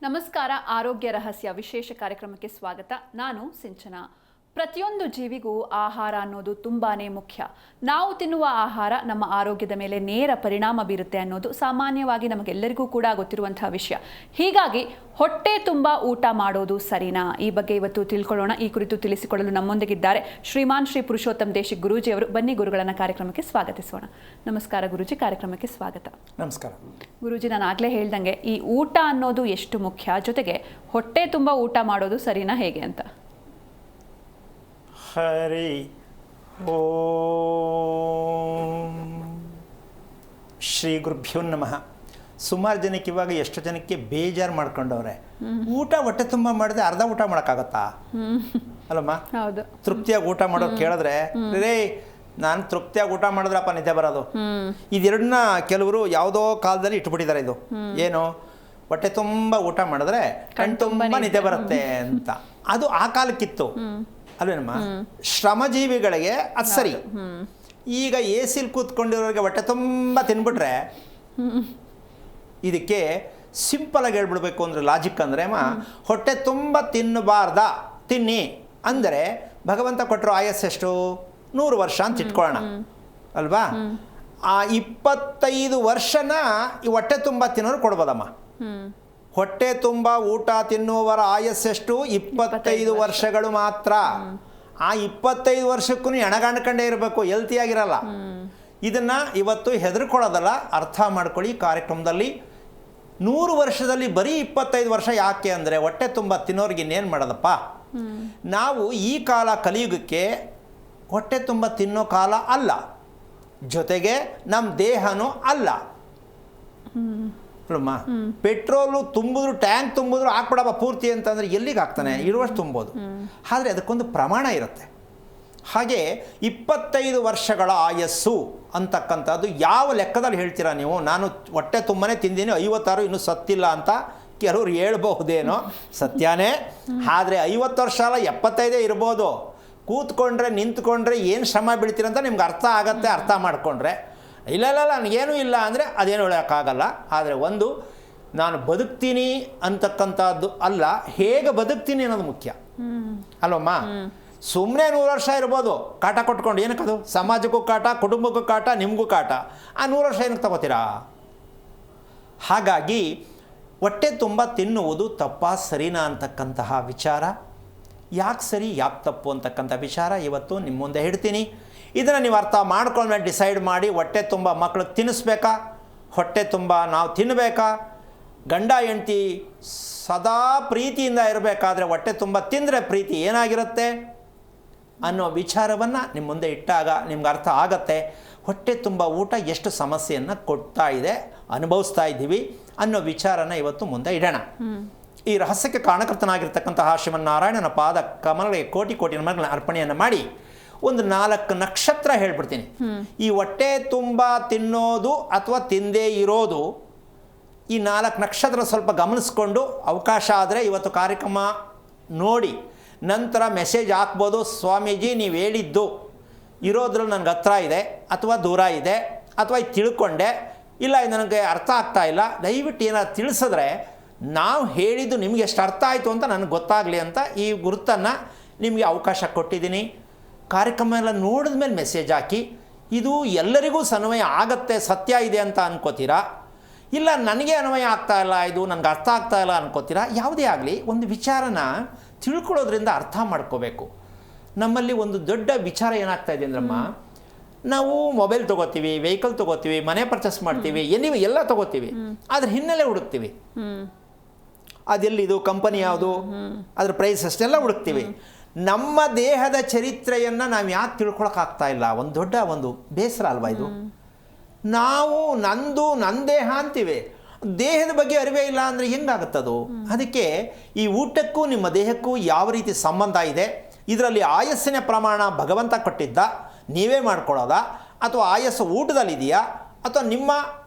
ನಮಸ್ಕಾರ. ಆರೋಗ್ಯ ರಹಸ್ಯ ವಿಶೇಷ ಕಾರ್ಯಕ್ರಮಕ್ಕೆ ಸ್ವಾಗತ. ನಾನು ಸಿಂಚನಾ. ಪ್ರತಿಯೊಂದು ಜೀವಿಗೂ ಆಹಾರ ಅನ್ನೋದು ತುಂಬಾನೇ ಮುಖ್ಯ. ನಾವು ತಿನ್ನುವ ಆಹಾರ ನಮ್ಮ ಆರೋಗ್ಯದ ಮೇಲೆ ನೇರ ಪರಿಣಾಮ ಬೀರುತ್ತೆ ಅನ್ನೋದು ಸಾಮಾನ್ಯವಾಗಿ ನಮಗೆಲ್ಲರಿಗೂ ಕೂಡ ಗೊತ್ತಿರುವಂತಹ ವಿಷಯ. ಹೀಗಾಗಿ ಹೊಟ್ಟೆ ತುಂಬ ಊಟ ಮಾಡೋದು ಸರಿನಾ? ಈ ಬಗ್ಗೆ ಇವತ್ತು ತಿಳ್ಕೊಳ್ಳೋಣ. ಈ ಕುರಿತು ತಿಳಿಸಿಕೊಳ್ಳಲು ನಮ್ಮೊಂದಿಗಿದ್ದಾರೆ ಶ್ರೀಮಾನ್ ಶ್ರೀ ಪುರುಷೋತ್ತಮ್ ದೇಶಿಕ್ ಗುರೂಜಿ ಅವರು. ಬನ್ನಿ ಗುರುಗಳನ್ನ ಕಾರ್ಯಕ್ರಮಕ್ಕೆ ಸ್ವಾಗತಿಸೋಣ. ನಮಸ್ಕಾರ ಗುರೂಜಿ, ಕಾರ್ಯಕ್ರಮಕ್ಕೆ ಸ್ವಾಗತ. ನಮಸ್ಕಾರ ಗುರೂಜಿ, ನಾನು ಆಗಲೇ ಹೇಳ್ದಂಗೆ ಈ ಊಟ ಅನ್ನೋದು ಎಷ್ಟು ಮುಖ್ಯ, ಜೊತೆಗೆ ಹೊಟ್ಟೆ ತುಂಬ ಊಟ ಮಾಡೋದು ಸರಿನಾ ಹೇಗೆ ಅಂತ. ಹರಿ ಓಂ ಶ್ರೀ ಗುರುಭ್ಯೋ ನಮಃ. ಸುಮಾರು ಜನಕ್ಕೆ ಇವಾಗ ಎಷ್ಟು ಜನಕ್ಕೆ ಬೇಜಾರು ಮಾಡ್ಕೊಂಡವ್ರೆ. ಊಟ ಹೊಟ್ಟೆ ತುಂಬ ಮಾಡಿದ್ರೆ ಅರ್ಧ ಊಟ ಮಾಡೋಕ್ಕಾಗತ್ತಾ? ಅಲ್ಲಮ್ಮ, ಹೌದು. ತೃಪ್ತಿಯಾಗಿ ಊಟ ಮಾಡೋದು ಕೇಳಿದ್ರೆ ರೇ ನಾನು ತೃಪ್ತಿಯಾಗಿ ಊಟ ಮಾಡಿದ್ರಪ್ಪ ನಿದ್ದೆ ಬರೋದು. ಇದೆರಡನ್ನ ಕೆಲವರು ಯಾವುದೋ ಕಾಲದಲ್ಲಿ ಇಟ್ಬಿಟ್ಟಿದ್ದಾರೆ. ಇದು ಏನು, ಹೊಟ್ಟೆ ತುಂಬ ಊಟ ಮಾಡಿದ್ರೆ ಕಣ್ ತುಂಬ ನಿದ್ದೆ ಬರುತ್ತೆ ಅಂತ. ಅದು ಆ ಕಾಲಕ್ಕಿತ್ತು ಅಲ್ವೇನಮ್ಮ? ಶ್ರಮಜೀವಿಗಳಿಗೆ ಅದು ಸರಿ. ಈಗ ಎ ಸಿಲ್ ಕೂತ್ಕೊಂಡಿರೋರಿಗೆ ಹೊಟ್ಟೆ ತುಂಬ ತಿನ್ಬಿಟ್ರೆ, ಇದಕ್ಕೆ ಸಿಂಪಲ್ ಆಗಿ ಹೇಳ್ಬಿಡ್ಬೇಕು ಅಂದರೆ ಲಾಜಿಕ್ ಅಂದರೆ ಹೊಟ್ಟೆ ತುಂಬ ತಿನ್ನಬಾರ್ದ, ತಿನ್ನಿ ಅಂದರೆ ಭಗವಂತ ಕೊಟ್ಟರು ಆಯಸ್ಸೆಷ್ಟು? 100 ವರ್ಷ ಅಂತ ಇಟ್ಕೊಳ್ಳೋಣ ಅಲ್ವಾ? ಆ 25 ವರ್ಷನ ಈ ಹೊಟ್ಟೆ ತುಂಬ ತಿನ್ನೋರು ಕೊಡ್ಬೋದಮ್ಮ. ಹೊಟ್ಟೆ ತುಂಬ ಊಟ ತಿನ್ನುವವರ ಆಯಸ್ಸೆಷ್ಟು? 25 ವರ್ಷಗಳು ಮಾತ್ರ. ಆ 25 ವರ್ಷಕ್ಕೂ ಎಣಗಣ್ಕಂಡೇ ಇರಬೇಕು, ಹೆಲ್ತಿಯಾಗಿರಲ್ಲ. ಇದನ್ನು ಇವತ್ತು ಹೆದರ್ಕೊಳ್ಳೋದಲ್ಲ, ಅರ್ಥ ಮಾಡ್ಕೊಳ್ಳಿ. ಕಾರ್ಯಕ್ರಮದಲ್ಲಿ 100 ವರ್ಷದಲ್ಲಿ ಬರೀ 25 ವರ್ಷ ಯಾಕೆ ಅಂದರೆ ಹೊಟ್ಟೆ ತುಂಬ ತಿನ್ನೋರಿಗೆ ಇನ್ನೇನು ಮಾಡೋದಪ್ಪ. ನಾವು ಈ ಕಾಲ ಕಲಿಯುಗಕ್ಕೆ ಹೊಟ್ಟೆ ತುಂಬ ತಿನ್ನೋ ಕಾಲ ಅಲ್ಲ, ಜೊತೆಗೆ ನಮ್ಮ ದೇಹನೂ ಅಲ್ಲ. ಪೆಟ್ರೋಲು ತುಂಬಿದ್ರು, ಟ್ಯಾಂಕ್ ತುಂಬಿದ್ರು ಹಾಕ್ಬಿಡಪ್ಪ ಪೂರ್ತಿ ಅಂತಂದರೆ ಎಲ್ಲಿಗೆ ಹಾಕ್ತಾನೆ? ಇರುವಷ್ಟು ತುಂಬೋದು. ಆದರೆ ಅದಕ್ಕೊಂದು ಪ್ರಮಾಣ ಇರುತ್ತೆ. ಹಾಗೆ 25 ವರ್ಷಗಳ ಆಯಸ್ಸು ಅಂತಕ್ಕಂಥದ್ದು ಯಾವ ಲೆಕ್ಕದಲ್ಲಿ ಹೇಳ್ತೀರಾ ನೀವು? ನಾನು ಹೊಟ್ಟೆ ತುಂಬನೇ ತಿಂದೀನಿ, 56 ಇನ್ನೂ ಸತ್ತಿಲ್ಲ ಅಂತ ಕೆಲವ್ರು ಹೇಳ್ಬಹುದೇನೋ, ಸತ್ಯನೇ. ಆದರೆ 50 ವರ್ಷ ಅಲ್ಲ, 75 ಇರ್ಬೋದು. ಕೂತ್ಕೊಂಡ್ರೆ ನಿಂತ್ಕೊಂಡ್ರೆ ಏನು ಶ್ರಮ ಬೀಳ್ತೀರಂತ ನಿಮ್ಗೆ ಅರ್ಥ ಆಗತ್ತೆ, ಅರ್ಥ ಮಾಡಿಕೊಂಡ್ರೆ. ಇಲ್ಲ ನನಗೇನೂ ಇಲ್ಲ ಅಂದರೆ ಅದೇನು ಹೇಳೋಕ್ಕಾಗಲ್ಲ. ಆದರೆ ಒಂದು, ನಾನು ಬದುಕ್ತೀನಿ ಅಂತಕ್ಕಂಥದ್ದು ಅಲ್ಲ, ಹೇಗೆ ಬದುಕ್ತೀನಿ ಅನ್ನೋದು ಮುಖ್ಯ ಅಲ್ವಮ್ಮ? ಸುಮ್ಮನೆ 100 ವರ್ಷ ಇರ್ಬೋದು ಕಾಟ ಕೊಟ್ಕೊಂಡು, ಏನಕ್ಕದು? ಸಮಾಜಕ್ಕೂ ಕಾಟ, ಕುಟುಂಬಕ್ಕೂ ಕಾಟ, ನಿಮಗೂ ಕಾಟ. ಆ 100 ವರ್ಷ ಏನಕ್ಕೆ ತಗೋತೀರಾ? ಹಾಗಾಗಿ ಹೊಟ್ಟೆ ತುಂಬ ತಿನ್ನುವುದು ತಪ್ಪಾ ಸರಿನಾ ಅಂತಕ್ಕಂತಹ ವಿಚಾರ, ಯಾಕೆ ಸರಿ ಯಾಕೆ ತಪ್ಪು ಅಂತಕ್ಕಂಥ ವಿಚಾರ ಇವತ್ತು ನಿಮ್ಮ ಮುಂದೆ ಹೇಳ್ತೀನಿ. ಇದನ್ನು ನೀವು ಅರ್ಥ ಮಾಡ್ಕೊಂಡ್ಮೇಲೆ ಡಿಸೈಡ್ ಮಾಡಿ, ಹೊಟ್ಟೆ ತುಂಬ ಮಕ್ಕಳಿಗೆ ತಿನ್ನಿಸ್ಬೇಕಾ, ಹೊಟ್ಟೆ ತುಂಬ ನಾವು ತಿನ್ನಬೇಕಾ, ಗಂಡ ಹೆಂಡತಿ ಸದಾ ಪ್ರೀತಿಯಿಂದ ಇರಬೇಕಾದ್ರೆ ಹೊಟ್ಟೆ ತುಂಬ ತಿಂದರೆ ಪ್ರೀತಿ ಏನಾಗಿರುತ್ತೆ ಅನ್ನೋ ವಿಚಾರವನ್ನು ನಿಮ್ಮ ಮುಂದೆ ಇಟ್ಟಾಗ ನಿಮ್ಗೆ ಅರ್ಥ ಆಗತ್ತೆ. ಹೊಟ್ಟೆ ತುಂಬ ಊಟ ಎಷ್ಟು ಸಮಸ್ಯೆಯನ್ನು ಕೊಡ್ತಾ ಇದೆ, ಅನುಭವಿಸ್ತಾ ಇದ್ದೀವಿ ಅನ್ನೋ ವಿಚಾರನ ಇವತ್ತು ಮುಂದೆ ಇಡೋಣ. ಈ ರಹಸ್ಯಕ್ಕೆ ಕಾರಣಕರ್ತನಾಗಿರ್ತಕ್ಕಂತಹ ಶ್ರೀಮನ್ನಾರಾಯಣನ ಪಾದ ಕಮಲಗಳಿಗೆ ಕೋಟಿ ಕೋಟಿ ನಮನ ಅರ್ಪಣೆಯನ್ನು ಮಾಡಿ ಒಂದು 4 ನಕ್ಷತ್ರ ಹೇಳ್ಬಿಡ್ತೀನಿ. ಈ ಹೊಟ್ಟೆ ತುಂಬ ತಿನ್ನೋದು ಅಥವಾ ತಿಂದೇ ಇರೋದು, ಈ 4 ನಕ್ಷತ್ರ ಸ್ವಲ್ಪ ಗಮನಿಸ್ಕೊಂಡು ಅವಕಾಶ ಆದರೆ ಇವತ್ತು ಕಾರ್ಯಕ್ರಮ ನೋಡಿ ನಂತರ ಮೆಸೇಜ್ ಹಾಕ್ಬೋದು. ಸ್ವಾಮೀಜಿ ನೀವು ಹೇಳಿದ್ದು ಇರೋದ್ರಲ್ಲಿ ನನಗೆ ಹತ್ರ ಇದೆ ಅಥವಾ ದೂರ ಇದೆ, ಅಥವಾ ಇದು ತಿಳ್ಕೊಂಡೆ, ಇಲ್ಲ ಇದು ನನಗೆ ಅರ್ಥ ಆಗ್ತಾ ಇಲ್ಲ, ದಯವಿಟ್ಟು ಏನಾದ್ರು ತಿಳಿಸಿದ್ರೆ ನಾವು ಹೇಳಿದ್ದು ನಿಮಗೆ ಎಷ್ಟು ಅರ್ಥ ಆಯಿತು ಅಂತ ನನಗೆ ಗೊತ್ತಾಗಲಿ ಅಂತ ಈ ಗುರುತನ್ನು ನಿಮಗೆ ಅವಕಾಶ ಕೊಟ್ಟಿದ್ದೀನಿ. ಕಾರ್ಯಕ್ರಮ ಎಲ್ಲ ನೋಡಿದ ಮೇಲೆ ಮೆಸೇಜ್ ಹಾಕಿ. ಇದು ಎಲ್ಲರಿಗೂ ಅನ್ವಯ ಆಗತ್ತೆ, ಸತ್ಯ ಇದೆ ಅಂತ ಅನ್ಕೋತೀರಾ, ಇಲ್ಲ ನನಗೆ ಅನ್ವಯ ಆಗ್ತಾ ಇಲ್ಲ, ಇದು ನನಗೆ ಅರ್ಥ ಆಗ್ತಾ ಇಲ್ಲ ಅನ್ಕೋತೀರಾ. ಯಾವುದೇ ಆಗಲಿ ಒಂದು ವಿಚಾರನ ತಿಳ್ಕೊಳ್ಳೋದ್ರಿಂದ ಅರ್ಥ ಮಾಡ್ಕೋಬೇಕು. ನಮ್ಮಲ್ಲಿ ಒಂದು ದೊಡ್ಡ ವಿಚಾರ ಏನಾಗ್ತಾ ಇದೆ ಅಂದ್ರಮ್ಮ, ನಾವು ಮೊಬೈಲ್ ತೊಗೋತೀವಿ, ವೆಹಿಕಲ್ ತೊಗೋತೀವಿ, ಮನೆ ಪರ್ಚೇಸ್ ಮಾಡ್ತೀವಿ, ಎಲ್ಲ ತೊಗೋತೀವಿ, ಅದ್ರ ಹಿನ್ನೆಲೆ ಹುಡುಕ್ತೀವಿ. ಅದೆಲ್ಲಿದು, ಕಂಪನಿ ಯಾವುದು, ಅದ್ರ ಪ್ರೈಸ್ ಅಷ್ಟೆಲ್ಲ ಹುಡುಕ್ತೀವಿ. ನಮ್ಮ ದೇಹದ ಚರಿತ್ರೆಯನ್ನು ನಾವು ಯಾಕೆ ತಿಳ್ಕೊಳಕ್ಕಾಗ್ತಾ ಇಲ್ಲ? ಒಂದು ದೊಡ್ಡ ಒಂದು ಬೇಸರ ಅಲ್ವಾ ಇದು? ನಾವು ನನ್ನ ದೇಹ ಅಂತೀವಿ, ದೇಹದ ಬಗ್ಗೆ ಅರಿವೇ ಇಲ್ಲ ಅಂದರೆ ಹೆಂಗಾಗುತ್ತದು? ಅದಕ್ಕೆ ಈ ಊಟಕ್ಕೂ ನಿಮ್ಮ ದೇಹಕ್ಕೂ ಯಾವ ರೀತಿ ಸಂಬಂಧ ಇದೆ, ಇದರಲ್ಲಿ ಆಯಸ್ಸಿನ ಪ್ರಮಾಣ ಭಗವಂತ ಕೊಟ್ಟಿದ್ದ, ನೀವೇ ಮಾಡ್ಕೊಳ್ಳೋದಾ, ಅಥವಾ ಆಯಸ್ಸು ಊಟದಲ್ಲಿದೆಯಾ, ಅಥವಾ ನಿಮ್ಮ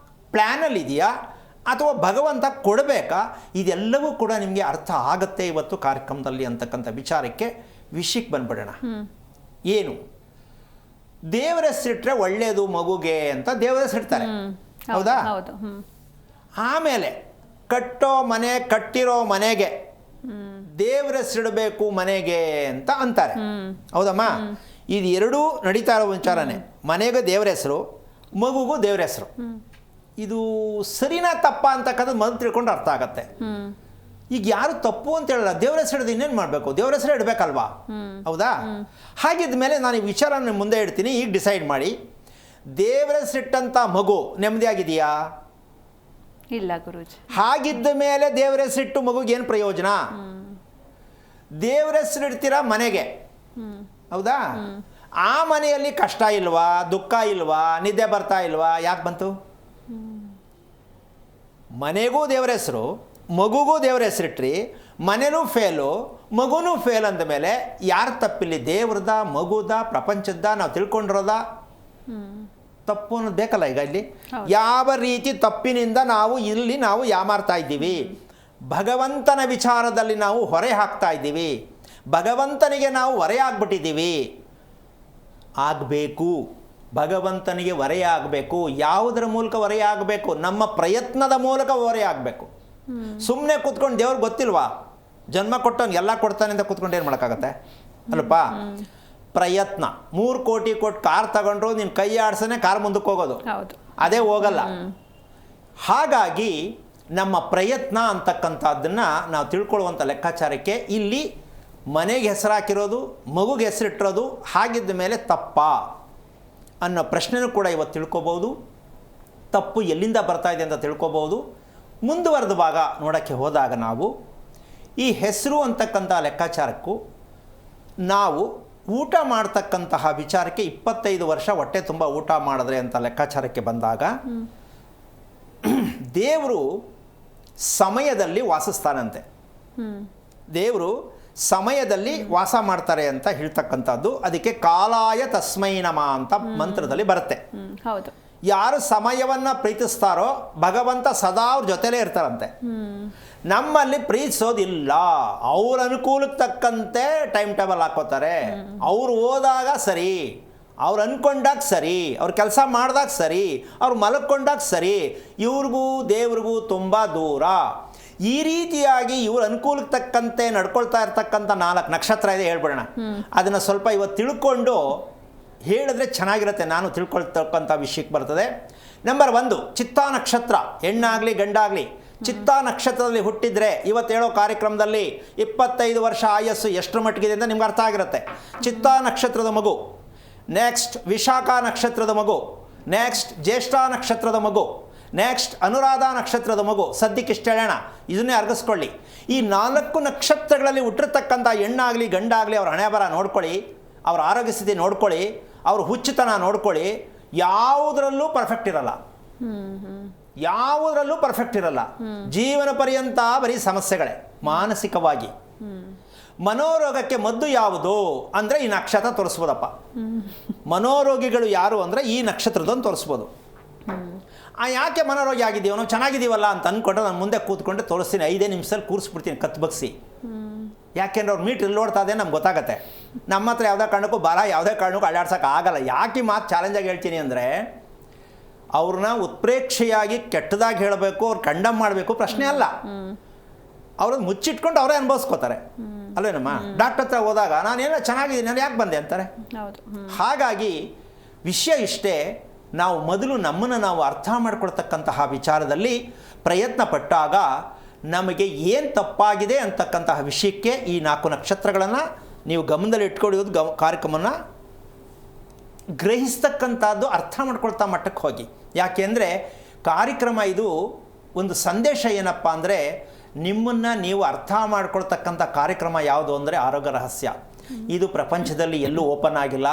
ಪ್ಲ್ಯಾನಲ್ಲಿದೆಯಾ, ಅಥವಾ ಭಗವಂತ ಕೊಡಬೇಕಾ? ಇದೆಲ್ಲವೂ ಕೂಡ ನಿಮಗೆ ಅರ್ಥ ಆಗುತ್ತೆ ಇವತ್ತು ಕಾರ್ಯಕ್ರಮದಲ್ಲಿ ಅಂತಕ್ಕಂಥ ವಿಷಯಕ್ಕೆ ಬಂದ್ಬಿಡೋಣ. ಏನು, ದೇವರ ಹೆಸರಿಟ್ರೆ ಒಳ್ಳೆಯದು ಮಗುಗೆ ಅಂತ ದೇವರ ಹೆಸರಿಡ್ತಾರೆ, ಹೌದಾ? ಆಮೇಲೆ ಕಟ್ಟೋ ಮನೆ ಕಟ್ಟಿರೋ ಮನೆಗೆ ದೇವ್ರ ಹೆಸರಿಡಬೇಕು ಮನೆಗೆ ಅಂತ ಅಂತಾರೆ. ಹೌದಮ್ಮ? ಇದು ಎರಡೂ ನಡೀತಾ ಇರೋ ವಿಚಾರನೇ. ಮನೆಗೂ ದೇವ್ರ ಹೆಸರು, ಮಗುಗೂ ದೇವ್ರ ಹೆಸರು. ಇದು ಸರಿನಾ ತಪ್ಪ ಅಂತಕ್ಕಂಥದ್ದು ಮೊದಲು ತಿಳ್ಕೊಂಡು ಅರ್ಥ ಆಗತ್ತೆ. ಈಗ ಯಾರು ತಪ್ಪು ಅಂತ ಹೇಳಲ್ಲ, ದೇವ್ರ ಹೆಸರು ಹಿಡಿದು ಇನ್ನೇನು ಮಾಡಬೇಕು? ದೇವ್ರ ಹೆಸರು ಇಡಬೇಕಲ್ವಾ? ಹೌದಾ? ಹಾಗಿದ್ದ ಮೇಲೆ ನಾನು ಈ ವಿಚಾರ ಮುಂದೆ ಇಡ್ತೀನಿ. ಈಗ ಡಿಸೈಡ್ ಮಾಡಿ, ದೇವ್ರ ಹೆಸರಿಟ್ಟಂಥ ಮಗು ನೆಮ್ಮದಿಯಾಗಿದೆಯಾ? ಇಲ್ಲ ಗುರೂಜಿ. ಹಾಗಿದ್ದ ಮೇಲೆ ದೇವ್ರ ಹೆಸರಿಟ್ಟು ಮಗುಗೆ ಏನು ಪ್ರಯೋಜನ? ದೇವ್ರ ಹೆಸರು ಇಡ್ತೀರಾ ಮನೆಗೆ, ಹೌದಾ? ಆ ಮನೆಯಲ್ಲಿ ಕಷ್ಟ ಇಲ್ವಾ, ದುಃಖ ಇಲ್ವಾ, ನಿದ್ದೆ ಬರ್ತಾ ಇಲ್ವಾ? ಯಾಕೆ ಬಂತು? ಮನೆಗೂ ದೇವ್ರ ಹೆಸರು, ಮಗುಗೂ ದೇವ್ರ ಹೆಸರಿಟ್ರಿ, ಮನೆನೂ ಫೇಲು, ಮಗುನೂ ಫೇಲ್ ಅಂದ ಮೇಲೆ ಯಾರು ತಪ್ಪಿಲ್ಲಿ? ದೇವ್ರದ, ಮಗುದ, ಪ್ರಪಂಚದ, ನಾವು ತಿಳ್ಕೊಂಡಿರೋದ? ತಪ್ಪು ಅನ್ನೋದು ಬೇಕಲ್ಲ ಈಗ ಇಲ್ಲಿ. ಯಾವ ರೀತಿ ತಪ್ಪಿನಿಂದ ನಾವು ಯಾಮಾರ್ತಾ ಇದ್ದೀವಿ? ಭಗವಂತನ ವಿಚಾರದಲ್ಲಿ ನಾವು ಹೊರೆ ಹಾಕ್ತಾ ಇದ್ದೀವಿ, ಭಗವಂತನಿಗೆ ನಾವು ಹೊರೆಯಾಗ್ಬಿಟ್ಟಿದ್ದೀವಿ. ಆಗಬೇಕು, ಭಗವಂತನಿಗೆ ಹೊರೆಯಾಗಬೇಕು. ಯಾವುದರ ಮೂಲಕ ಹೊರೆಯಾಗಬೇಕು? ನಮ್ಮ ಪ್ರಯತ್ನದ ಮೂಲಕ ಹೊರೆಯಾಗಬೇಕು. ಸುಮ್ಮನೆ ಕೂತ್ಕೊಂಡು ದೇವ್ರಿಗೆ ಗೊತ್ತಿಲ್ವಾ ಜನ್ಮ ಕೊಟ್ಟವನು ಎಲ್ಲ ಕೊಡ್ತಾನೆ ಅಂತ ಕೂತ್ಕೊಂಡು ಏನು ಮಾಡೋಕ್ಕಾಗತ್ತೆ ಅಲ್ಲಪ್ಪ? ಪ್ರಯತ್ನ. 3 ಕೋಟಿ ಕೊಟ್ಟು ಕಾರ್ ತಗೊಂಡ್ರು ನೀನು ಕೈ ಆಡ್ಸನೆ ಕಾರ್ ಮುಂದಕ್ಕೆ ಹೋಗೋದು, ಅದೇ ಹೋಗಲ್ಲ. ಹಾಗಾಗಿ ನಮ್ಮ ಪ್ರಯತ್ನ ಅಂತಕ್ಕಂಥದ್ದನ್ನು ನಾವು ತಿಳ್ಕೊಳ್ಳುವಂಥ ಲೆಕ್ಕಾಚಾರಕ್ಕೆ ಇಲ್ಲಿ ಮನೆಗೆ ಹೆಸರು ಹಾಕಿರೋದು, ಮಗುಗೆ ಹೆಸರಿಟ್ಟಿರೋದು ಹಾಗಿದ್ದ ಮೇಲೆ ತಪ್ಪಾ ಅನ್ನೋ ಪ್ರಶ್ನೆನೂ ಕೂಡ ಇವತ್ತು ತಿಳ್ಕೊಬೋದು. ತಪ್ಪು ಎಲ್ಲಿಂದ ಬರ್ತಾ ಇದೆ ಅಂತ ತಿಳ್ಕೊಬೋದು. ಮುಂದುವರೆದ ಭಾಗ ನೋಡೋಕ್ಕೆ ಹೋದಾಗ ನಾವು ಈ ಹೆಸರು ಅಂತಕ್ಕಂಥ ಲೆಕ್ಕಾಚಾರಕ್ಕೂ ನಾವು ಊಟ ಮಾಡ್ತಕ್ಕಂತಹ ವಿಚಾರಕ್ಕೆ 25 ವರ್ಷ ಹೊಟ್ಟೆ ತುಂಬ ಊಟ ಮಾಡಿದ್ರೆ ಅಂತ ಲೆಕ್ಕಾಚಾರಕ್ಕೆ ಬಂದಾಗ ದೇವರು ಸಮಯದಲ್ಲಿ ವಾಸಿಸ್ತಾನಂತೆ. ದೇವರು ಸಮಯದಲ್ಲಿ ವಾಸ ಮಾಡ್ತಾರೆ ಅಂತ ಹೇಳ್ತಕ್ಕಂಥದ್ದು. ಅದಕ್ಕೆ ಕಾಲಾಯ ತಸ್ಮೈ ನಮಃ ಅಂತ ಮಂತ್ರದಲ್ಲಿ ಬರುತ್ತೆ. ಹೌದು. ಯಾರು ಸಮಯವನ್ನು ಪ್ರೀತಿಸ್ತಾರೋ ಭಗವಂತ ಸದಾ ಅವ್ರ ಜೊತೆಲೇ ಇರ್ತಾರಂತೆ. ನಮ್ಮಲ್ಲಿ ಪ್ರೀತಿಸೋದಿಲ್ಲ. ಅವ್ರ ಅನುಕೂಲಕ್ಕೆ ತಕ್ಕಂತೆ ಟೈಮ್ ಟೇಬಲ್ ಹಾಕೋತಾರೆ. ಅವ್ರು ಹೋದಾಗ ಸರಿ, ಅವ್ರು ಅಂದ್ಕೊಂಡಾಗ ಸರಿ, ಅವ್ರು ಕೆಲಸ ಮಾಡಿದಾಗ ಸರಿ, ಅವ್ರು ಮಲಕ್ಕೊಂಡಾಗ ಸರಿ. ಇವ್ರಿಗೂ ದೇವ್ರಿಗೂ ತುಂಬ ದೂರ. ಈ ರೀತಿಯಾಗಿ ಇವ್ರ ಅನುಕೂಲಕ್ಕೆ ತಕ್ಕಂತೆ ನಡ್ಕೊಳ್ತಾ ಇರ್ತಕ್ಕಂಥ 4 ನಕ್ಷತ್ರ ಇದೆ, ಹೇಳ್ಬಿಡೋಣ. ಅದನ್ನು ಸ್ವಲ್ಪ ಇವತ್ತು ತಿಳ್ಕೊಂಡು ಹೇಳಿದ್ರೆ ಚೆನ್ನಾಗಿರುತ್ತೆ. ನಾನು ತಿಳ್ಕೊಳ್ತಕ್ಕಂಥ ವಿಷಯಕ್ಕೆ ಬರ್ತದೆ. ನಂಬರ್ 1 ಚಿತ್ತಾ ನಕ್ಷತ್ರ. ಹೆಣ್ಣಾಗಲಿ ಗಂಡಾಗಲಿ ಚಿತ್ತಾ ನಕ್ಷತ್ರದಲ್ಲಿ ಹುಟ್ಟಿದರೆ ಇವತ್ತು ಹೇಳೋ ಕಾರ್ಯಕ್ರಮದಲ್ಲಿ 25 ವರ್ಷ ಆಯಸ್ಸು ಎಷ್ಟು ಮಟ್ಟಿಗಿದೆ ಅಂತ ನಿಮ್ಗೆ ಅರ್ಥ ಆಗಿರುತ್ತೆ. ಚಿತ್ತಾ ನಕ್ಷತ್ರದ ಮಗು, ನೆಕ್ಸ್ಟ್ ವಿಶಾಖ ನಕ್ಷತ್ರದ ಮಗು, ನೆಕ್ಸ್ಟ್ ಜ್ಯೇಷ್ಠ ನಕ್ಷತ್ರದ ಮಗು, ನೆಕ್ಸ್ಟ್ ಅನುರಾಧ ನಕ್ಷತ್ರದ ಮಗು. ಸದ್ಯಕ್ಕೆ ಇಷ್ಟು ಹೇಳೋಣ, ಇದನ್ನೇ ಅರ್ಗಿಸ್ಕೊಳ್ಳಿ. ಈ 4 ನಕ್ಷತ್ರಗಳಲ್ಲಿ ಹುಟ್ಟಿರ್ತಕ್ಕಂಥ ಹೆಣ್ಣಾಗಲಿ ಗಂಡಾಗಲಿ ಅವ್ರ ಹಣೆ ಬರ ನೋಡ್ಕೊಳ್ಳಿ, ಅವ್ರ ಆರೋಗ್ಯ ಸ್ಥಿತಿ ನೋಡ್ಕೊಳ್ಳಿ, ಅವ್ರ ಹುಚ್ಚುತನ ನೋಡ್ಕೊಳ್ಳಿ. ಯಾವುದರಲ್ಲೂ ಪರ್ಫೆಕ್ಟ್ ಇರಲ್ಲ, ಯಾವುದರಲ್ಲೂ ಪರ್ಫೆಕ್ಟ್ ಇರಲ್ಲ. ಜೀವನ ಪರ್ಯಂತ ಬರೀ ಸಮಸ್ಯೆಗಳೇ ಮಾನಸಿಕವಾಗಿ. ಮನೋರೋಗಕ್ಕೆ ಮದ್ದು ಯಾವುದು ಅಂದರೆ ಈ ನಕ್ಷತ್ರ ತೋರಿಸ್ಬೋದಪ್ಪ. ಮನೋರೋಗಿಗಳು ಯಾರು ಅಂದರೆ ಈ ನಕ್ಷತ್ರದೊಂದು ತೋರಿಸ್ಬೋದು. ಯಾಕೆ ಮನೋರೋಗಿ ಆಗಿದ್ದೀವೋ ನಾವು ಚೆನ್ನಾಗಿದ್ದೀವಲ್ಲ ಅಂತ ಅಂದ್ಕೊಂಡ್ರೆ ನಾನು ಮುಂದೆ ಕೂತ್ಕೊಂಡೆ ತೋರಿಸ್ತೀನಿ. 5 ನಿಮಿಷದಲ್ಲಿ ಕೂರಿಸ್ಬಿಡ್ತೀನಿ ಕತ್ತು ಬಗ್ಸಿ. ಯಾಕೆಂದ್ರೆ ಅವ್ರು ಮೀಟ್ರ್ ಇಲ್ಲಿ ಓಡ್ತಾ ಇದೆ ನಮ್ಗೆ ಗೊತ್ತಾಗತ್ತೆ. ನಮ್ಮ ಹತ್ರ ಯಾವುದೇ ಕಾರಣಕ್ಕೂ ಯಾವುದೇ ಕಾರಣಕ್ಕೂ ಅಲ್ಲಾಡ್ಸೋಕೆ ಆಗಲ್ಲ. ಯಾಕೆ ಮಾತು ಚಾಲೆಂಜಾಗಿ ಹೇಳ್ತೀನಿ ಅಂದರೆ ಅವ್ರನ್ನ ಉತ್ಪ್ರೇಕ್ಷೆಯಾಗಿ ಕೆಟ್ಟದಾಗಿ ಹೇಳಬೇಕು, ಅವ್ರು ಕಂಡಮ್ ಮಾಡಬೇಕು ಪ್ರಶ್ನೆ ಅಲ್ಲ. ಅವ್ರನ್ನ ಮುಚ್ಚಿಟ್ಕೊಂಡು ಅವರೇ ಅನುಭವಿಸ್ಕೋತಾರೆ ಅಲ್ವೇನಮ್ಮ? ಡಾಕ್ಟರ್ ಹತ್ರ ಹೋದಾಗ ನಾನೇನೋ ಚೆನ್ನಾಗಿದ್ದೀನಿ, ನಾನು ಯಾಕೆ ಬಂದೆ ಅಂತಾರೆ. ಹಾಗಾಗಿ ವಿಷಯ ಇಷ್ಟೇ, ನಾವು ಮೊದಲು ನಮ್ಮನ್ನು ನಾವು ಅರ್ಥ ಮಾಡ್ಕೊಳ್ತಕ್ಕಂತಹ ವಿಚಾರದಲ್ಲಿ ಪ್ರಯತ್ನ ಪಟ್ಟಾಗ ನಮಗೆ ಏನು ತಪ್ಪಾಗಿದೆ ಅಂತಕ್ಕಂತಹ ವಿಷಯಕ್ಕೆ ಈ 4 ನಕ್ಷತ್ರಗಳನ್ನು ನೀವು ಗಮನದಲ್ಲಿ ಇಟ್ಕೊಳ್ಳೋದು ಕಾರ್ಯಕ್ರಮನ ಗ್ರಹಿಸ್ತಕ್ಕಂಥದ್ದು ಅರ್ಥ ಮಾಡ್ಕೊಳ್ತಾ ಮಟ್ಟಕ್ಕೆ ಹೋಗಿ. ಯಾಕೆಂದರೆ ಕಾರ್ಯಕ್ರಮ ಇದು ಒಂದು ಸಂದೇಶ ಏನಪ್ಪ ಅಂದರೆ ನಿಮ್ಮನ್ನು ನೀವು ಅರ್ಥ ಮಾಡ್ಕೊಳ್ತಕ್ಕಂಥ ಕಾರ್ಯಕ್ರಮ ಯಾವುದು ಅಂದರೆ ಆರೋಗ್ಯ ರಹಸ್ಯ. ಇದು ಪ್ರಪಂಚದಲ್ಲಿ ಎಲ್ಲೂ ಓಪನ್ ಆಗಿಲ್ಲ.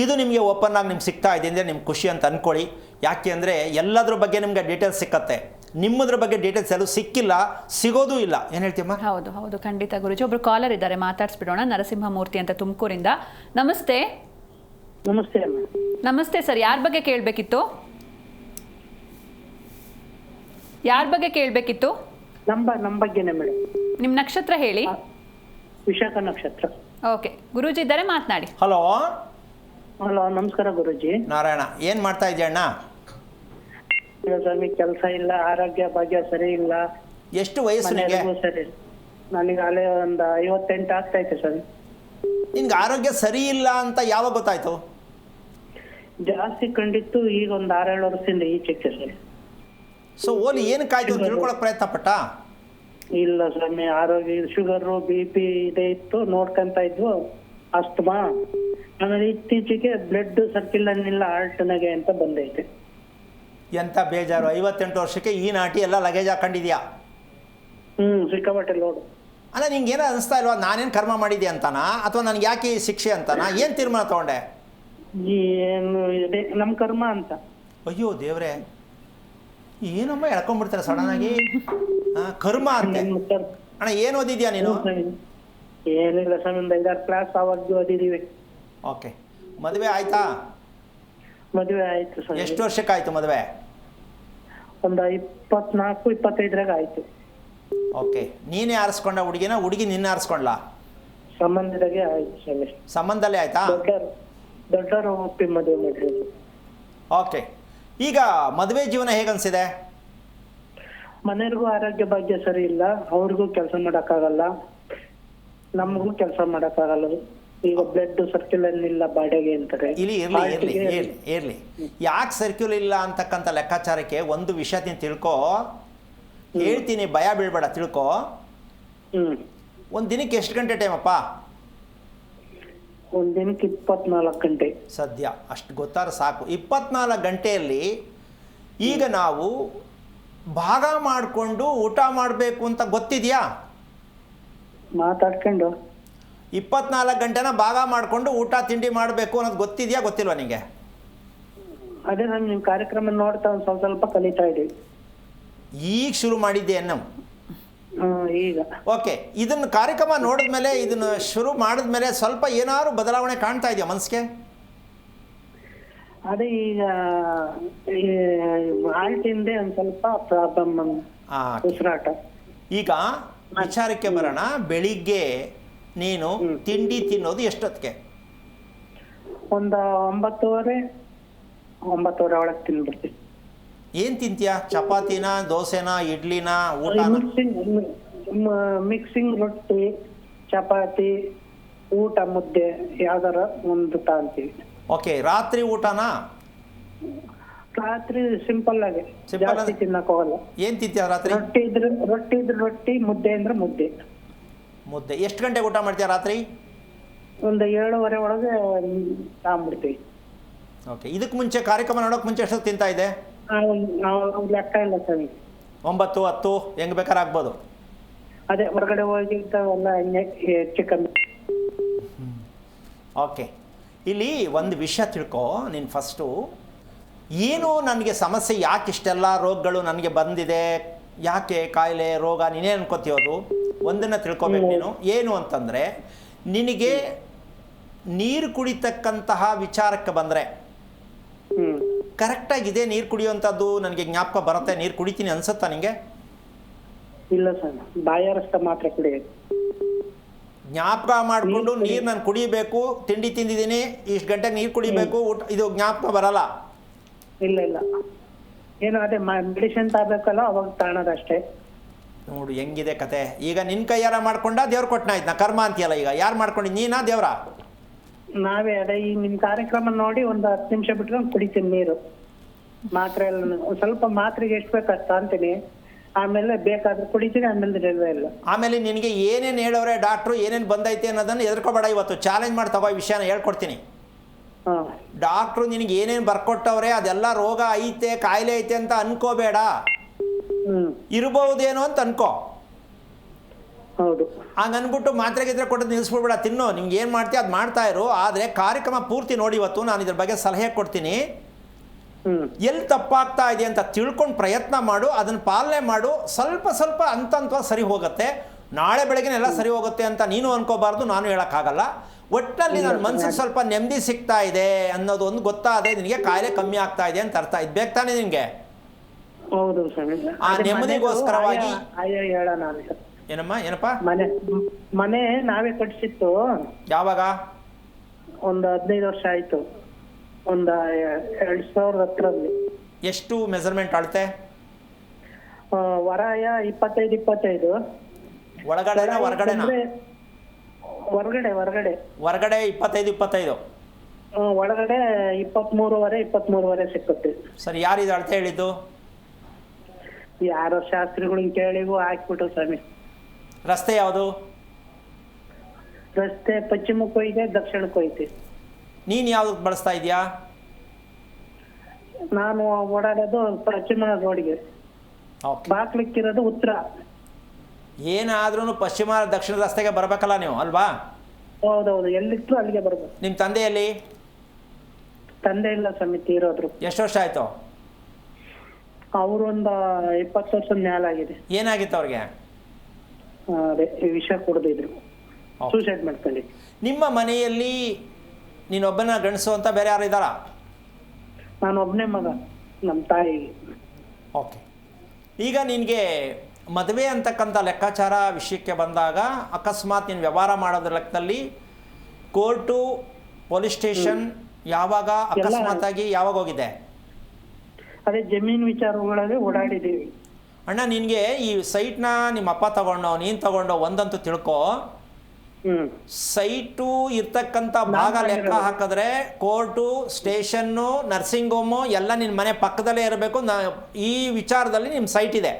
ಇದು ನಿಮಗೆ ಓಪನ್ ಆಗಿ ನಿಮ್ಗೆ ಸಿಗ್ತಾ ಇದೆ ಅಂದರೆ ನಿಮ್ಗೆ ಖುಷಿ ಅಂತ ಅಂದ್ಕೊಳ್ಳಿ. ಯಾಕೆ ಅಂದರೆ ಎಲ್ಲದ್ರ ಬಗ್ಗೆ ನಿಮಗೆ ಡೀಟೇಲ್ಸ್ ಸಿಕ್ಕತ್ತೆ. ನಿಮ್ಮದ್ರ ಬಗ್ಗೆ ಡೀಟೇಲ್ಸ್ ಎಲ್ಲೂ ಸಿಕ್ಕಿಲ್ಲ, ಸಿಗೋದೂ ಇಲ್ಲ. ಏನು ಹೇಳ್ತೀಯಮ್ಮ? ಹೌದು ಹೌದು, ಖಂಡಿತ ಗುರುಜಿ. ಒಬ್ರು ಕಾಲರ್ ಇದ್ದಾರೆ, ಮಾತಾಡ್ಸ್ಬಿಡೋಣ. ನರಸಿಂಹಮೂರ್ತಿ ಅಂತ ತುಮಕೂರಿಂದ. ನಮಸ್ತೆ. ನಮಸ್ತೆ. ನಮಸ್ತೆ ಸರ್, ಯಾರ ಬಗ್ಗೆ ಕೇಳಬೇಕಿತ್ತು? ಯಾರ ಬಗ್ಗೆ ಕೇಳಬೇಕಿತ್ತು? ನಮ್ಮ ಬಗ್ಗೆನೇ ಮೇಡಮ್. ನಿಮ್ಮ ನಕ್ಷತ್ರ ಹೇಳಿ. ವಿಶಾಖ ನಕ್ಷತ್ರ. ಓಕೆ, ಗುರೂಜಿ ಇದ್ದಾರೆ, ಮಾತನಾಡಿ. ಹಲೋ. ಹಲೋ, ನಮಸ್ಕಾರ ಗುರೂಜಿ. ನಾರಾಯಣ, ಏನು ಮಾಡ್ತಾ ಇದೆಯಣ್ಣ? ಸ್ವಾಮಿ, ಕೆಲಸ ಇಲ್ಲ, ಆರೋಗ್ಯ ಭಾಗ್ಯ ಸರಿ ಇಲ್ಲ, ಎಷ್ಟು ವಯಸ್ಸು ನಿನಗೆ? ಮನೆಯವ್ರಿಗೂ ಸರಿ. ನನಗೆ ಅಲ್ಲೇ ಒಂದು 58 ಆಗ್ತೈತೆ ಸರ್. ನಿನ್ಗೆ ಆರೋಗ್ಯ ಸರಿ ಇಲ್ಲ ಅಂತ ಯಾವಾಗ ಗೊತ್ತಾಯ್ತು? ಜಾಸ್ತಿ ಕಂಡಿತ್ತು ಈಗ ಒಂದು 6-7 ವರ್ಷದಿಂದ ಈಚೆಗೆ ಸರ್. ಸೊ ಓಲಿ ಏನಕ್ಕಾಯ್ತು ಅಂತ ತಿಳ್ಕೊಳಕ್ ಪ್ರಯತ್ನ ಪಟ್ಟ? ಇಲ್ಲ ಸ್ವಾಮಿ, ಆರೋಗ್ಯ ಶುಗರು BP ಇದೆ ಇತ್ತು, ನೋಡ್ಕೊಂತ ಇದ್ವು. ಅಸ್ತಮಾ, ಆಮೇಲೆ ಇತ್ತೀಚೆಗೆ ಬ್ಲಡ್ ಸರ್ಕ್ಯುಲೇಷನ್ ಹಾರ್ಟ್ನಾಗೆ ಅಂತ ಬಂದೈತೆ. ಎಂತ ಬೇಜಾರು, 58 ವರ್ಷಕ್ಕೆ ಈ ನಾಟಿ ಎಲ್ಲ ಲಗೇಜ್ ಹಾಕೊಂಡಿದ್ಯಾ? ಸಿಕ್ಕಾಪಟ್ಟೆ ಲೋಡು. ಅಲ್ಲ ನಿಂಗೆ ಏನೋ ಅನಿಸ್ತಾ ಇಲ್ವಾ ನಾನೇನು ಕರ್ಮ ಮಾಡಿದ್ದೆ ಅಂತಾನಾ ಅಥವಾ ನನಗೆ ಯಾಕೆ ಈ ಶಿಕ್ಷೆ ಅಂತಾನಾ? ಏನು ತೀರ್ಮಾನ ತಗೊಂಡೆ? ಏನು ಇದೆ ನಮ್ಮ ಕರ್ಮ ಅಂತ. ಅಯ್ಯೋ ದೇವ್ರೆ, ಏನಮ್ಮ ಎಳ್ಕೊಂಡ್ಬಿಡ್ತಾರೆ ಸಡನ್ ಆಗಿ. ಕರ್ಮ ಅಂತೆ. ಅಣ್ಣ ಏನು ಓದಿದ್ಯಾ ನೀನು? ಏನಿಲ್ಲ ಸ್ವಾಮಿ, ಒಂದು 5-6 ಕ್ಲಾಸ್ ಅವಾಗ ಓದಿದೀವಿ. ಓಕೆ, ಮದುವೆ ಆಯ್ತಾ? ಮದುವೆ ಆಯ್ತು ಸ್ವಾಮಿ. ಎಷ್ಟು ವರ್ಷಕ್ಕೆ ಆಯ್ತು ಮದುವೆ? ಒಂದು 24-25 ಆಯ್ತು. ಓಕೆ, ನೀನೇ ಆರಿಸ್ಕೊಂಡ ಹುಡುಗಿನ, ಹುಡುಗಿ ನಿನ್ನ ಆರಿಸ್ಕೊಂಡ್ಲಾ? ಸಂಬಂಧದಾಗೆ ಆಯ್ತು ಸ್ವಾಮಿ. ಸಂಬಂಧದಲ್ಲೇ ಆಯ್ತಾ? ದೊಡ್ಡವರು ಒಪ್ಪಿ ಮದುವೆ ಮಾಡಿರೋದು. ಓಕೆ, ಈಗ ಮದುವೆ ಜೀವನ ಹೇಗನ್ಸಿದೆ? ಮನೆಯವ್ರಿಗೂ ಆರೋಗ್ಯ ಭಾಗ್ಯ ಸರಿ ಇಲ್ಲ, ಅವ್ರಿಗೂ ಕೆಲಸ ಮಾಡಕ್ಕಾಗಲ್ಲ, ನಮಗೂ ಕೆಲಸ ಮಾಡಕ್ಕಾಗಲ್ಲ. ಈಗ ಬ್ಲಡ್ ಸರ್ಕ್ಯುಲೇಷನ್ ಇಲ್ಲ ಬಾಡಿಗೆ ಅಂತಾರೆ. ಇಲ್ಲಿ ಇರ್ಲಿ ಯಾಕೆ ಸರ್ಕ್ಯುಲ್ ಇಲ್ಲ ಅಂತಕ್ಕಂಥ ಲೆಕ್ಕಾಚಾರಕ್ಕೆ ಒಂದು ವಿಷಯ ನೀನು ತಿಳ್ಕೊ. ಹೇಳ್ತೀನಿ, ಭಯ ಬೀಳ್ಬೇಡ, ತಿಳ್ಕೊ. ಒಂದು ದಿನಕ್ಕೆ ಎಷ್ಟು ಗಂಟೆ ಟೈಮಪ್ಪ? ಒಂದ್ ದಿನಕ್ಕೆ 24 ಗಂಟೆ. ಸದ್ಯ ಅಷ್ಟು ಗೊತ್ತಾದ್ರೆ ಸಾಕು. 24 ಗಂಟೆಯಲ್ಲಿ ಈಗ ನಾವು ಭಾಗ ಮಾಡಿಕೊಂಡು ಊಟ ಮಾಡಬೇಕು ಅಂತ ಗೊತ್ತಿದೆಯಾ? ಮಾತಾಡ್ಕೊಂಡು 24 ಗಂಟೆನ ಭಾಗ ಮಾಡಿಕೊಂಡು ಊಟ ತಿಂಡಿ ಮಾಡಬೇಕು ಅನ್ನೋದು ಗೊತ್ತಿದೆಯಾ, ಗೊತ್ತಿಲ್ವಾ ನಿಮಗೆ? ಅದೇ ನಾನು ನಿಮ್ಮ ಕಾರ್ಯಕ್ರಮ ನೋಡ್ತಾ ಒಂದು ಸ್ವಲ್ಪ ಕಲಿತಾ ಇದ್ದೀವಿ. ಈಗ ಶುರು ಮಾಡಿದ್ದೆ ನಾವು. ಈಗ ಓಕೆ, ಇದನ್ನು ಕಾರ್ಯಕ್ರಮ ನೋಡಿದ್ಮೇಲೆ, ಇದನ್ನು ಶುರು ಮಾಡಿದ್ಮೇಲೆ ಸ್ವಲ್ಪ ಏನಾದ್ರು ಬದಲಾವಣೆ ಕಾಣ್ತಾ ಇದೆಯಾ ಮನಸ್ಸಿಗೆ? ಅದೇ ಈಗ ಹಾಲ್ಟಿಂದೆ ಒಂದು ಸ್ವಲ್ಪ ಪ್ರಾಬ್ಲಮ್, ಉಸಿರಾಟ. ಈಗ ವಿಚಾರಕ್ಕೆ ಬರೋಣ. ಬೆಳಿಗ್ಗೆ ನೀನು ತಿಂಡಿ ತಿನ್ನೋದು ಎಷ್ಟೊತ್ತಿಗೆ? ಒಂದು 9:30 ಒಳಗೆ ತಿನ್ಬಿಡ್ತೀವಿ. ಏನು ತಿಂತೀಯಾ? ಚಪಾತಿನ, ದೋಸೆನ, ಇಡ್ಲಿನ, ಊಟ? ಮಿಕ್ಸಿಂಗ್ ರೊಟ್ಟಿ, ಚಪಾತಿ, ಊಟ, ಮುದ್ದೆ ಯಾವ್ದಾರ ಒಂದು ತಾಂತೀವಿ. ಓಕೆ, ರಾತ್ರಿ ಊಟನಾ? ರಾತ್ರಿ ಸಿಂಪಲ್ ಆಗಿ, ಜಾಸ್ತಿ ತಿನ್ನಕ್ ಹೋಗಲ್ಲ. ಏನು ತಿಂತೀಯ ರಾತ್ರಿ? ರೊಟ್ಟಿ ಇದ್ರೆ ರೊಟ್ಟಿ, ಮುದ್ದೆ ಅಂದ್ರೆ ಮುದ್ದೆ. ಮುದ್ದೆ. ಎಷ್ಟು ಗಂಟೆಗೆ ಊಟ ಮಾಡ್ತೀಯ ರಾತ್ರಿ? ಒಂದು 7:30 ಒಳಗೆ ತಗೊಂಡ್ಬಿಡ್ತೀವಿ. ಓಕೆ, ಇದಕ್ಕೆ ಮುಂಚೆ ಕಾರ್ಯಕ್ರಮ ನೋಡೋಕೆ ಮುಂಚೆ ಎಷ್ಟೊತ್ತು ತಿಂತಾ ಇದೆ? ನಾವು ಲೆಕ್ಕ ಇಲ್ಲ ಸರ್. 9, 10 ಹೆಂಗೆ ಬೇಕಾದ್ರೆ ಆಗ್ಬೋದು. ಅದೇ ಹೊರಗಡೆ ಹೋಗಿರ್ತಾವಲ್ಲ ಚಿಕನ್. ಓಕೆ, ಇಲ್ಲಿ ಒಂದು ವಿಷಯ ತಿಳ್ಕೊ ನೀನು. ಫಸ್ಟು ಏನು ನನಗೆ ಸಮಸ್ಯೆ, ಯಾಕೆ ಇಷ್ಟೆಲ್ಲ ರೋಗಗಳು ನನಗೆ ಬಂದಿದೆ, ಯಾಕೆ ಕಾಯಿಲೆ ರೋಗ ನೀನೇ ಅನ್ಕೋತೀಯೋದು ಒಂದನ್ನು ತಿಳ್ಕೊಬೇಕು ನೀನು. ಏನು ಅಂತಂದರೆ, ನಿನಗೆ ನೀರು ಕುಡಿತಕ್ಕಂತಹ ವಿಚಾರಕ್ಕೆ ಬಂದರೆ ಕರೆಕ್ಟಾಗಿದೆ. ನೀರು ಕುಡಿಯುವಂಥದ್ದು ನನಗೆ ಜ್ಞಾಪಕ ಬರುತ್ತೆ, ನೀರು ಕುಡಿತೀನಿ ಅನ್ಸುತ್ತಾ ನಿನಗೆ? ಇಲ್ಲ ಸರ್, ಬಾಯಾರಸ್ತ ಮಾತ್ರ ಕುಡಿಯೋದು. ಜ್ಞಾಪಕ ಮಾಡಿಕೊಂಡು ನೀರು ನಾನು ಕುಡಿಬೇಕು, ತಿಂಡಿ ತಿಂದಿದ್ದೀನಿ, ಇಷ್ಟು ಗಂಟೆಗೆ ನೀರು ಕುಡಿಬೇಕು, ಊಟ, ಇದು ಜ್ಞಾಪಕ ಬರಲ್ಲ? ಇಲ್ಲ ಏನು ಅದೇ ಮೆಡಿಸಿನ್ ತಗೋಬೇಕಲ್ಲ, ಅವಾಗ ತಗೊಳೋದಷ್ಟೇ. ನೋಡು ಹೆಂಗಿದೆ ಕತೆ. ಈಗ ನಿನ್ನ ಕೈಯಾರ ಮಾಡ್ಕೊಂಡ ದೇವ್ರು ಕೊಟ್ಟನ ಆಯ್ತು, ನಾ ಕರ್ಮ ಅಂತೀಯಲ್ಲ. ಈಗ ಯಾರು ಮಾಡ್ಕೊಂಡಿದ್ದು, ನೀನಾ ದೇವ್ರ? ನಾವೇ. ಅದೇ ಈ ನಿಮ್ಮ ಕಾರ್ಯಕ್ರಮ ನೋಡಿ ಒಂದು 10 ನಿಮಿಷ ಬಿಟ್ಟರೆ ಕುಡಿತೀನಿ ನೀರು. ಮಾತ್ರೆ ಎಲ್ಲ ಸ್ವಲ್ಪ ಮಾತ್ರೆಗೆ ಎಷ್ಟು ಬೇಕು ಅಷ್ಟು ಅಂತೀನಿ, ಆಮೇಲೆ ಬೇಕಾದ್ರೆ ಕುಡಿತೀನಿ, ಆಮೇಲೆ ಇರಲ್ವೇ ಇಲ್ಲ. ಆಮೇಲೆ ನಿನಗೆ ಏನೇನು ಹೇಳೋರೆ ಡಾಕ್ಟ್ರು, ಏನೇನು ಬಂದೈತೆ ಅನ್ನೋದನ್ನು ಎದುರ್ಕೋಬೇಡ. ಇವತ್ತು ಚಾಲೆಂಜ್ ಮಾಡಿ ತಗೋ, ಈ ವಿಷಯನ ಹೇಳ್ಕೊಡ್ತೀನಿ. ಡಾಕ್ಟ್ರು ನಿನಗೆ ಏನೇನು ಬರ್ಕೊಟ್ಟವ್ರೆ ಅದೆಲ್ಲ ರೋಗ ಐತೆ, ಕಾಯಿಲೆ ಐತೆ ಅಂತ ಅನ್ಕೋಬೇಡ. ಇರ್ಬಹುದೇನೋ ಅಂತ ಅನ್ಕೋ. ಹೌದು. ಹಂಗೆ ಅಂದ್ಬಿಟ್ಟು ಮಾತ್ರೆ ಗಿದ್ರೆ ಕೊಟ್ಟದ್ದು ನಿಲ್ಲಿಸ್ಬಿಡ್ಬೇಡ. ತಿನ್ನು, ನಿಮ್ಗೆ ಏನು ಮಾಡ್ತೀಯ ಅದು ಮಾಡ್ತಾ ಇರು. ಆದರೆ ಕಾರ್ಯಕ್ರಮ ಪೂರ್ತಿ ನೋಡಿ. ಇವತ್ತು ನಾನು ಇದ್ರ ಬಗ್ಗೆ ಸಲಹೆ ಕೊಡ್ತೀನಿ. ಎಲ್ಲಿ ತಪ್ಪಾಗ್ತಾ ಇದೆ ಅಂತ ತಿಳ್ಕೊಂಡು ಪ್ರಯತ್ನ ಮಾಡು, ಅದನ್ನು ಪಾಲನೆ ಮಾಡು. ಸ್ವಲ್ಪ ಸ್ವಲ್ಪ ಹಂತ ಸರಿ ಹೋಗುತ್ತೆ. ನಾಳೆ ಬೆಳಗ್ಗೆ ಎಲ್ಲ ಸರಿ ಹೋಗುತ್ತೆ ಅಂತ ನೀನು ಅನ್ಕೋಬಾರ್ದು, ನಾನು ಹೇಳೋಕ್ಕಾಗಲ್ಲ. ಒಟ್ಟಿನಲ್ಲಿ ನನ್ನ ಮನಸ್ಸಿಗೆ ಸ್ವಲ್ಪ ನೆಮ್ಮದಿ ಸಿಗ್ತಾ ಇದೆ ಅನ್ನೋದು ಒಂದು ಗೊತ್ತಾದರೆ ನಿನಗೆ ಕಾಯಿಲೆ ಕಮ್ಮಿ ಆಗ್ತಾ ಇದೆ ಅಂತ ಅರ್ಥ. ಇದು ಬೇಕು ತಾನೇ ನಿನಗೆ? ಹೌದು. ಆ ನೆಮ್ಮದಿಗೋಸ್ಕರವಾಗಿ ಏನಪ್ಪ ಮನೆ ನಾವೇ ಕಟ್ಸಿತ್ತು. ಯಾವಾಗ? ಒಂದು 15 ವರ್ಷ ಆಯ್ತು. ಒಂದು 2010 ಎಷ್ಟು ಮೆಜರ್ಮೆಂಟ್ ಅಳತೆ? ವರಾಯ 25 ಒಳಗಡೆನಾ ಹೊರಗಡೆನಾ? ಹೊರಗಡೆ ಹೊರಗಡೆ 25 ಒಳಗಡೆ 23 ಸಿಕ್ಕುತ್ತೆ. ಸರಿ, ಯಾರಿದು ಅಳತೆ ಹೇಳಿದ್ದು? ಯಾರೋ ಶಾಸ್ತ್ರಿಗಳನ್ನ ಕೇಳಿಗೂ ಹಾಕ್ಬಿಟ್ಟು ಸ್ವಾಮಿ. ರಸ್ತೆ ಯಾವುದು? ರಸ್ತೆ ಪಶ್ಚಿಮಕ್ಕೂ ಇದೆ, ದಕ್ಷಿಣಕ್ಕೂ ಐತೆ. ನೀನು ಯಾವ್ದಕ್ಕೆ ಬಳಸ್ತಾ ಇದೆಯಾ? ನಾನು ಓಡಾಡೋದು ಪಶ್ಚಿಮ ರೋಡ್ಗೆ, ಓಕೆ. ಬಾಕ್ಲಿಕ್ಕಿರೋದು ಉತ್ತರ. ಏನಾದ್ರೂ ಪಶ್ಚಿಮ ದಕ್ಷಿಣ ರಸ್ತೆಗೆ ಬರಬೇಕಲ್ಲ ನೀವು, ಅಲ್ವಾ? ಹೌದೌದು, ಎಲ್ಲಿತ್ತು ಅಲ್ಲಿಗೆ ಬರ್ಬೇಕು. ನಿಮ್ಮ ತಂದೆಯಲ್ಲಿ? ತಂದೆ ಇಲ್ಲ ಸ್ವಾಮಿ, ತೀರೋದ್ರು. ಎಷ್ಟು ವರ್ಷ ಆಯಿತು? ಅವ್ರೊಂದು 20 ವರ್ಷದ ಮೇಲಾಗಿದೆ. ಏನಾಗಿತ್ತು ಅವ್ರಿಗೆ? ಅದೇ ವಿಷ ಕುಡ್ದಿದ್ರು, ಸೂಸೈಡ್ ಮಾಡ್ಕೊಂಡು. ನಿಮ್ಮ ಮನೆಯಲ್ಲಿ ನೀನೊಬ್ಬನ ಗಂಡಸು ಅಂತ ಬೇರೆ ಯಾರು ಇದ್ದಾರಾ? ನಾನು ಒಬ್ಬನೇ ಮಗ ನಮ್ಮ ತಾಯಿಗೆ. ಓಕೆ. ಈಗ ನಿನಗೆ ಮದುವೆ ಅಂತಕ್ಕಂಥ ಲೆಕ್ಕಾಚಾರ ವಿಷಯಕ್ಕೆ ಬಂದಾಗ ಅಕಸ್ಮಾತ್ ನೀನು ವ್ಯವಹಾರ ಮಾಡೋದ್ರ ಲೆಕ್ಕದಲ್ಲಿ ಕೋರ್ಟು, ಪೊಲೀಸ್ ಸ್ಟೇಷನ್ ಯಾವಾಗ ಅಕಸ್ಮಾತಾಗಿ ಯಾವಾಗ ಹೋಗಿದೆ? ಅದೇ ಜಮೀನು ವಿಚಾರಗಳಲ್ಲಿ ಓಡಾಡಿದ್ದೀವಿ. ಅಣ್ಣ, ನಿನಗೆ ಈ ಸೈಟ್ನ ನಿಮ್ಮ ಅಪ್ಪ ತಗೊಂಡೋ ನೀನು ತಗೊಂಡೋ ಒಂದಂತೂ ತಿಳ್ಕೊ, ಸೈಟು ಇರ್ತಕ್ಕಂಥ ಭಾಗ ಲೆಕ್ಕ ಹಾಕಿದ್ರೆ ಕೋರ್ಟು, ಸ್ಟೇಷನ್ನು, ನರ್ಸಿಂಗ್ ಹೋಮು ಎಲ್ಲ ನಿನ್ನ ಮನೆ ಪಕ್ಕದಲ್ಲೇ ಇರಬೇಕು. ಈ ವಿಚಾರದಲ್ಲಿ ನಿಮ್ಮ ಸೈಟ್ ಇದೆ.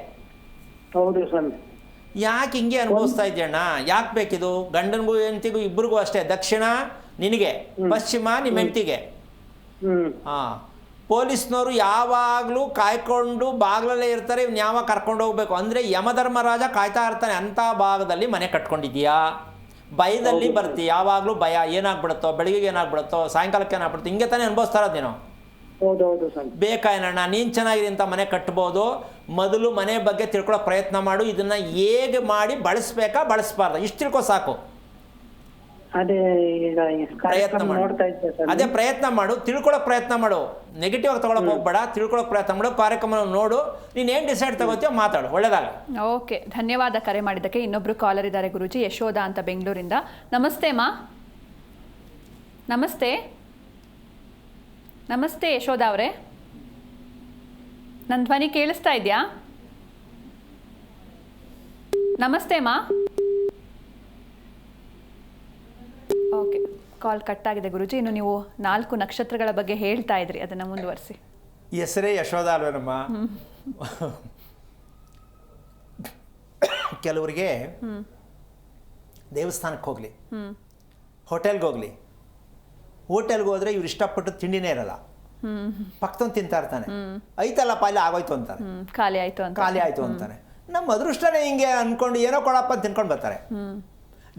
ಹೌದು ಸ್ವಾಮಿ. ಯಾಕೆ ಹಿಂಗೆ ಅನುಭವಿಸ್ತಾ ಇದೆಯಣ್ಣ? ಯಾಕೆ ಬೇಕಿದು? ಗಂಡನಿಗೂ ಹೆಂಡತಿಗೂ ಇಬ್ಬರಿಗೂ ಅಷ್ಟೇ. ದಕ್ಷಿಣ ನಿನಗೆ, ಪಶ್ಚಿಮ ನಿಮ್ಮ ಹೆಂಡತಿಗೆ. ಹಾಂ, ಪೊಲೀಸ್ನವರು ಯಾವಾಗಲೂ ಕಾಯ್ಕೊಂಡು ಬಾಗಿಲಲ್ಲೇ ಇರ್ತಾರೆ. ಇವ್ನು ಯಾವಾಗ ಕರ್ಕೊಂಡು ಹೋಗ್ಬೇಕು ಅಂದರೆ ಯಮಧರ್ಮರಾಜ ಕಾಯ್ತಾ ಇರ್ತಾನೆ. ಅಂಥ ಭಾಗದಲ್ಲಿ ಮನೆ ಕಟ್ಕೊಂಡಿದ್ದೀಯಾ? ಭಯದಲ್ಲಿ ಬರ್ತಿ, ಯಾವಾಗಲೂ ಭಯ. ಏನಾಗ್ಬಿಡುತ್ತೋ, ಬೆಳಿಗ್ಗೆ ಏನಾಗ್ಬಿಡುತ್ತೋ, ಸಾಯಂಕಾಲಕ್ಕೆ ಏನಾಗ್ಬಿಡುತ್ತೋ, ಹಿಂಗೆ ತಾನೇ ಅನುಭವಿಸ್ತಾ ಇರೋದು ನೀನು. ಬೇಕಾ ಏನಣ್ಣ? ನೀನು ಚೆನ್ನಾಗಿದೆ ಅಂತ ಮನೆ ಕಟ್ಬೋದು. ಮೊದಲು ಮನೆ ಬಗ್ಗೆ ತಿಳ್ಕೊಳ್ಳೋ ಪ್ರಯತ್ನ ಮಾಡು. ಇದನ್ನು ಹೇಗೆ ಮಾಡಿ ಬಳಸ್ಬೇಕಾ ಬಳಸಬಾರ್ದು ಇಷ್ಟು ತಿಳ್ಕೊ ಸಾಕು. ಪ್ರಯತ್ನ ಮಾಡು. ಅದೇ ಪ್ರಯತ್ನ ಮಾಡು, ತಿಳ್ಕೊಳ್ಳೋಕೆ ಪ್ರಯತ್ನ ಮಾಡು. ನೆಗೆಟಿವ್ ಆಗಿ ತಗೊಳಕ್ ಹೋಗ್ಬೇಡ, ತಿಳ್ಕೊಳ್ಳೋಕೆ ಪ್ರಯತ್ನ ಮಾಡು. ಕಾರ್ಯಕ್ರಮ ನೋಡು, ನೀನು ಏನು ಡಿಸೈಡ್ ತಗೋತೀಯೋ ಮಾತಾಡು. ಒಳ್ಳೆದಾಗ. ಓಕೆ, ಧನ್ಯವಾದ ಕರೆ ಮಾಡಿದ್ದಕ್ಕೆ. ಇನ್ನೊಬ್ರು ಕಾಲರ್ ಇದ್ದಾರೆ ಗುರೂಜಿ, ಯಶೋಧ ಅಂತ ಬೆಂಗಳೂರಿಂದ. ನಮಸ್ತೆ ಮಾ. ನಮಸ್ತೆ ನಮಸ್ತೆ ಯಶೋಧ ಅವರೇ, ನನ್ನ ಧ್ವನಿ ಕೇಳಿಸ್ತಾ ಇದೆಯಾ? ನಮಸ್ತೆ ಮಾ. ಓಕೆ, ಕಾಲ್ ಕಟ್ ಆಗಿದೆ ಗುರೂಜಿ. ಇನ್ನು ನೀವು 4 ನಕ್ಷತ್ರಗಳ ಬಗ್ಗೆ ಹೇಳ್ತಾ ಇದ್ರಿ, ಅದನ್ನು ಮುಂದುವರಿಸಿ. ಹೆಸರೇ ಯಶೋಧ ಅಲ್ವೇನಮ್ಮ? ಕೆಲವರಿಗೆ ದೇವಸ್ಥಾನಕ್ಕೆ ಹೋಗಲಿ, ಹೋಟೆಲ್ಗೆ ಹೋಗಲಿ, ಹೋಟೆಲ್ಗೆ ಹೋದ್ರೆ ಇವ್ರು ಇಷ್ಟಪಟ್ಟು ತಿಂಡಿನೇ ಇರಲ್ಲ, ಪಕ್ಕದೊಂದು ತಿಂತಾ ಇರ್ತಾನೆ. ಐತಲ್ಲಪ್ಪ ಇಲ್ಲಿ ಆಗೋಯ್ತು ಅಂತಾರೆ, ಖಾಲಿ ಆಯ್ತು ಅಂತಾನೆ. ನಮ್ಮ ಅದೃಷ್ಟನೇ ಹಿಂಗೆ ಅಂದ್ಕೊಂಡು ಏನೋ ಕೊಡಪ್ಪ ಅಂತ ತಿನ್ಕೊಂಡು ಬರ್ತಾರೆ.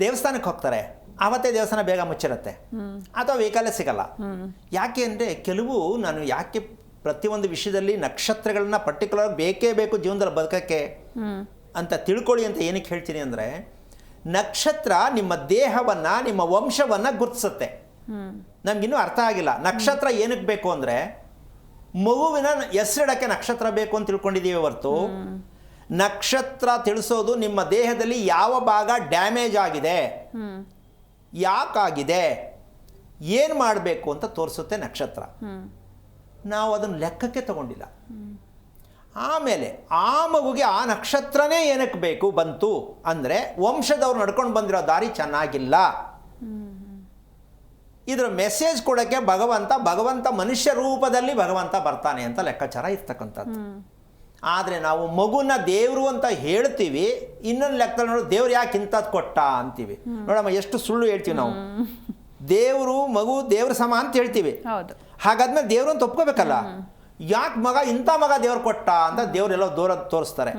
ದೇವಸ್ಥಾನಕ್ಕೆ ಹೋಗ್ತಾರೆ, ಆವತ್ತೇ ದೇವಸ್ಥಾನ ಬೇಗ ಮುಚ್ಚಿರುತ್ತೆ ಅಥವಾ ವೆಹಿಕಲ್ಲೇ ಸಿಗಲ್ಲ. ಯಾಕೆ ಅಂದರೆ ಕೆಲವು, ನಾನು ಯಾಕೆ ಪ್ರತಿಯೊಂದು ವಿಷಯದಲ್ಲಿ ನಕ್ಷತ್ರಗಳನ್ನ ಪರ್ಟಿಕ್ಯುಲರ್ ಬೇಕೇ ಬೇಕು ಜೀವನದಲ್ಲಿ ಬದುಕಕ್ಕೆ ಅಂತ ತಿಳ್ಕೊಳ್ಳಿ ಅಂತ ಏನಕ್ಕೆ ಹೇಳ್ತೀನಿ ಅಂದರೆ, ನಕ್ಷತ್ರ ನಿಮ್ಮ ದೇಹವನ್ನು, ನಿಮ್ಮ ವಂಶವನ್ನು ಗುರುತಿಸುತ್ತೆ. ನಮಗಿನ್ನೂ ಅರ್ಥ ಆಗಿಲ್ಲ ನಕ್ಷತ್ರ ಏನಕ್ಕೆ ಬೇಕು ಅಂದರೆ, ಮಗುವಿನ ಹೆಸರಿಡಕ್ಕೆ ನಕ್ಷತ್ರ ಬೇಕು ಅಂತ ತಿಳ್ಕೊಂಡಿದ್ದೀವಿ ಹೊರತು, ನಕ್ಷತ್ರ ತಿಳಿಸೋದು ನಿಮ್ಮ ದೇಹದಲ್ಲಿ ಯಾವ ಭಾಗ ಡ್ಯಾಮೇಜ್ ಆಗಿದೆ, ಯಾಕಾಗಿದೆ, ಏನು ಮಾಡಬೇಕು ಅಂತ ತೋರಿಸುತ್ತೆ ನಕ್ಷತ್ರ. ನಾವು ಅದನ್ನು ಲೆಕ್ಕಕ್ಕೆ ತಗೊಂಡಿಲ್ಲ. ಆಮೇಲೆ ಆ ಮಗುಗೆ ಆ ನಕ್ಷತ್ರನೇ ಏನಕ್ಕೆ ಬೇಕು ಬಂತು ಅಂದರೆ, ವಂಶದವ್ರು ನಡ್ಕೊಂಡು ಬಂದಿರೋ ದಾರಿ ಚೆನ್ನಾಗಿಲ್ಲ. ಇದರ ಮೆಸೇಜ್ ಕೊಡೋಕ್ಕೆ ಭಗವಂತ ಮನುಷ್ಯ ರೂಪದಲ್ಲಿ ಭಗವಂತ ಬರ್ತಾನೆ ಅಂತ ಲೆಕ್ಕಾಚಾರ ಇರ್ತಕ್ಕಂಥದ್ದು. ಆದರೆ ನಾವು ಮಗುನ ದೇವರು ಅಂತ ಹೇಳ್ತೀವಿ, ಇನ್ನೊಂದು ಲೆಕ್ಕದಲ್ಲಿ ನೋಡು ದೇವ್ರು ಯಾಕೆ ಇಂಥದ್ದು ಕೊಟ್ಟ ಅಂತೀವಿ. ನೋಡಮ್ಮ ಎಷ್ಟು ಸುಳ್ಳು ಹೇಳ್ತೀವಿ ನಾವು. ದೇವರು ಮಗು ದೇವ್ರ ಸಮ ಅಂತ ಹೇಳ್ತೀವಿ, ಹಾಗಾದ್ಮೇಲೆ ದೇವ್ರು ಅಂತ ಒಪ್ಕೋಬೇಕಲ್ಲ. ಯಾಕೆ ಇಂಥ ಮಗ ದೇವ್ರು ಕೊಟ್ಟ ಅಂತ ದೇವ್ರೆಲ್ಲೋ ದೂರ ತೋರಿಸ್ತಾರೆ.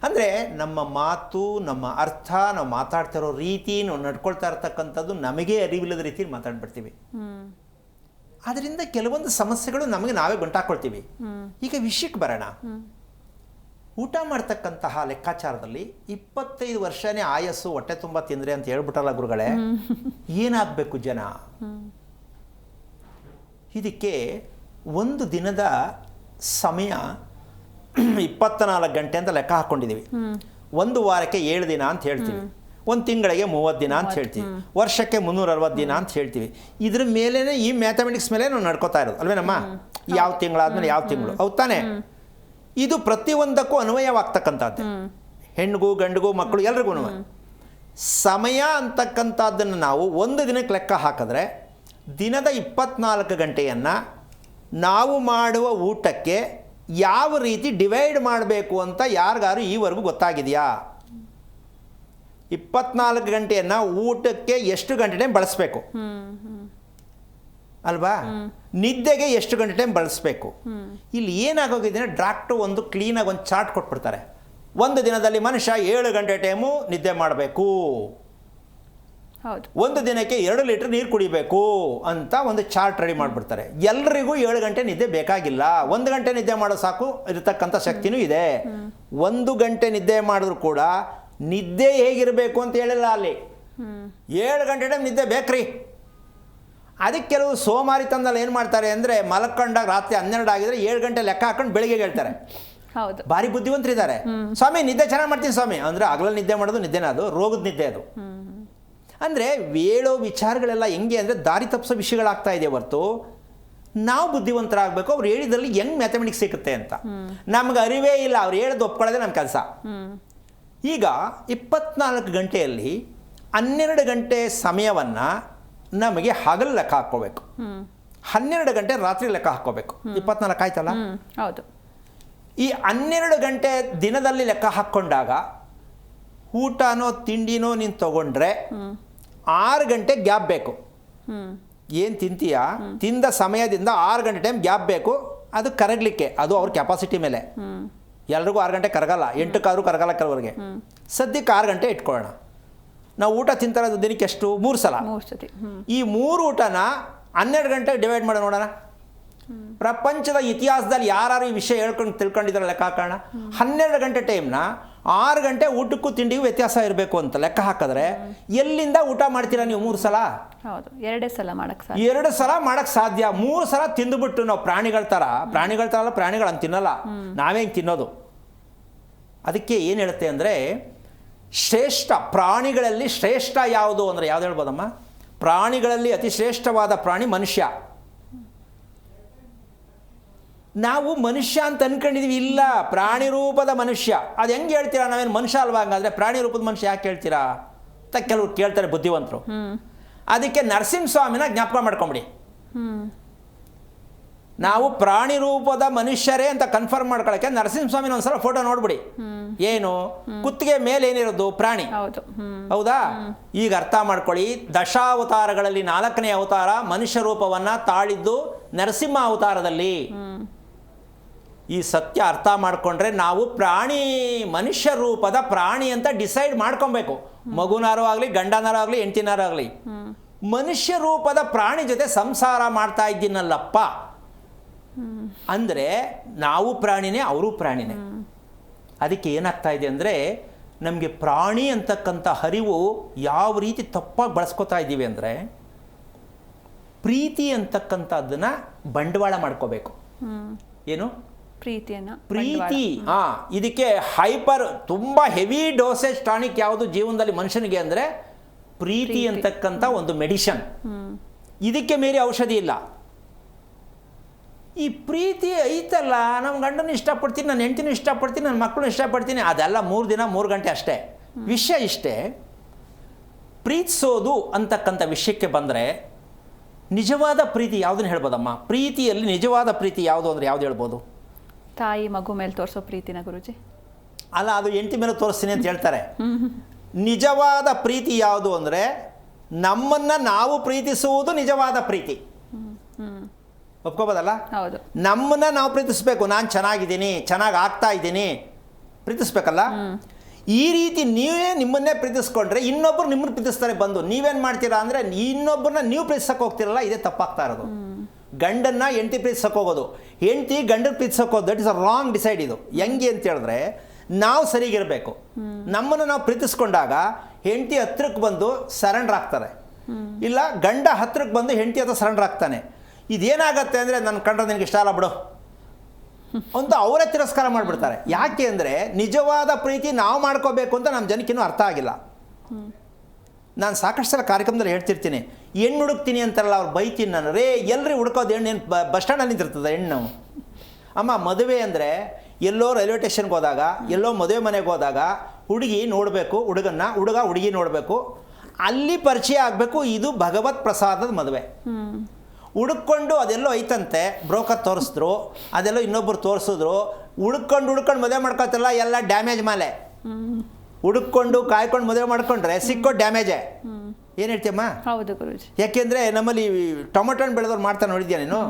ಅಂದರೆ ನಮ್ಮ ಮಾತು, ನಮ್ಮ ಅರ್ಥ, ನಾವು ಮಾತಾಡ್ತಿರೋ ರೀತಿ, ನಾವು ನಡ್ಕೊಳ್ತಾ ಇರ್ತಕ್ಕಂಥದ್ದು ನಮಗೆ ಅರಿವಿಲ್ಲದ ರೀತಿಯಲ್ಲಿ ಮಾತಾಡ್ಬಿಡ್ತೀವಿ. ಅದರಿಂದ ಕೆಲವೊಂದು ಸಮಸ್ಯೆಗಳು ನಮಗೆ ನಾವೇ ಗಂಟಾಕೊಳ್ತೀವಿ. ಈಗ ವಿಷಯಕ್ಕೆ ಬರೋಣ. ಊಟ ಮಾಡ್ತಕ್ಕಂತಹ ಲೆಕ್ಕಾಚಾರದಲ್ಲಿ 25 ವರ್ಷನೇ ಆಯಸ್ಸು, ಹೊಟ್ಟೆ ತುಂಬ ತಿಂದ್ರೆ ಅಂತ ಹೇಳ್ಬಿಟ್ಟಲ್ಲ ಗುರುಗಳೇ, ಏನಾಗಬೇಕು ಜನ? ಇದಕ್ಕೆ ಒಂದು ದಿನದ ಸಮಯ 24 ಗಂಟೆ ಅಂತ ಲೆಕ್ಕ ಹಾಕ್ಕೊಂಡಿದ್ದೀವಿ. ಒಂದು ವಾರಕ್ಕೆ 7 ದಿನ ಅಂತ ಹೇಳ್ತೀವಿ, ಒಂದು ತಿಂಗಳಿಗೆ 30 ದಿನ ಅಂತ ಹೇಳ್ತೀವಿ, ವರ್ಷಕ್ಕೆ 360 ದಿನ ಅಂತ ಹೇಳ್ತೀವಿ. ಇದ್ರ ಮೇಲೇ, ಈ ಮ್ಯಾಥಮೆಟಿಕ್ಸ್ ಮೇಲೆ ನಾವು ನಡ್ಕೋತಾ ಇರೋದು ಅಲ್ವೇನಮ್ಮ? ಯಾವ ತಿಂಗಳಾದ್ಮೇಲೆ ಯಾವ ತಿಂಗಳು, ಹೌದು ತಾನೆ? ಇದು ಪ್ರತಿಯೊಂದಕ್ಕೂ ಅನ್ವಯವಾಗ್ತಕ್ಕಂಥದ್ದು. ಹೆಣ್ಣಿಗೂ ಗಂಡಿಗೂ ಮಕ್ಕಳು ಎಲ್ರಿಗೂ ಸಮಯ ಅಂತಕ್ಕಂಥದ್ದನ್ನು ನಾವು ಒಂದು ದಿನಕ್ಕೆ ಲೆಕ್ಕ ಹಾಕಿದ್ರೆ ದಿನದ 24 ಗಂಟೆಯನ್ನು ನಾವು ಮಾಡುವ ಊಟಕ್ಕೆ ಯಾವ ರೀತಿ ಡಿವೈಡ್ ಮಾಡಬೇಕು ಅಂತ ಯಾರಿಗಾರು ಈವರೆಗೂ ಗೊತ್ತಾಗಿದೆಯಾ? 24 ಗಂಟೆಯನ್ನು ಊಟಕ್ಕೆ ಎಷ್ಟು ಗಂಟೆ ಟೈಮ್ ಬಳಸಬೇಕು ಅಲ್ವಾ? ನಿದ್ದೆಗೆ ಎಷ್ಟು ಗಂಟೆ ಟೈಮ್ ಬಳಸಬೇಕು? ಇಲ್ಲಿ ಏನಾಗೋಗಿದೆ, ಡಾಕ್ಟ್ರು ಒಂದು ಕ್ಲೀನಾಗಿ ಒಂದು ಚಾರ್ಟ್ ಕೊಟ್ಬಿಡ್ತಾರೆ. ಒಂದು ದಿನದಲ್ಲಿ ಮನುಷ್ಯ 7 ಗಂಟೆ ಟೈಮು ನಿದ್ದೆ ಮಾಡಬೇಕು, ಹೌದು, ಒಂದು ದಿನಕ್ಕೆ 2 ಲೀಟರ್ ನೀರು ಕುಡಿಬೇಕು ಅಂತ ಒಂದು ಚಾರ್ಟ್ ರೆಡಿ ಮಾಡಿಬಿಡ್ತಾರೆ. ಎಲ್ರಿಗೂ 7 ಗಂಟೆ ನಿದ್ದೆ ಬೇಕಾಗಿಲ್ಲ. 1 ಗಂಟೆ ನಿದ್ದೆ ಮಾಡೋ ಸಾಕು ಇರತಕ್ಕಂಥ ಶಕ್ತಿನೂ ಇದೆ. 1 ಗಂಟೆ ನಿದ್ದೆ ಮಾಡಿದ್ರು ಕೂಡ ನಿದ್ದೆ ಹೇಗಿರಬೇಕು ಅಂತ ಹೇಳಿಲ್ಲ ಅಲ್ಲಿ. 7 ಗಂಟೆ ಟೈಮ್ ನಿದ್ದೆ ಬೇಕ್ರಿ. ಅದಕ್ಕೆ ಕೆಲವು ಸೋಮಾರಿತನದಲ್ಲಿ ಏನು ಮಾಡ್ತಾರೆ ಅಂದರೆ, ಮಲ್ಕೊಂಡಾಗ ರಾತ್ರಿ 12 ಆಗಿದ್ರೆ 7 ಗಂಟೆ ಲೆಕ್ಕ ಹಾಕೊಂಡು ಬೆಳಿಗ್ಗೆ ಹೇಳ್ತಾರೆ. ಹೌದು, ಭಾರಿ ಬುದ್ಧಿವಂತರಿದ್ದಾರೆ. ಸ್ವಾಮಿ ನಿದ್ದೆ ಚೆನ್ನಾಗಿ ಮಾಡ್ತೀನಿ ಸ್ವಾಮಿ ಅಂದರೆ ಹಗಲಲ್ಲಿ ನಿದ್ದೆ ಮಾಡೋದು ನಿದ್ದೆನ, ಅದು ರೋಗದ ನಿದ್ದೆ ಅದು. ಅಂದರೆ ಹೇಳೋ ವಿಚಾರಗಳೆಲ್ಲ ಹೆಂಗೆ ಅಂದರೆ ದಾರಿ ತಪ್ಪಿಸೋ ವಿಷಯಗಳಾಗ್ತಾ ಇದೆ ಹೊರತು ನಾವು ಬುದ್ಧಿವಂತರಾಗಬೇಕು. ಅವ್ರು ಹೇಳಿದ್ರಲ್ಲಿ ಹೆಂಗೆ ಮ್ಯಾಥಮೆಟಿಕ್ಸ್ ಸಿಗುತ್ತೆ ಅಂತ ನಮ್ಗೆ ಅರಿವೇ ಇಲ್ಲ. ಅವ್ರು ಹೇಳೋದು ಒಪ್ಕೊಳ್ಳೋದೇ ನಮ್ಮ ಕೆಲಸ. ಈಗ 24 ಗಂಟೆಯಲ್ಲಿ 12 ಗಂಟೆ ಸಮಯವನ್ನು ನಮಗೆ ಹಗಲು ಲೆಕ್ಕ ಹಾಕ್ಕೋಬೇಕು, 12 ಗಂಟೆ ರಾತ್ರಿ ಲೆಕ್ಕ ಹಾಕ್ಕೋಬೇಕು. 24 ಆಯ್ತಲ್ಲ? ಹೌದು. ಈ 12 ಗಂಟೆ ದಿನದಲ್ಲಿ ಲೆಕ್ಕ ಹಾಕ್ಕೊಂಡಾಗ ಊಟನೋ ತಿಂಡಿನೋ ನೀನು ತಗೊಂಡ್ರೆ 6 ಗಂಟೆ ಗ್ಯಾಪ್ ಬೇಕು. ಏನು ತಿಂತೀಯ ತಿಂದ ಸಮಯದಿಂದ 6 ಗಂಟೆ ಟೈಮ್ ಗ್ಯಾಪ್ ಬೇಕು. ಅದು ಕರಗಲಿಕ್ಕೆ ಅದು ಅವ್ರ ಕೆಪಾಸಿಟಿ ಮೇಲೆ. ಎಲ್ರಿಗೂ 6 ಗಂಟೆ ಕರಗಲ್ಲ, 8ಕ್ಕಾದ್ರೂ ಕರಗಲ್ಲ ಕೆಲವರಿಗೆ. ಸದ್ಯಕ್ಕೆ 6 ಗಂಟೆ ಇಟ್ಕೊಳ್ಳೋಣ. ನಾವು ಊಟ ತಿಂತಾರೋದು ದಿನಕ್ಕೆ ಎಷ್ಟು? 3 ಸಲ. ಈ 3 ಊಟನ 12 ಗಂಟೆಗೆ ಡಿವೈಡ್ ಮಾಡಿ ನೋಡೋಣ. ಪ್ರಪಂಚದ ಇತಿಹಾಸದಲ್ಲಿ ಯಾರು ಈ ವಿಷಯ ತಿಳ್ಕೊಂಡಿದ್ದಾರೆ ಲೆಕ್ಕ ಹಾಕೋಣ. 12 ಗಂಟೆ ಟೈಮ್ನ 6 ಗಂಟೆ ಊಟಕ್ಕೂ ತಿಂಡಿಗೂ ವ್ಯತ್ಯಾಸ ಇರಬೇಕು ಅಂತ ಲೆಕ್ಕ ಹಾಕಿದ್ರೆ ಎಲ್ಲಿಂದ ಊಟ ಮಾಡ್ತೀರಾ ನೀವು? 3 ಸಲ? ಹೌದು, 2 ಸಲ ಮಾಡಕ್ಕೆ ಸಾಧ್ಯ. 2 ಸಲ ಮಾಡಕ್ಕೆ ಸಾಧ್ಯ. 3 ಸಲ ತಿಂದುಬಿಟ್ಟು ನಾವು ಪ್ರಾಣಿಗಳ ಥರ ಅಲ್ಲ, ಪ್ರಾಣಿಗಳನ್ನ ತಿನ್ನಲ್ಲ, ನಾವೇ ಹಿಂಗೆ ತಿನ್ನೋದು. ಅದಕ್ಕೆ ಏನು ಹೇಳುತ್ತೆ ಅಂದರೆ, ಶ್ರೇಷ್ಠ ಪ್ರಾಣಿಗಳಲ್ಲಿ ಶ್ರೇಷ್ಠ ಯಾವುದು ಅಂದರೆ ಯಾವ್ದು ಹೇಳ್ಬೋದಮ್ಮ? ಪ್ರಾಣಿಗಳಲ್ಲಿ ಅತಿ ಶ್ರೇಷ್ಠವಾದ ಪ್ರಾಣಿ ಮನುಷ್ಯ. ನಾವು ಮನುಷ್ಯ ಅಂತ ಅನ್ಕೊಂಡಿದೀವಿ. ಇಲ್ಲ, ಪ್ರಾಣಿ ರೂಪದ ಮನುಷ್ಯ. ಅದು ಹೆಂಗೆ ಹೇಳ್ತೀರಾ? ನಾವೇನು ಮನುಷ್ಯ ಅಲ್ವಾ? ಹಂಗಾದ್ರೆ ಪ್ರಾಣಿ ರೂಪದ ಮನುಷ್ಯ ಯಾಕೆ ಹೇಳ್ತೀರಾ ಅಂತ ಕೆಲವ್ರು ಕೇಳ್ತಾರೆ ಬುದ್ಧಿವಂತರು. ಅದಕ್ಕೆ ನರಸಿಂಹಸ್ವಾಮಿನ ಜ್ಞಾಪಕ ಮಾಡ್ಕೊಂಬಿಡಿ. ನಾವು ಪ್ರಾಣಿ ರೂಪದ ಮನುಷ್ಯರೇ ಅಂತ ಕನ್ಫರ್ಮ್ ಮಾಡ್ಕೊಳಕ್ಕೆ ನರಸಿಂಹಸ್ವಾಮಿನ ಒಂದ್ಸಲ ಫೋಟೋ ನೋಡ್ಬಿಡಿ. ಏನು ಕುತ್ತಿಗೆ ಮೇಲೆ ಏನಿರೋದು? ಪ್ರಾಣಿ. ಹೌದಾ? ಈಗ ಅರ್ಥ ಮಾಡ್ಕೊಳ್ಳಿ, ದಶಾವತಾರಗಳಲ್ಲಿ 4ನೇ ಅವತಾರ ಮನುಷ್ಯ ರೂಪವನ್ನ ತಾಳಿದ್ದು ನರಸಿಂಹ ಅವತಾರದಲ್ಲಿ. ಈ ಸತ್ಯ ಅರ್ಥ ಮಾಡ್ಕೊಂಡ್ರೆ ನಾವು ಮನುಷ್ಯ ರೂಪದ ಪ್ರಾಣಿ ಅಂತ ಡಿಸೈಡ್ ಮಾಡ್ಕೊಬೇಕು. ಮಗುನಾರು ಆಗಲಿ, ಗಂಡನಾರು ಆಗಲಿ, ಹೆಂಡತಿನಾರು ಆಗಲಿ, ಮನುಷ್ಯ ರೂಪದ ಪ್ರಾಣಿ ಜೊತೆ ಸಂಸಾರ ಮಾಡ್ತಾ ಇದ್ದೀನಲ್ಲಪ್ಪ ಅಂದರೆ ನಾವು ಪ್ರಾಣಿನೇ, ಅವರು ಪ್ರಾಣಿನೇ. ಅದಕ್ಕೆ ಏನಾಗ್ತಾ ಇದೆ ಅಂದರೆ, ನಮಗೆ ಪ್ರಾಣಿ ಅಂತಕ್ಕಂಥ ಅರಿವು ಯಾವ ರೀತಿ ತಪ್ಪಾಗಿ ಬಳಸ್ಕೊತಾ ಇದ್ದೀವಿ ಅಂದರೆ, ಪ್ರೀತಿ ಅಂತಕ್ಕಂಥದ್ದನ್ನ ಬಂಡವಾಳ ಮಾಡ್ಕೋಬೇಕು. ಏನು? ಪ್ರೀತಿ. ಇದಕ್ಕೆ ಹೈಪರ್ ತುಂಬ ಹೆವಿ ಡೋಸೇಜ್ ಟಾನಿಕ್ ಯಾವುದು ಜೀವನದಲ್ಲಿ ಮನುಷ್ಯನಿಗೆ ಅಂದರೆ ಪ್ರೀತಿ ಅಂತಕ್ಕಂಥ ಒಂದು ಮೆಡಿಷನ್. ಇದಕ್ಕೆ ಮೀರಿ ಔಷಧಿ ಇಲ್ಲ. ಈ ಪ್ರೀತಿ ಐತಲ್ಲ, ನಮ್ಮ ಗಂಡನ ಇಷ್ಟಪಡ್ತೀನಿ, ನನ್ನ ಹೆಂಡತಿನೂ ಇಷ್ಟಪಡ್ತೀನಿ, ನನ್ನ ಮಕ್ಕಳನ್ನ ಇಷ್ಟಪಡ್ತೀನಿ, ಅದೆಲ್ಲ 3 ದಿನ 3 ಗಂಟೆ ಅಷ್ಟೇ. ವಿಷಯ ಇಷ್ಟೇ. ಪ್ರೀತಿಸೋದು ಅಂತಕ್ಕಂಥ ವಿಷಯಕ್ಕೆ ಬಂದರೆ ನಿಜವಾದ ಪ್ರೀತಿ ಯಾವುದನ್ನು ಹೇಳ್ಬೋದಮ್ಮ? ಪ್ರೀತಿಯಲ್ಲಿ ನಿಜವಾದ ಪ್ರೀತಿ ಯಾವುದು ಅಂದರೆ ಯಾವ್ದು ಹೇಳ್ಬೋದು? ತಾಯಿ ಮಗು ಮೇಲೆ ತೋರಿಸೋ ಪ್ರೀತಿನ ಗುರುಜಿ? ಅಲ್ಲ, ಅದು ಹೆಂಡತಿ ಮೇಲೆ ತೋರಿಸ್ತೀನಿ ಅಂತ ಹೇಳ್ತಾರೆ. ನಿಜವಾದ ಪ್ರೀತಿ ಯಾವುದು ಅಂದರೆ ನಮ್ಮನ್ನು ನಾವು ಪ್ರೀತಿಸುವುದು ನಿಜವಾದ ಪ್ರೀತಿ. ಒಪ್ಕೋಬೋದಲ್ಲ? ಹೌದು. ನಮ್ಮನ್ನ ನಾವು ಪ್ರೀತಿಸ್ಬೇಕು. ನಾನು ಚೆನ್ನಾಗಿದ್ದೀನಿ, ಚೆನ್ನಾಗಿ ಆಗ್ತಾ ಇದ್ದೀನಿ, ಪ್ರೀತಿಸ್ಬೇಕಲ್ಲ. ಈ ರೀತಿ ನೀವೇ ನಿಮ್ಮನ್ನೇ ಪ್ರೀತಿಸ್ಕೊಂಡ್ರೆ ಇನ್ನೊಬ್ಬರು ನಿಮ್ಮನ್ನು ಪ್ರೀತಿಸ್ತಾರೆ ಬಂದು. ನೀವೇನು ಮಾಡ್ತೀರಾ ಅಂದರೆ ಇನ್ನೊಬ್ಬರನ್ನ ನೀವು ಪ್ರೀತಿಸಕ್ಕೆ ಹೋಗ್ತಿರಲ್ಲ, ಇದೇ ತಪ್ಪಾಗ್ತಾ ಇರೋದು. ಗಂಡನ್ನ ಹೆಂಡತಿ ಪ್ರೀತಿಸಕ್ಕೆ ಹೋಗೋದು, ಹೆಂಡತಿ ಗಂಡನ ಪ್ರೀತಿಸಕ್ಕೆ ಹೋಗೋದು, that is a wrong decide. ಇದು ಹೆಂಗೆ ಅಂತ ಹೇಳಿದ್ರೆ, ನಾವು ಸರಿಗಿರಬೇಕು. ನಮ್ಮನ್ನು ನಾವು ಪ್ರೀತಿಸ್ಕೊಂಡಾಗ ಹೆಂಡತಿ ಹತ್ರಕ್ಕೆ ಬಂದು ಸರೆಂಡರ್ ಆಗ್ತಾರೆ, ಇಲ್ಲ ಗಂಡ ಹತ್ರಕ್ಕೆ ಬಂದು ಹೆಂಡತಿ ಹತ್ರ ಸರೆಂಡರ್ ಆಗ್ತಾನೆ. ಇದೇನಾಗತ್ತೆ ಅಂದರೆ, ನನ್ನ ಕಂಡ್ರೆ ನಿನಗೆ ಇಷ್ಟ ಅಲ್ಲ ಬಿಡು ಅಂತ ಅವರೇ ತಿರಸ್ಕಾರ ಮಾಡಿಬಿಡ್ತಾರೆ. ಯಾಕೆ ಅಂದರೆ ನಿಜವಾದ ಪ್ರೀತಿ ನಾವು ಮಾಡ್ಕೋಬೇಕು ಅಂತ ನಮ್ಮ ಜನಕ್ಕಿನ್ನೂ ಅರ್ಥ ಆಗಿಲ್ಲ. ನಾನು ಸಾಕಷ್ಟು ಸಲ ಕಾರ್ಯಕ್ರಮದಲ್ಲಿ ಹೇಳ್ತಿರ್ತೀನಿ, ಹೆಣ್ಣು ಹುಡುಕ್ತೀನಿ ಅಂತಾರಲ್ಲ, ಅವ್ರು ಬೈತೀನಿ ನಾನು. ರೇ ಎಲ್ರಿ ಹುಡ್ಕೋದು ಹೆಣ್ಣು? ಏನು ಬಸ್ ಸ್ಟ್ಯಾಂಡಲ್ಲಿ ನಿಂತಿರ್ತದೆ ಹೆಣ್ಣು? ಅಮ್ಮ ಮದುವೆ ಅಂದರೆ ಎಲ್ಲೋ ರೈಲ್ವೆ ಸ್ಟೇಷನ್ಗೆ ಹೋದಾಗ, ಎಲ್ಲೋ ಮದುವೆ ಮನೆಗೆ ಹೋದಾಗ ಹುಡುಗಿ ನೋಡಬೇಕು ಹುಡುಗ ಹುಡುಗಿ ನೋಡಬೇಕು, ಅಲ್ಲಿ ಪರಿಚಯ ಆಗಬೇಕು. ಇದು ಭಗವತ್ ಪ್ರಸಾದದ ಮದುವೆ. ಹುಡುಕೊಂಡು ಅದೆಲ್ಲೋ ಐತಂತೆ, ಬ್ರೋಕರ್ ತೋರಿಸಿದ್ರು, ಅದೆಲ್ಲೋ ಇನ್ನೊಬ್ಬರು ತೋರಿಸಿದ್ರು, ಹುಡ್ಕೊಂಡು ಮದುವೆ ಮಾಡ್ಕೊತಲ್ಲ, ಎಲ್ಲ ಡ್ಯಾಮೇಜ್ ಮೇಲೆ. ಹುಡುಕೊಂಡು ಕಾಯ್ಕೊಂಡು ಮದುವೆ ಮಾಡ್ಕೊಂಡ್ರೆ ಸಿಕ್ಕೋ ಡ್ಯಾಮೇಜೇ. ಏನು ಹೇಳ್ತೀಯಮ್ಮ? ಹೌದು ಗುರುಜಿ. ಯಾಕೆಂದರೆ ನಮ್ಮಲ್ಲಿ ಟೊಮೆಟೊ ಹಣ್ಣು ಬೆಳೆದವ್ರು ಮಾಡ್ತಾರೆ, ನೋಡಿದ್ಯಾ ನೀನು?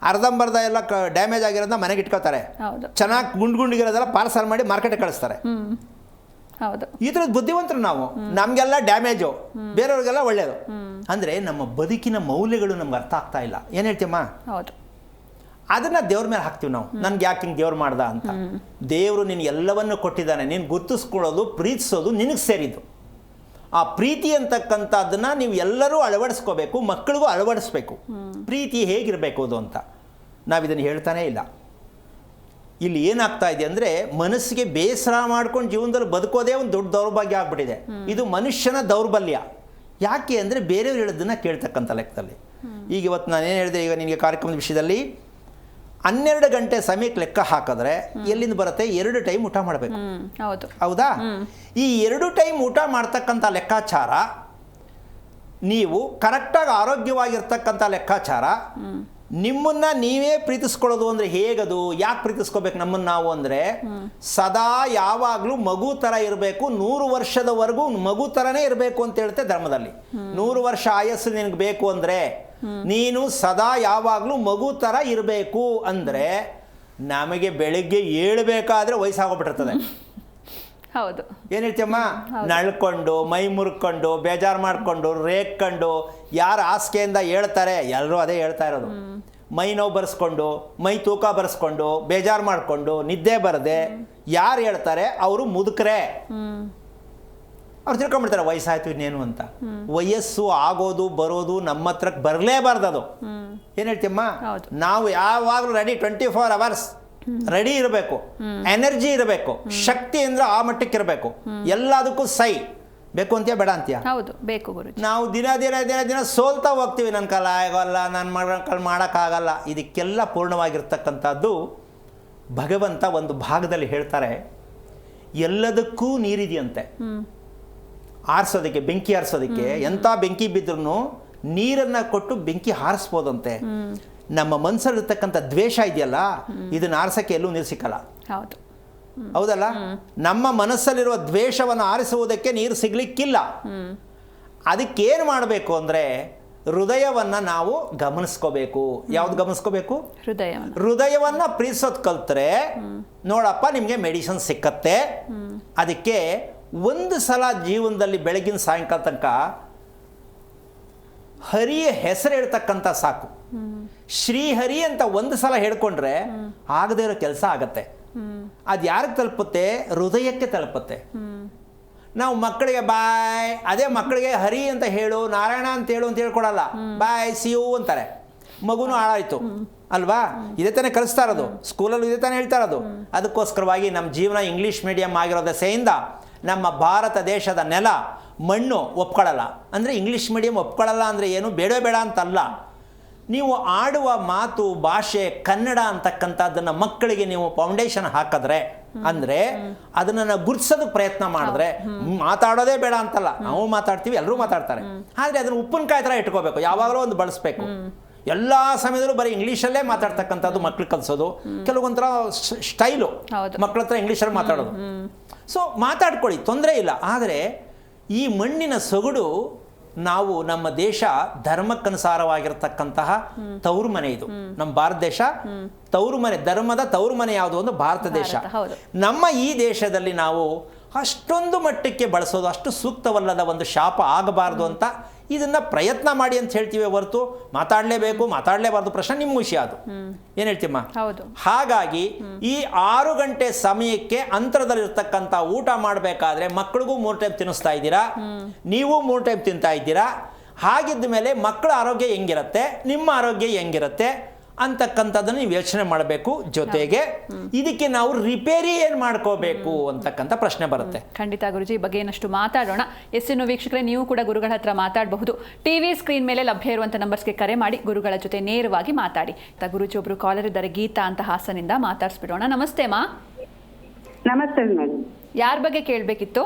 ಅರ್ಧಂಬರ್ಧ ಎಲ್ಲ ಡ್ಯಾಮೇಜ್ ಆಗಿರೋದನ್ನ ಮನೆಗೆ ಇಟ್ಕೋತಾರೆ, ಚೆನ್ನಾಗಿ ಗುಂಡಿಗಿರೋದೆಲ್ಲ ಪಾರ್ಸಲ್ ಮಾಡಿ ಮಾರ್ಕೆಟಿಗೆ ಕಳಿಸ್ತಾರೆ. ಹೌದು, ಈ ಥರದ್ದು ಬುದ್ಧಿವಂತರು ನಾವು. ನಮಗೆಲ್ಲ ಡ್ಯಾಮೇಜು, ಬೇರೆಯವ್ರಿಗೆಲ್ಲ ಒಳ್ಳೆಯದು. ಅಂದರೆ ನಮ್ಮ ಬದುಕಿನ ಮೌಲ್ಯಗಳು ನಮ್ಗೆ ಅರ್ಥ ಆಗ್ತಾ ಇಲ್ಲ. ಏನು ಹೇಳ್ತೀಯಮ್ಮ? ಹೌದು. ಅದನ್ನು ದೇವ್ರ ಮೇಲೆ ಹಾಕ್ತೀವಿ ನಾವು. ನನ್ಗೆ ಯಾಕೆ ಹಿಂಗೆ ದೇವ್ರು ಮಾಡ್ದ ಅಂತ. ದೇವರು ನಿನಗೆ ಎಲ್ಲವನ್ನು ಕೊಟ್ಟಿದ್ದಾನೆ, ನೀನು ಗುರ್ತಿಸ್ಕೊಳ್ಳೋದು, ಪ್ರೀತಿಸೋದು ನಿನಗೆ ಸೇರಿದ್ದು. ಆ ಪ್ರೀತಿ ಅಂತಕ್ಕಂಥದ್ದನ್ನು ನೀವು ಎಲ್ಲರೂ ಅಳವಡಿಸ್ಕೋಬೇಕು, ಮಕ್ಕಳಿಗೂ ಅಳವಡಿಸ್ಬೇಕು. ಪ್ರೀತಿ ಹೇಗಿರಬೇಕು ಅದು ಅಂತ ನಾವಿದನ್ನು ಹೇಳ್ತಾನೇ ಇಲ್ಲ. ಇಲ್ಲಿ ಏನಾಗ್ತಾ ಇದೆ ಅಂದರೆ, ಮನಸ್ಸಿಗೆ ಬೇಸರ ಮಾಡ್ಕೊಂಡು ಜೀವನದಲ್ಲಿ ಬದುಕೋದೇ ಒಂದು ದೊಡ್ಡ ದೌರ್ಭಾಗ್ಯ ಆಗ್ಬಿಟ್ಟಿದೆ. ಇದು ಮನುಷ್ಯನ ದೌರ್ಬಲ್ಯ. ಯಾಕೆ ಅಂದರೆ ಬೇರೆಯವ್ರು ಹೇಳೋದನ್ನು ಕೇಳ್ತಕ್ಕಂಥ ಲೆಕ್ಕದಲ್ಲಿ. ಈಗ ಇವತ್ತು ನಾನೇನು ಹೇಳಿದೆ, ಈಗ ನಿನಗೆ ಕಾರ್ಯಕ್ರಮದ ವಿಷಯದಲ್ಲಿ 12 ಗಂಟೆ ಸಮಯಕ್ಕೆ ಲೆಕ್ಕ ಹಾಕಿದ್ರೆ ಎಲ್ಲಿಂದ ಬರುತ್ತೆ? 2 ಟೈಮ್ ಊಟ ಮಾಡಬೇಕು. ಹೌದಾ? ಈ 2 ಟೈಮ್ ಊಟ ಮಾಡ್ತಕ್ಕಂಥ ಲೆಕ್ಕಾಚಾರ, ನೀವು ಕರೆಕ್ಟಾಗಿ ಆರೋಗ್ಯವಾಗಿರ್ತಕ್ಕಂಥ ಲೆಕ್ಕಾಚಾರ, ನಿಮ್ಮನ್ನ ನೀವೇ ಪ್ರೀತಿಸ್ಕೊಳ್ಳೋದು ಅಂದರೆ ಹೇಗದು? ಯಾಕೆ ಪ್ರೀತಿಸ್ಕೋಬೇಕು ನಮ್ಮನ್ನು ನಾವು ಅಂದರೆ, ಸದಾ ಯಾವಾಗಲೂ ಮಗು ಥರ ಇರಬೇಕು, 100 ವರ್ಷದವರೆಗೂ ಮಗು ಥರನೇ ಇರಬೇಕು ಅಂತ ಹೇಳುತ್ತೆ ಧರ್ಮದಲ್ಲಿ. 100 ವರ್ಷ ಆಯಸ್ಸು ನಿನಗೆ ಬೇಕು ಅಂದರೆ ನೀನು ಸದಾ ಯಾವಾಗಲೂ ಮಗು ಥರ ಇರಬೇಕು. ಅಂದರೆ ನಮಗೆ ಬೆಳಗ್ಗೆ ಏಳಬೇಕಾದ್ರೆ ವಯಸ್ಸಾಗೋಗ್ಬಿಟ್ಟಿರ್ತದೆ. ಹೌದು. ಏನು ಹೇಳ್ತೀಯಮ್ಮ? ನಳ್ಕೊಂಡು, ಮೈ ಮುರ್ಕೊಂಡು, ಬೇಜಾರು ಮಾಡಿಕೊಂಡು, ರೇಗ್ಕೊಂಡು, ಯಾರು ಹಾಸಿಗೆಯಿಂದ ಹೇಳ್ತಾರೆ ಎಲ್ಲರೂ ಅದೇ ಹೇಳ್ತಾ ಇರೋದು. ಮೈ ನೋವು ಬರೆಸ್ಕೊಂಡು, ಮೈ ತೂಕ ಬರೆಸ್ಕೊಂಡು, ಬೇಜಾರು ಮಾಡಿಕೊಂಡು, ನಿದ್ದೆ ಬರದೆ ಯಾರು ಹೇಳ್ತಾರೆ ಅವರು ಮುದುಕರೇ. ಅವ್ರು ತಿಳ್ಕೊಂಡ್ಬಿಡ್ತಾರೆ ವಯಸ್ಸಾಯ್ತು ಇನ್ನೇನು ಅಂತ. ವಯಸ್ಸು ಆಗೋದು ಬರೋದು ನಮ್ಮ ಹತ್ರಕ್ಕೆ ಬರಲೇಬಾರ್ದು. ಅದು ಏನು ಹೇಳ್ತೀಯಮ್ಮ? ನಾವು ಯಾವಾಗಲೂ ರೆಡಿ, 24 hours ರೆಡಿ ಇರಬೇಕು, ಎನರ್ಜಿ ಇರಬೇಕು, ಶಕ್ತಿ ಅಂದ್ರೆ ಆ ಮಟ್ಟಕ್ಕೆ ಇರಬೇಕು. ಎಲ್ಲದಕ್ಕೂ ಸೈ ಬೇಕು ಅಂತೀಯ, ಬೇಡ ಅಂತೀಯ? ಹೌದು, ಬೇಕು ಗುರುಜಿ. ನಾವು ದಿನ ಸೋಲ್ತಾ ಹೋಗ್ತೀವಿ. ನನ್ನ ಕಾಲ ಆಗೋಲ್ಲ, ನನ್ನ ಕಾಲ ಮಾಡೋಕ್ಕಾಗಲ್ಲ. ಇದಕ್ಕೆಲ್ಲ ಪೂರ್ಣವಾಗಿರ್ತಕ್ಕಂಥದ್ದು ಭಗವಂತ ಒಂದು ಭಾಗದಲ್ಲಿ ಹೇಳ್ತಾರೆ, ಎಲ್ಲದಕ್ಕೂ ನೀರಿದೆಯಂತೆ. ಆರಿಸೋದಕ್ಕೆ, ಬೆಂಕಿ ಆರಿಸೋದಕ್ಕೆ ಎಂಥ ಬೆಂಕಿ ಬಿದ್ರೂ ನೀರನ್ನು ಕೊಟ್ಟು ಬೆಂಕಿ ಹಾರಿಸ್ಬೋದಂತೆ. ನಮ್ಮ ಮನಸ್ಸಲ್ಲಿರ್ತಕ್ಕಂಥ ದ್ವೇಷ ಇದೆಯಲ್ಲ, ಇದನ್ನ ಆರಿಸೋಕ್ಕೆ ಎಲ್ಲೂ ನೀರು ಸಿಕ್ಕಲ್ಲ. ಹೌದಲ್ಲ? ನಮ್ಮ ಮನಸ್ಸಲ್ಲಿರುವ ದ್ವೇಷವನ್ನು ಆರಿಸುವುದಕ್ಕೆ ನೀರು ಸಿಗ್ಲಿಕ್ಕಿಲ್ಲ. ಅದಕ್ಕೇನು ಮಾಡಬೇಕು ಅಂದರೆ, ಹೃದಯವನ್ನು ನಾವು ಗಮನಿಸ್ಕೋಬೇಕು. ಯಾವ್ದು ಗಮನಿಸ್ಕೋಬೇಕು? ಹೃದಯವನ್ನು ಪ್ರೀತಿಸೋದು ಕಲ್ತ್ರೆ ನೋಡಪ್ಪ ನಿಮಗೆ ಮೆಡಿಸಿನ್ ಸಿಕ್ಕತ್ತೆ. ಅದಕ್ಕೆ ಒಂದು ಸಲ ಜೀವನದಲ್ಲಿ ಬೆಳಗಿನ ಸಾಯಂಕಾಲ ತನಕ ಹರಿಯ ಹೆಸರು ಹೇಳ್ತಕ್ಕಂಥ ಸಾಕು. ಶ್ರೀಹರಿ ಅಂತ ಒಂದು ಸಲ ಹೇಳ್ಕೊಂಡ್ರೆ ಆಗದೇ ಇರೋ ಕೆಲಸ ಆಗತ್ತೆ. ಅದು ಯಾರಿಗೆ ತಲುಪುತ್ತೆ? ಹೃದಯಕ್ಕೆ ತಲುಪುತ್ತೆ. ನಾವು ಮಕ್ಕಳಿಗೆ ಬಾಯ್, ಅದೇ ಮಕ್ಕಳಿಗೆ ಹರಿ ಅಂತ ಹೇಳು, ನಾರಾಯಣ ಅಂತ ಹೇಳು ಅಂತ ಹೇಳ್ಕೊಡಲ್ಲ. ಬಾಯ್ ಸಿಯು ಅಂತಾರೆ. ಮಗುನೂ ಹಾಳಾಯ್ತು ಅಲ್ವಾ? ಇದೇ ತಾನೇ ಕಲಿಸ್ತಾ ಇರೋದು, ಸ್ಕೂಲಲ್ಲೂ ಇದೇ ತಾನೇ ಹೇಳ್ತಾ ಇರೋದು. ಅದಕ್ಕೋಸ್ಕರವಾಗಿ ನಮ್ಮ ಜೀವನ ಇಂಗ್ಲೀಷ್ ಮೀಡಿಯಂ ಆಗಿರೋ ದೆಸೆಯಿಂದ ನಮ್ಮ ಭಾರತ ದೇಶದ ನೆಲ ಮಣ್ಣು ಒಪ್ಕೊಳ್ಳಲ್ಲ. ಅಂದರೆ ಇಂಗ್ಲೀಷ್ ಮೀಡಿಯಂ ಒಪ್ಕೊಳ್ಳಲ್ಲ ಅಂದರೆ ಏನು? ಬೇಡವೇ ಬೇಡ ಅಂತಲ್ಲ. ನೀವು ಆಡುವ ಮಾತು, ಭಾಷೆ ಕನ್ನಡ ಅಂತಕ್ಕಂಥದ್ದನ್ನು ಮಕ್ಕಳಿಗೆ ನೀವು ಫೌಂಡೇಶನ್ ಹಾಕಿದ್ರೆ, ಅಂದರೆ ಅದನ್ನು ಗುರುತಿಸೋದಕ್ಕೆ ಪ್ರಯತ್ನ ಮಾಡಿದ್ರೆ, ಮಾತಾಡೋದೇ ಬೇಡ ಅಂತಲ್ಲ, ನಾವು ಮಾತಾಡ್ತೀವಿ, ಎಲ್ಲರೂ ಮಾತಾಡ್ತಾರೆ. ಆದರೆ ಅದನ್ನು ಉಪ್ಪಿನಕಾಯಿ ಥರ ಇಟ್ಕೋಬೇಕು, ಯಾವಾಗಲೂ ಒಂದು ಬಳಸಬೇಕು. ಎಲ್ಲ ಸಮಯದಲ್ಲೂ ಬರೀ ಇಂಗ್ಲೀಷಲ್ಲೇ ಮಾತಾಡ್ತಕ್ಕಂಥದ್ದು ಮಕ್ಳಿಗೆ ಕಲಿಸೋದು ಕೆಲವೊಂಥರ ಸ್ಟೈಲು. ಮಕ್ಕಳ ಹತ್ರ ಇಂಗ್ಲೀಷಲ್ಲಿ ಮಾತಾಡೋದು. ಸೊ ಮಾತಾಡ್ಕೊಳ್ಳಿ, ತೊಂದರೆ ಇಲ್ಲ. ಆದರೆ ಈ ಮಣ್ಣಿನ ಸೊಗಡು, ನಾವು ನಮ್ಮ ದೇಶ ಧರ್ಮಕ್ಕನುಸಾರವಾಗಿರ್ತಕ್ಕಂತಹ ತವರು ಮನೆ. ಇದು ನಮ್ಮ ಭಾರತ ದೇಶ ತವರು ಮನೆ, ಧರ್ಮದ ತವರು ಮನೆ ಯಾವುದು? ಒಂದು ಭಾರತ ದೇಶ. ನಮ್ಮ ಈ ದೇಶದಲ್ಲಿ ನಾವು ಅಷ್ಟೊಂದು ಮಟ್ಟಕ್ಕೆ ಬಳಸೋದು ಅಷ್ಟು ಸೂಕ್ತವಲ್ಲದ ಒಂದು ಶಾಪ ಆಗಬಾರ್ದು ಅಂತ ಇದನ್ನ ಪ್ರಯತ್ನ ಮಾಡಿ ಅಂತ ಹೇಳ್ತೀವಿ ಹೊರತು ಮಾತಾಡಲೇಬಾರ್ದು ಪ್ರಶ್ನೆ ನಿಮ್ಮ ವಿಷಯ. ಅದು ಏನು ಹೇಳ್ತೀಮ್ಮ? ಹಾಗಾಗಿ ಈ 6 ಗಂಟೆ ಸಮಯಕ್ಕೆ ಅಂತರದಲ್ಲಿರ್ತಕ್ಕಂಥ ಊಟ ಮಾಡಬೇಕಾದ್ರೆ ಮಕ್ಕಳಿಗೂ 3 ಟೈಮ್ ತಿನ್ನಿಸ್ತಾ ಇದ್ದೀರಾ, ನೀವು 3 ಟೈಮ್ ತಿಂತಾ ಇದ್ದೀರಾ. ಹಾಗಿದ್ದ ಮೇಲೆ ಮಕ್ಕಳ ಆರೋಗ್ಯ ಹೆಂಗಿರುತ್ತೆ, ನಿಮ್ಮ ಆರೋಗ್ಯ ಹೆಂಗಿರುತ್ತೆ ಅಂತಕ್ಕಂಥದ್ದನ್ನು ನೀವು ಯೋಚನೆ ಮಾಡಬೇಕು. ಜೊತೆಗೆ ಇದಕ್ಕೆ ನಾವು ರಿಪೇರಿ ಏನು ಮಾಡ್ಕೋಬೇಕು ಅಂತಕ್ಕಂಥ ಪ್ರಶ್ನೆ ಬರುತ್ತೆ. ಖಂಡಿತ ಗುರುಜಿ, ಈ ಬಗ್ಗೆ ಏನಷ್ಟು ಮಾತಾಡೋಣ. ಎಸ್ಸಿನ ವೀಕ್ಷಕರೇ, ನೀವು ಕೂಡ ಗುರುಗಳ ಹತ್ರ ಮಾತಾಡಬಹುದು. ಟಿವಿ ಸ್ಕ್ರೀನ್ ಮೇಲೆ ಲಭ್ಯ ಇರುವಂಥ ನಂಬರ್ಸ್ಗೆ ಕರೆ ಮಾಡಿ ಗುರುಗಳ ಜೊತೆ ನೇರವಾಗಿ ಮಾತಾಡಿ. ಗುರುಜಿ ಒಬ್ರು ಕಾಲರ್ ಇದ್ದಾರೆ, ಗೀತಾ ಅಂತ ಹಾಸನಿಂದ. ಮಾತಾಡಿಸ್ಬಿಡೋಣ. ನಮಸ್ತೆ ಮಾ. ನಮಸ್ತೆ ಮೇಡಮ್. ಯಾರ ಬಗ್ಗೆ ಕೇಳಬೇಕಿತ್ತು?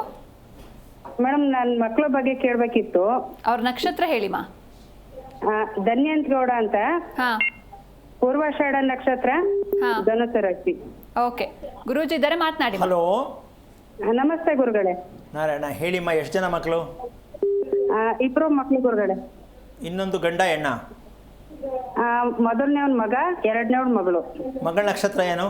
ಮೇಡಮ್ ನನ್ನ ಮಕ್ಕಳ ಬಗ್ಗೆ ಕೇಳಬೇಕಿತ್ತು. ಅವ್ರ ನಕ್ಷತ್ರ ಹೇಳಿಮಾ. ಧನ್ಯಂತ್ ಗೌಡ ಅಂತ, ಹಾ, ಪೂರ್ವಾಷಾಢ ನಕ್ಷತ್ರ, ಹಾ. ಧನುಸು ರಾಶಿ. ಓಕೆ, ಗುರೂಜಿ ಇದ್ದಾರೆ, ಮಾತನಾಡಿ. ಹಲೋ ನಮಸ್ತೆ ಗುರುಗಳೇ. ನಾರಾಯಣ, ಹೇಳಿಮ್ಮ, ಎಷ್ಟು ಜನ ಮಕ್ಕಳು? ಇಬ್ರು ಮಕ್ಳು ಗುರುಗಳೇ. ಇನ್ನೊಂದು ಗಂಡ ಹೆಣ್ಣ? ಮೊದಲನೇವನ್ ಮಗ, ಎರಡನೇವನ್ ಮಗಳು. ಮಗಳ ನಕ್ಷತ್ರ ಏನು?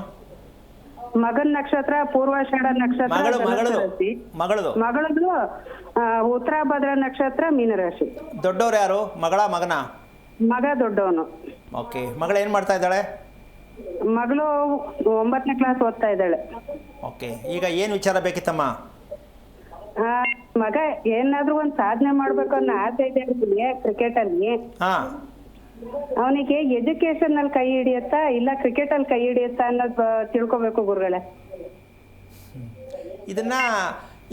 ಮಗನ್ ನಕ್ಷತ್ರ ಪೂರ್ವಾಷಾಢ ನಕ್ಷತ್ರ, ಧನುಸು ರಾಶಿ. ಮಗಳದು ಉತ್ತರಾಭದ್ರ ನಕ್ಷತ್ರ, ಮೀನರಾಶಿ. ದೊಡ್ಡವ್ರು ಯಾರು? ಮಗಳ ಮಗನ? ಮಗ ದೊಡ್ಡವನು. ಓಕೆ, ಮಗಳು ಏನು ಮಾಡ್ತಾ ಇದ್ದಾಳೆ? ಮಗಳು 9ನೇ ಕ್ಲಾಸ್ ಓದ್ತಾ ಇದ್ದಾಳೆ. ಓಕೆ, ಈಗ ಏನು ವಿಚಾರ ಬೇಕಿತ್ತಮ್ಮ? ಮಗ ಏನಾದ್ರೂ ಒಂದ್ ಸಾಧನೆ ಮಾಡ್ಬೇಕು ಅನ್ನೋ ಆಸೆ ಇದೆ ಕ್ರಿಕೆಟ್ ಅಲ್ಲಿ. ಹಾಂ, ಅವನಿಗೆ ಎಜುಕೇಶನ್ ಅಲ್ಲಿ ಕೈ ಹಿಡಿಯತ್ತಾ ಇಲ್ಲ ಕ್ರಿಕೆಟ್ ಅಲ್ಲಿ ಕೈ ಹಿಡಿಯತ್ತಾ ಅನ್ನೋದು ತಿಳ್ಕೊಬೇಕು ಗುರುಗಳೇ.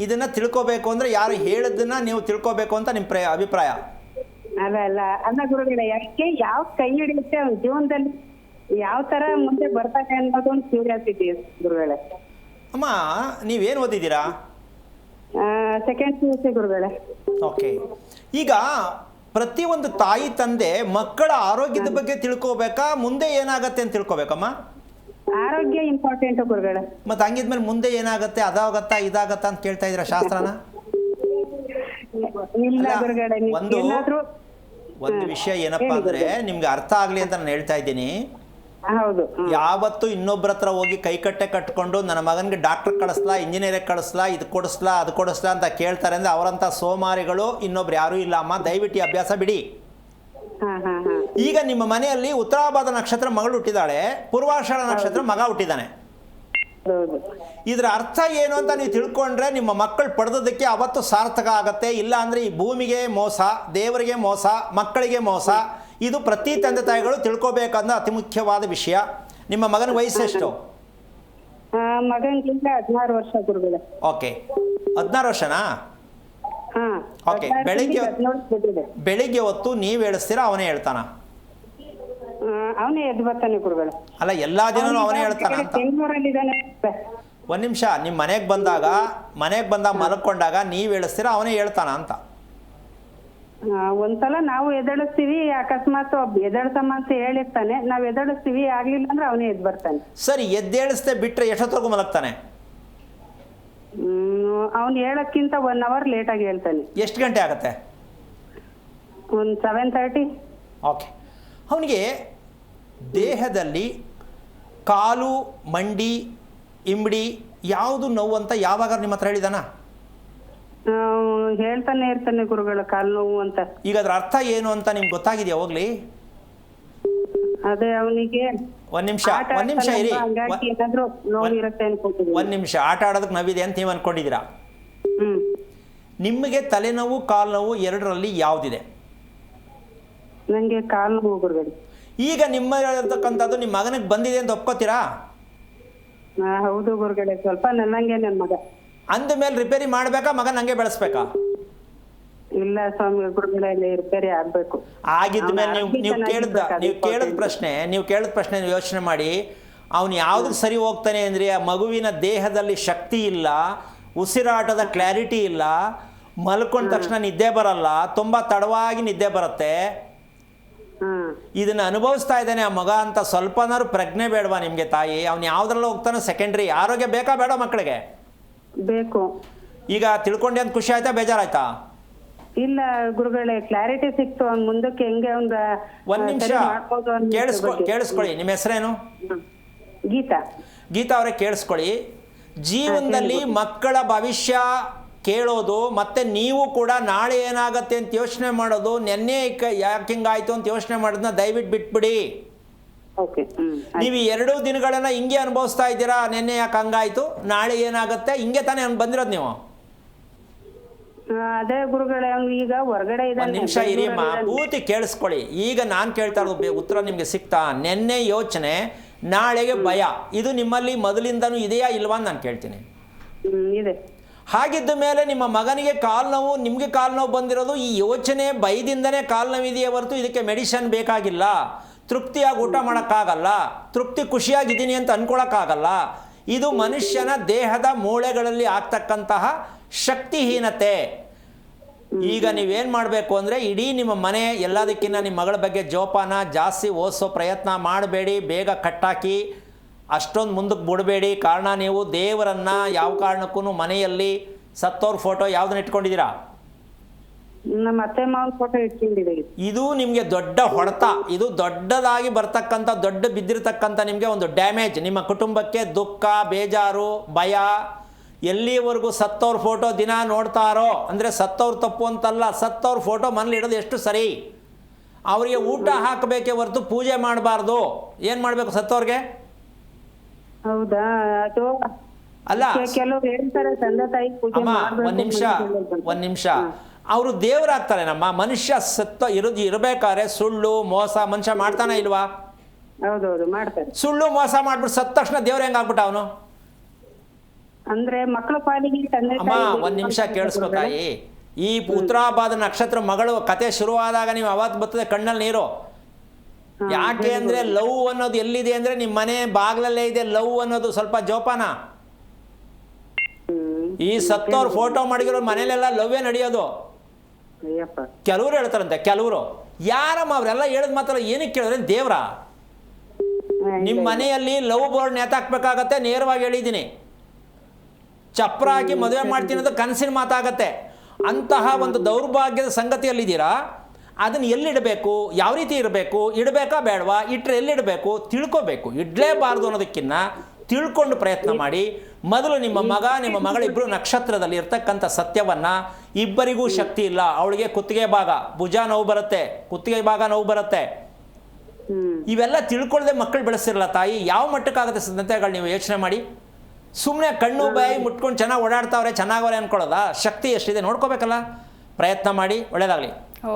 ಇದನ್ನ ತಿಳ್ಕೊಬೇಕು ಅಂದ್ರೆ ಯಾರು ಹೇಳೋದನ್ನ ನೀವು ತಿಳ್ಕೊಬೇಕು ಅಂತ ನಿಮ್ಮ ಅಭಿಪ್ರಾಯ? ಅಲ್ಲ ಗುರುಗಳೇ, ಯಾಕೆ ಯಾವ ಕೈ ಹಿಡಿಯುತ್ತೆ ಅವನ ಜೀವನದಲ್ಲಿ ಯಾವ ತರ ಮುಂದೆ ಬರ್ತಾನೆ ಅನ್ನೋದು ಒಂದು ಕ್ಯೂರಿಯಾಸಿಟಿ ಗುರುಗಳೇ. ಅಮ್ಮ, ನೀವೇನು ಓದಿದ್ದೀರಾ? ಸೆಕೆಂಡ್ PUC ಗುರುಗಳೇ. ಓಕೆ, ಈಗ ಪ್ರತಿಯೊಂದು ತಾಯಿ ತಂದೆ ಮಕ್ಕಳ ಆರೋಗ್ಯದ ಬಗ್ಗೆ ತಿಳ್ಕೊಬೇಕಾ, ಮುಂದೆ ಏನಾಗತ್ತೆ ಅಂತ ತಿಳ್ಕೊಬೇಕಮ್ಮ? ಆರೋಗ್ಯ ಇಂಪಾರ್ಟೆಂಟ್ ಗುರುಗಳೇ. ಮತ್ತೆ ಹಂಗಿದ್ಮೇಲೆ ಮುಂದೆ ಏನಾಗತ್ತೆ, ಅದಾಗತ್ತಾ ಇದಾಗತ್ತಾ ಅಂತ ಕೇಳ್ತಾ ಇದ್ದೀರಾ ಶಾಸ್ತ್ರನ? ಇಲ್ಲ ಗುರುಗಳೇ, ಒಂದು ವಿಷಯ ಏನಪ್ಪಾ ಅಂದ್ರೆ, ನಿಮ್ಗೆ ಅರ್ಥ ಆಗ್ಲಿ ಅಂತ ನಾನು ಹೇಳ್ತಾ ಇದ್ದೀನಿ. ಹೌದು. ಯಾವತ್ತು ಇನ್ನೊಬ್ಬರ ಹತ್ರ ಹೋಗಿ ಕೈಕಟ್ಟೆ ಕಟ್ಕೊಂಡು ನನ್ನ ಮಗನಿಗೆ ಡಾಕ್ಟರ್ ಕಳಿಸ್ಲಾ, ಇಂಜಿನಿಯರಿಂಗ್ ಕಳಿಸ್ಲಾ, ಇದು ಕೊಡಿಸ್ಲಾ ಅದು ಕೊಡಿಸ್ಲಾ ಅಂತ ಕೇಳ್ತಾರೆ ಅಂದ್ರೆ ಅವರಂತ ಸೋಮಾರಿಗಳು ಇನ್ನೊಬ್ರು ಯಾರೂ ಇಲ್ಲ ಅಮ್ಮ. ದಯವಿಟ್ಟು ಈ ಅಭ್ಯಾಸ ಬಿಡಿ. ಈಗ ನಿಮ್ಮ ಮನೆಯಲ್ಲಿ ಉತ್ತರಾಭಾದ್ರ ನಕ್ಷತ್ರ ಮಗಳು ಹುಟ್ಟಿದಾಳೆ, ಪೂರ್ವಾಷಾಢ ನಕ್ಷತ್ರ ಮಗ ಹುಟ್ಟಿದಾನೆ. ಇದರ ಅರ್ಥ ಏನು ಅಂತ ನೀವು ತಿಳ್ಕೊಂಡ್ರೆ ನಿಮ್ಮ ಮಕ್ಕಳು ಪಡೆದೋದಕ್ಕೆ ಅವತ್ತು ಸಾರ್ಥಕ ಆಗತ್ತೆ. ಇಲ್ಲ ಅಂದರೆ ಈ ಭೂಮಿಗೆ ಮೋಸ, ದೇವರಿಗೆ ಮೋಸ, ಮಕ್ಕಳಿಗೆ ಮೋಸ. ಇದು ಪ್ರತಿ ತಂದೆ ತಾಯಿಗಳು ತಿಳ್ಕೊಬೇಕಂದ ಅತಿ ಮುಖ್ಯವಾದ ವಿಷಯ. ನಿಮ್ಮ ಮಗನ ವಯಸ್ಸೆಷ್ಟು? ಮಗನಿಗೆ 16 ವರ್ಷ ಗುರುಗಳೇ. ಓಕೆ, 16 ವರ್ಷನಾ? ಓಕೆ, ಬೆಳಿಗ್ಗೆ ಹೊತ್ತು ನೀವು ಹೇಳಿಸ್ತೀರಾ ಅವನೇ ಹೇಳ್ತಾನ? ಅವನೇ ಎದ್ದು ಬರ್ತಾನೆ ಗುರುಗಳೇ. ಅಲ್ಲ, ಎಲ್ಲಾ ದಿನನೂ ಅವನೇ ಹೇಳ್ತಾನ ಅಂತ? ಬೆಂಗಳೂರಲ್ಲಿದ್ದಾನೆ. ಒಂದು ನಿಮಿಷ, ನಿಮ್ಮ ಮನೆಗೆ ಬಂದಾಗ ಮಲ್ಕೊಂಡಾಗ ನೀವು ಹೇಳಿಸ್ತೀರಾ ಅವನೇ ಹೇಳ್ತಾನ ಅಂತ? ಒಂದ್ಸಲ ನಾವು ಎದಳಿಸ್ತೀವಿ, ಅಕಸ್ಮಾತ್ ಎದಳ್ಸಮ್ಮ ಅಂತ ಹೇಳಿರ್ತಾನೆ, ನಾವ್ ಎದಳಿಸ್ತೀವಿ, ಆಗ್ಲಿಲ್ಲ ಅಂದ್ರೆ ಅವನೇ ಎದ್ದು ಬರ್ತಾನೆ. ಸರಿ, ಎದ್ದೇಳಿಸ್ದೆ ಬಿಟ್ರೆ ಎಷ್ಟೊತ್ತವರೆಗೂ ಮಲಗ್ತಾನೆ? ಅವ್ನು ಹೇಳಕ್ಕಿಂತ 1 hour ಲೇಟ್ ಆಗಿ ಹೇಳ್ತಾನೆ. ಎಷ್ಟು ಗಂಟೆ ಆಗುತ್ತೆ? ಒಂದು 7:30. ಓಕೆ, ಅವನಿಗೆ ದೇಹದಲ್ಲಿ ಕಾಲು, ಮಂಡಿ, ಇಂಬಡಿ ಯಾವುದು ನೋವು ಅಂತ ಯಾವಾಗ ನಿಮ್ಮ ಹತ್ರ ಹೇಳಿದಾನ? ಹೇಳ್ತಾನೆ ಇರ್ತಾನೆ ಗುರುಗಳ, ಕಾಲು ನೋವು ಅಂತ. ಈಗ ಅದ್ರ ಅರ್ಥ ಏನು ಅಂತ ನಿಮ್ಗೆ ಗೊತ್ತಾಗಿದೆಯಾ? ಹೋಗ್ಲಿ, ಅದೇ ಅವನಿಗೆ ಒಂದ್ ನಿಮಿಷ ಇರಿ. ಒಂದ್ ನಿಮಿಷ, ಆಟ ಆಡೋದಕ್ಕೆ ನೋವಿದೆ ಅಂತ ನೀವು ಅನ್ಕೊಂಡಿದ್ದೀರಾ? ನಿಮಗೆ ತಲೆನೋವು, ಕಾಲು ನೋವು ಎರಡರಲ್ಲಿ ಯಾವ್ದಿದೆ? ನಂಗೆ ಕಾಲು ನೋವು ಗುರುಗಳು. ಈಗ ನಿಮ್ಮ ಇರತಕ್ಕಂಥದ್ದು ನಿಮ್ಮ ಮಗನಿಗೆ ಬಂದಿದೆ ಅಂತ ಒಪ್ಕೋತೀರಾ? ಹೌದು ಗುರುಗಳೇ, ಸ್ವಲ್ಪ ನನ್ನಂಗೆ ನನ್ನ ಮಗ. ಅಂದ ಮೇಲೆ ರಿಪೇರಿ ಮಾಡ್ಬೇಕಾ, ಮಗನ ಹಂಗೆ ಬೆಳೆಸ್ಬೇಕಾ? ಇಲ್ಲ ಸ್ವಾಮಿ ಗುರುಗಳೇ, ರಿಪೇರಿ ಆಗ್ಬೇಕು. ಆಗಿದ್ಮೇಲೆ ನೀವು ಕೇಳಿದ ಪ್ರಶ್ನೆ ಯೋಚನೆ ಮಾಡಿ. ಅವನು ಯಾವ್ದು ಸರಿ ಹೋಗ್ತಾನೆ ಅಂದ್ರೆ, ಆ ಮಗುವಿನ ದೇಹದಲ್ಲಿ ಶಕ್ತಿ ಇಲ್ಲ, ಉಸಿರಾಟದ ಕ್ಲಾರಿಟಿ ಇಲ್ಲ, ಮಲ್ಕೊಂಡ ತಕ್ಷಣ ನಿದ್ದೆ ಬರಲ್ಲ, ತುಂಬಾ ತಡವಾಗಿ ನಿದ್ದೆ ಬರುತ್ತೆ. ಇದನ್ನ ಅನುಭವಿಸ್ತಾ ಇದ್ದಾನೆ ಆ ಮಗ ಅಂತ ಸ್ವಲ್ಪನಾದ್ರು ಪ್ರಜ್ಞೆ ಬೇಡವಾ ನಿಮ್ಗೆ ತಾಯಿ? ಅವ್ನು ಯಾವ್ದ್ರಲ್ಲ ಹೋಗ್ತಾನೆ ಸೆಕೆಂಡ್ರಿ. ಆರೋಗ್ಯ ಬೇಕಾ ಬೇಡ ಮಕ್ಕಳಿಗೆ? ಬೇಕು. ಈಗ ತಿಳ್ಕೊಂಡೆ ಅಂತ ಖುಷಿ ಆಯ್ತಾ, ಬೇಜಾರಾಯ್ತಾ? ಇಲ್ಲ ಗುರುಗಳೇ, ಕ್ಲಾರಿಟಿ ಸಿಕ್ತು. ಅವ್ನ್ ಮುಂದಕ್ಕೆ ಹೆಂಗೆ ಒಂದ್ ನಿಮಿಷ ಕೇಳಿಸ್ಕೊಳ್ಳಿ. ನಿಮ್ಮ ಹೆಸರೇನು? ಗೀತಾ ಅವರೇ, ಕೇಳಿಸ್ಕೊಳ್ಳಿ. ಜೀವನದಲ್ಲಿ ಮಕ್ಕಳ ಭವಿಷ್ಯ ಕೇಳೋದು, ಮತ್ತೆ ನೀವು ಕೂಡ ನಾಳೆ ಏನಾಗತ್ತೆ ಅಂತ ಯೋಚನೆ ಮಾಡೋದು, ನೆನ್ನೆ ಯಾಕೆ ಹಿಂಗಾಯ್ತು ಅಂತ ಯೋಚನೆ ಮಾಡೋದನ್ನ ದಯವಿಟ್ಟು ಬಿಟ್ಬಿಡಿ. ನೀವು 2 ದಿನಗಳನ್ನ ಹಿಂಗೆ ಅನುಭವಿಸ್ತಾ ಇದ್ದೀರಾ. ನೆನ್ನೆ ಯಾಕೆ ಹಂಗಾಯ್ತು, ನಾಳೆ ಏನಾಗುತ್ತೆ, ಹಿಂಗೆ ತಾನೇ ಬಂದಿರೋದು ನೀವು. ಅದೇ ಗುರುಗಳೇ, ಈಗ ಹೊರಗಡೆ ಇದೆ. ಒಂದು ನಿಮಿಷ ಇರಿಯಮ್ಮ, ಪೂರ್ತಿ ಕೇಳಿಸ್ಕೊಳ್ಳಿ. ಈಗ ನಾನು ಕೇಳ್ತಾ ಇರೋದು ಉತ್ತರ ನಿಮ್ಗೆ ಸಿಗ್ತಾ? ನೆನ್ನೆ ಯೋಚನೆ, ನಾಳೆಗೆ ಭಯ, ಇದು ನಿಮ್ಮಲ್ಲಿ ಮೊದಲಿಂದನೂ ಇದೆಯಾ ಇಲ್ವಾ ಅಂತ ನಾನು ಕೇಳ್ತೀನಿ. ಇದೆ. ಹಾಗಿದ್ದ ಮೇಲೆ ನಿಮ್ಮ ಮಗನಿಗೆ ಕಾಲು ನೋವು, ನಿಮಗೆ ಕಾಲು ನೋವು ಬಂದಿರೋದು ಈ ಯೋಚನೆ ಭಯದಿಂದನೇ ಕಾಲು ನೋವಿದೆಯೇ ಹೊರತು ಇದಕ್ಕೆ ಮೆಡಿಷನ್ ಬೇಕಾಗಿಲ್ಲ. ತೃಪ್ತಿಯಾಗಿ ಊಟ ಮಾಡೋಕ್ಕಾಗಲ್ಲ, ಖುಷಿಯಾಗಿದ್ದೀನಿ ಅಂತ ಅನ್ಕೊಳಕ್ಕಾಗಲ್ಲ. ಇದು ಮನುಷ್ಯನ ದೇಹದ ಮೂಳೆಗಳಲ್ಲಿ ಆಗ್ತಕ್ಕಂತಹ ಶಕ್ತಿಹೀನತೆ. ಈಗ ನೀವೇನು ಮಾಡಬೇಕು ಅಂದರೆ ಇಡೀ ನಿಮ್ಮ ಮನೆ ಎಲ್ಲದಕ್ಕಿಂತ ನಿಮ್ಮ ಮಗಳ ಬಗ್ಗೆ ಜೋಪಾನ ಜಾಸ್ತಿ ಓದಿಸೋ ಪ್ರಯತ್ನ ಮಾಡಬೇಡಿ. ಬೇಗ ಕಟ್ಟಾಕಿ ಅಷ್ಟೊಂದು ಮುಂದಕ್ಕೆ ಬಿಡಬೇಡಿ. ಕಾರಣ ನೀವು ದೇವರನ್ನು ಯಾವ ಕಾರಣಕ್ಕೂ ಮನೆಯಲ್ಲಿ ಸತ್ತೋರ್ ಫೋಟೋ ಯಾವುದನ್ನ ಇಟ್ಕೊಂಡಿದ್ದೀರಾ? ನಮ್ಮ ಅತ್ತೆ ಮಾವನ ಫೋಟೋ ಇಟ್ಕೊಂಡಿದ್ದೀವಿ. ಇದು ನಿಮಗೆ ದೊಡ್ಡ ಹೊಡೆತ. ಇದು ದೊಡ್ಡದಾಗಿ ಬರ್ತಕ್ಕಂಥ ದೊಡ್ಡ ಬಿದ್ದಿರತಕ್ಕಂಥ ನಿಮಗೆ ಒಂದು ಡ್ಯಾಮೇಜ್. ನಿಮ್ಮ ಕುಟುಂಬಕ್ಕೆ ದುಃಖ, ಬೇಜಾರು, ಭಯ. ಎಲ್ಲಿವರೆಗೂ ಸತ್ತವ್ರ ಫೋಟೋ ದಿನ ನೋಡ್ತಾರೋ, ಅಂದರೆ ಸತ್ತವ್ರು ತಪ್ಪು ಅಂತಲ್ಲ, ಸತ್ತವ್ರ ಫೋಟೋ ಮನೇಲಿ ಇಡೋದು ಎಷ್ಟು ಸರಿ. ಅವರಿಗೆ ಊಟ ಹಾಕಬೇಕೇ ಹೊರತು ಪೂಜೆ ಮಾಡಬಾರ್ದು. ಏನು ಮಾಡಬೇಕು ಸತ್ತವ್ರಿಗೆ? ಹೌದಾ? ಅದು ಅಲ್ಲ ಕೆಲವ್ರು ಹೇಳ್ತಾರೆ ತಂದೆ ತಾಯಿ ಪೂಜೆ ಅಮ್ಮ, ಮಾಡ್ಬೇಕು ಒಂದು ನಿಮಿಷ ಅವರು ದೇವರಾಗ್ತಾರೆ. ನಮ್ಮ ಮನುಷ್ಯ ಸತ್ತ ಇರಬೇಕಾದ್ರೆ ಸುಳ್ಳು ಮೋಸ ಮನುಷ್ಯ ಮಾಡ್ತಾನೆ ಇಲ್ವಾ? ಹೌದೌದು ಮಾಡ್ತಾರೆ. ಸುಳ್ಳು ಮೋಸ ಮಾಡ್ಬಿಟ್ಟು ಸತ್ತ ತಕ್ಷಣ ದೇವ್ರ ಹೆಂಗಾಗ್ಬಿಟ್ಟ ಅವನು? ಅಂದ್ರೆ ಮಕ್ಕಳ ಪಾಲಿಗೆ ತಂದೆ ಅಮ್ಮ ತಾಯಿ ಒಂದು ನಿಮಿಷ ಕೇಳಿಸ್ಕೊ ತಾಯಿ. ಈ ಉತ್ತರಾಭಾದ ನಕ್ಷತ್ರ ಮಗಳು ಕತೆ ಶುರುವಾದಾಗ ನೀವು ಅವತ್ತು ಬರ್ತದೆ ಕಣ್ಣಲ್ಲಿ ನೀರು. ಯಾಕೆ ಅಂದರೆ ಲವ್ ಅನ್ನೋದು ಎಲ್ಲಿದೆ ಅಂದರೆ ನಿಮ್ಮ ಮನೆ ಬಾಗ್ಲಲ್ಲೇ ಇದೆ. ಲವ್ ಅನ್ನೋದು ಸ್ವಲ್ಪ ಜೋಪಾನ. ಈ ಸತ್ತವ್ರ ಫೋಟೋ ಮಾಡಿರೋ ಮನೇಲೆಲ್ಲ ಲವ್ವೇ ನಡೆಯೋದು. ಅಯ್ಯಪ್ಪ. ಕೆಲವರು ಹೇಳ್ತಾರಂತೆ, ಕೆಲವರು ಯಾರಮ್ಮ ಅವರೆಲ್ಲ ಹೇಳಿದ ಮಾತ್ರ ಏನಕ್ಕೆ ಕೇಳಿದ್ರೆ ದೇವ್ರ ನಿಮ್ಮ ಮನೆಯಲ್ಲಿ ಲವ್ ಬೋರ್ಡ್ ನೇತಾಕ್ಬೇಕಾಗತ್ತೆ. ನೇರವಾಗಿ ಹೇಳಿದ್ದೀನಿ. ಚಪ್ರ ಹಾಕಿ ಮದುವೆ ಮಾಡ್ತೀನಿ ಅನ್ನೋದು ಕನಸಿನ ಮಾತಾಗತ್ತೆ. ಅಂತಹ ಒಂದು ದೌರ್ಭಾಗ್ಯದ ಸಂಗತಿಯಲ್ಲಿದ್ದೀರಾ. ಅದನ್ನು ಎಲ್ಲಿಡಬೇಕು, ಯಾವ ರೀತಿ ಇರಬೇಕು, ಇಡಬೇಕಾ ಬೇಡವಾ, ಇಟ್ಟರೆ ಎಲ್ಲಿಡಬೇಕು ತಿಳ್ಕೋಬೇಕು. ಇಡಲೇಬಾರ್ದು ಅನ್ನೋದಕ್ಕಿಂತ ತಿಳ್ಕೊಂಡು ಪ್ರಯತ್ನ ಮಾಡಿ. ಮೊದಲು ನಿಮ್ಮ ಮಗ ನಿಮ್ಮ ಮಗಳಿಬ್ಬರು ನಕ್ಷತ್ರದಲ್ಲಿ ಇರ್ತಕ್ಕಂಥ ಸತ್ಯವನ್ನು, ಇಬ್ಬರಿಗೂ ಶಕ್ತಿ ಇಲ್ಲ. ಅವಳಿಗೆ ಕುತ್ತಿಗೆ ಭಾಗ ಭುಜ ನೋವು ಬರುತ್ತೆ, ಕುತ್ತಿಗೆ ಭಾಗ ನೋವು ಬರುತ್ತೆ. ಇವೆಲ್ಲ ತಿಳ್ಕೊಳ್ಳದೆ ಮಕ್ಕಳು ಬೆಳೆಸಿರಲ್ಲ ತಾಯಿ. ಯಾವ ಮಟ್ಟಕ್ಕಾಗುತ್ತೆ ಸಂತೆಗಳು ನೀವು ಯೋಚನೆ ಮಾಡಿ. ಸುಮ್ಮನೆ ಕಣ್ಣು ಬಾಯಿ ಮುಟ್ಕೊಂಡು ಚೆನ್ನಾಗಿ ಓಡಾಡ್ತಾವ್ರೆ, ಚೆನ್ನಾಗವ್ರೆ ಅಂದ್ಕೊಳ್ಳೋದ? ಶಕ್ತಿ ಎಷ್ಟಿದೆ ನೋಡ್ಕೋಬೇಕಲ್ಲ. ಪ್ರಯತ್ನ ಮಾಡಿ, ಒಳ್ಳೆಯದಾಗಲಿ.